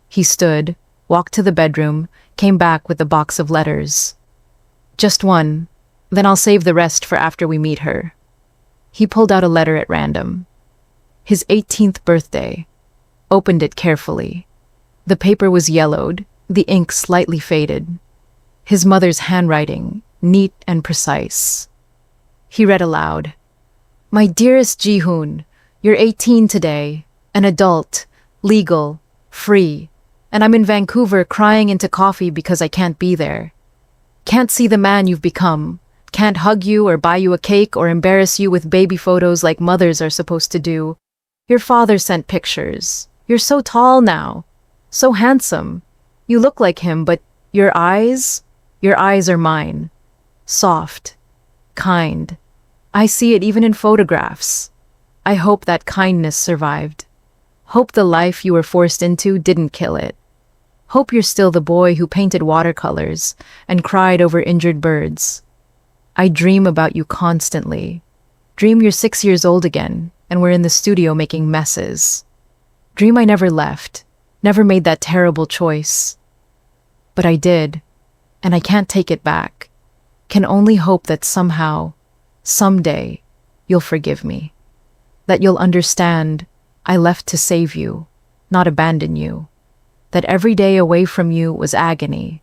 He stood, walked to the bedroom, came back with a box of letters. "Just one, then I'll save the rest for after we meet her." He pulled out a letter at random. His 18th birthday. Opened it carefully. The paper was yellowed, the ink slightly faded. His mother's handwriting, neat and precise. He read aloud. "My dearest Ji-hoon, you're 18 today, an adult, legal, free, and I'm in Vancouver crying into coffee because I can't be there. Can't see the man you've become. Can't hug you or buy you a cake or embarrass you with baby photos like mothers are supposed to do. Your father sent pictures. You're so tall now. So handsome. You look like him, but your eyes are mine. Soft. Kind. I see it even in photographs. I hope that kindness survived. Hope the life you were forced into didn't kill it. Hope you're still the boy who painted watercolors and cried over injured birds. I dream about you constantly. Dream you're 6 years old again, and we're in the studio making messes. Dream I never left, never made that terrible choice. But I did, and I can't take it back. Can only hope that somehow, someday, you'll forgive me. That you'll understand I left to save you, not abandon you. That every day away from you was agony.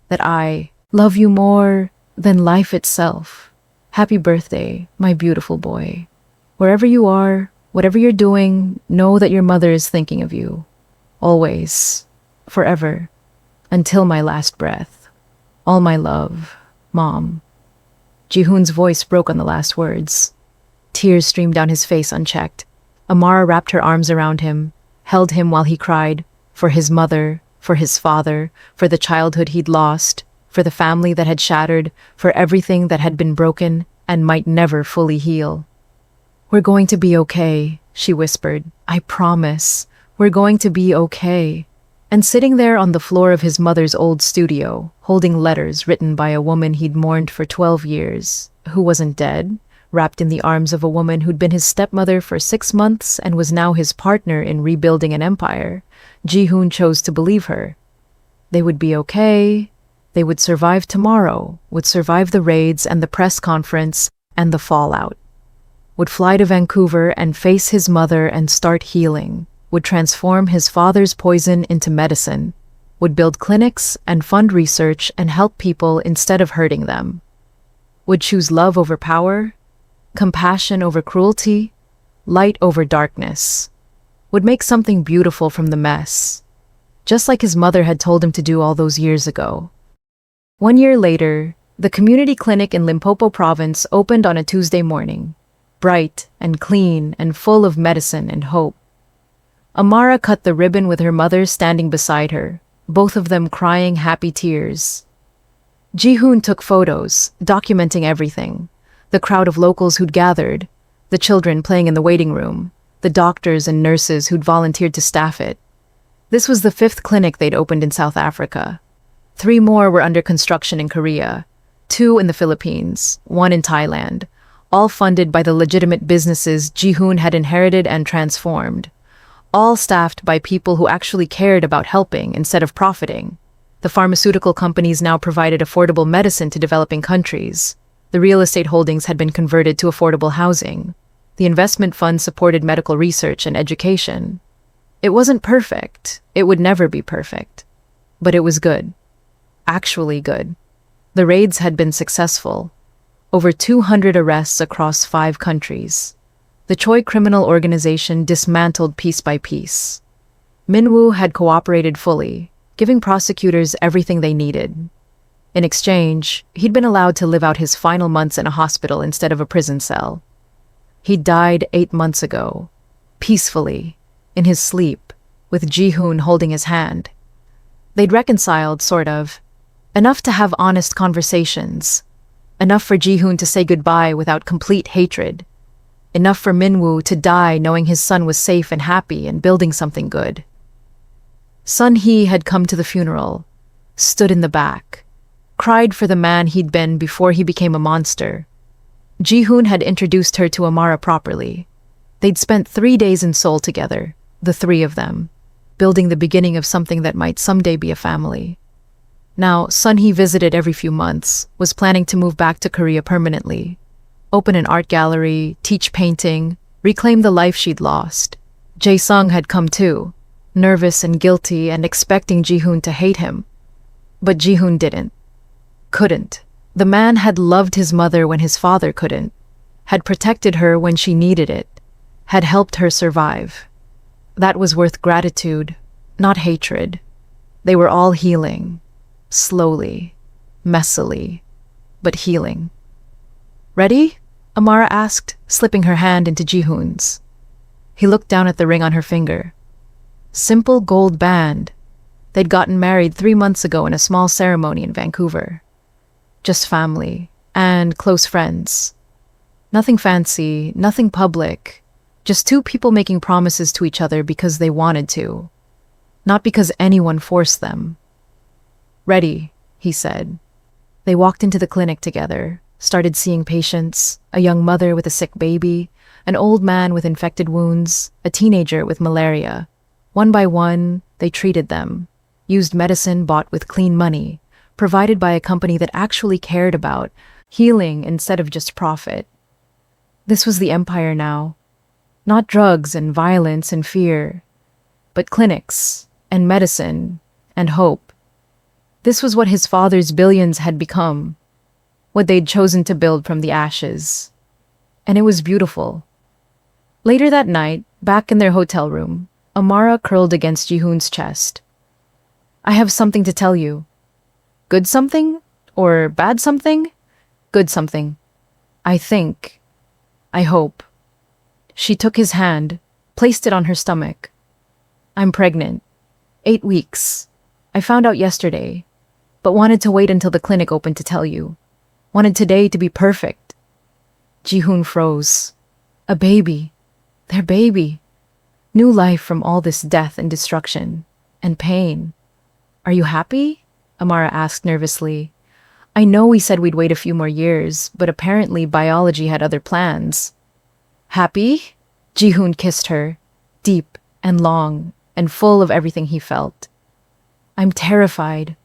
That I love you more than life itself. Happy birthday, my beautiful boy. Wherever you are, whatever you're doing, know that your mother is thinking of you. Always. Forever. Until my last breath. All my love, Mom." Ji-hoon's voice broke on the last words. Tears streamed down his face unchecked. Amara wrapped her arms around him, held him while he cried, for his mother, for his father, for the childhood he'd lost, for the family that had shattered, for everything that had been broken and might never fully heal. "We're going to be okay," she whispered. "I promise. We're going to be okay." And sitting there on the floor of his mother's old studio, holding letters written by a woman he'd mourned for 12 years, who wasn't dead, wrapped in the arms of a woman who'd been his stepmother for 6 months and was now his partner in rebuilding an empire, Ji-hoon chose to believe her. They would be okay. They would survive tomorrow, would survive the raids and the press conference and the fallout. Would fly to Vancouver and face his mother and start healing. Would transform his father's poison into medicine. Would build clinics and fund research and help people instead of hurting them. Would choose love over power, compassion over cruelty, light over darkness. Would make something beautiful from the mess, just like his mother had told him to do all those years ago. 1 year later, the community clinic in Limpopo province opened on a Tuesday morning, bright and clean and full of medicine and hope. Amara cut the ribbon with her mother standing beside her, both of them crying happy tears. Ji-hoon took photos, documenting everything. The crowd of locals who'd gathered, the children playing in the waiting room, the doctors and nurses who'd volunteered to staff it. This was the 5th clinic they'd opened in South Africa. 3 more were under construction in Korea, 2 in the Philippines, 1 in Thailand, all funded by the legitimate businesses Ji-hoon had inherited and transformed. All staffed by people who actually cared about helping instead of profiting. The pharmaceutical companies now provided affordable medicine to developing countries. The real estate holdings had been converted to affordable housing. The investment fund supported medical research and education. It wasn't perfect. It would never be perfect. But it was good. Actually good. The raids had been successful. Over 200 arrests across 5 countries. The Choi criminal organization dismantled piece by piece. Min-woo had cooperated fully, giving prosecutors everything they needed. In exchange, he'd been allowed to live out his final months in a hospital instead of a prison cell. He died 8 months ago, peacefully, in his sleep, with Ji-hoon holding his hand. They'd reconciled, sort of. Enough to have honest conversations. Enough for Ji-hoon to say goodbye without complete hatred. Enough for Min-woo to die knowing his son was safe and happy and building something good. Sun-hee had come to the funeral, stood in the back, cried for the man he'd been before he became a monster. Ji-hoon had introduced her to Amara properly. They'd spent 3 days in Seoul together, the three of them, building the beginning of something that might someday be a family. Now, Sun-hee visited every few months, was planning to move back to Korea permanently, open an art gallery, teach painting, reclaim the life she'd lost. Jae-sung had come too, nervous and guilty and expecting Ji-hoon to hate him. But Ji-hoon didn't. Couldn't. The man had loved his mother when his father couldn't, had protected her when she needed it, had helped her survive. That was worth gratitude, not hatred. They were all healing. Slowly, messily, but healing. Ready? Amara asked, slipping her hand into Ji-hoon's. He looked down at the ring on her finger. Simple gold band. They'd gotten married 3 months ago in a small ceremony in Vancouver. Just family and close friends. Nothing fancy, nothing public. Just two people making promises to each other because they wanted to. Not because anyone forced them. Ready, he said. They walked into the clinic together, started seeing patients, a young mother with a sick baby, an old man with infected wounds, a teenager with malaria. One by one, they treated them, used medicine bought with clean money, provided by a company that actually cared about healing instead of just profit. This was the empire now. Not drugs and violence and fear, but clinics and medicine and hope. This was what his father's billions had become, what they'd chosen to build from the ashes. And it was beautiful. Later that night, back in their hotel room, Amara curled against Ji-hoon's chest. I have something to tell you. Good something? Or bad something? Good something. I think. I hope. She took his hand, placed it on her stomach. I'm pregnant. 8 weeks. I found out yesterday, but wanted to wait until the clinic opened to tell you. Wanted today to be perfect. Ji-hoon froze. A baby. Their baby. New life from all this death and destruction. And pain. Are you happy? Amara asked nervously. I know we said we'd wait a few more years, but apparently biology had other plans. Happy? Ji-hoon kissed her, deep and long and full of everything he felt. I'm terrified,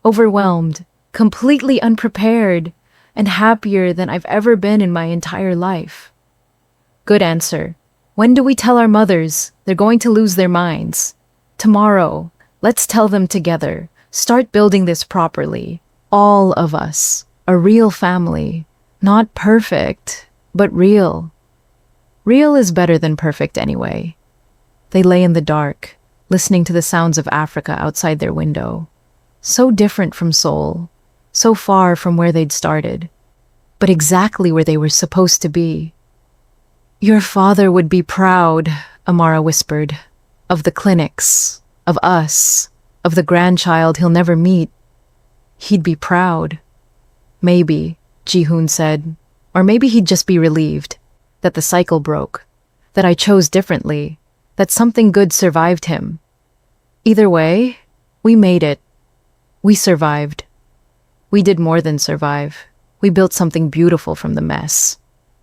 overwhelmed, completely unprepared, and happier than I've ever been in my entire life. Good answer. When do we tell our mothers? They're going to lose their minds. Tomorrow. Let's tell them together. Start building this properly. All of us. A real family. Not perfect, but real. Real is better than perfect anyway. They lay in the dark, listening to the sounds of Africa outside their window. So different from Seoul, so far from where they'd started, but exactly where they were supposed to be. Your father would be proud, Amara whispered, of the clinics, of us, of the grandchild he'll never meet. He'd be proud. Maybe, Ji-hoon said, or maybe he'd just be relieved that the cycle broke, that I chose differently, that something good survived him. Either way, we made it. We survived. We did more than survive. We built something beautiful from the mess,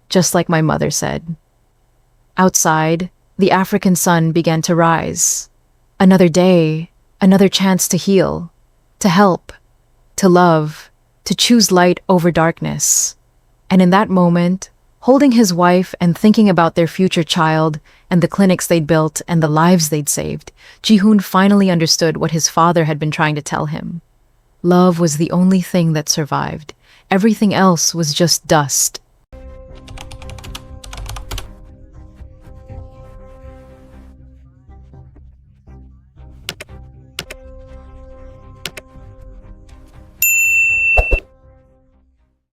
just like my mother said. Outside, the African sun began to rise. Another day, another chance to heal, to help, to love, to choose light over darkness. And in that moment, holding his wife and thinking about their future child and the clinics they'd built and the lives they'd saved, Ji-hoon finally understood what his father had been trying to tell him. Love was the only thing that survived. Everything else was just dust.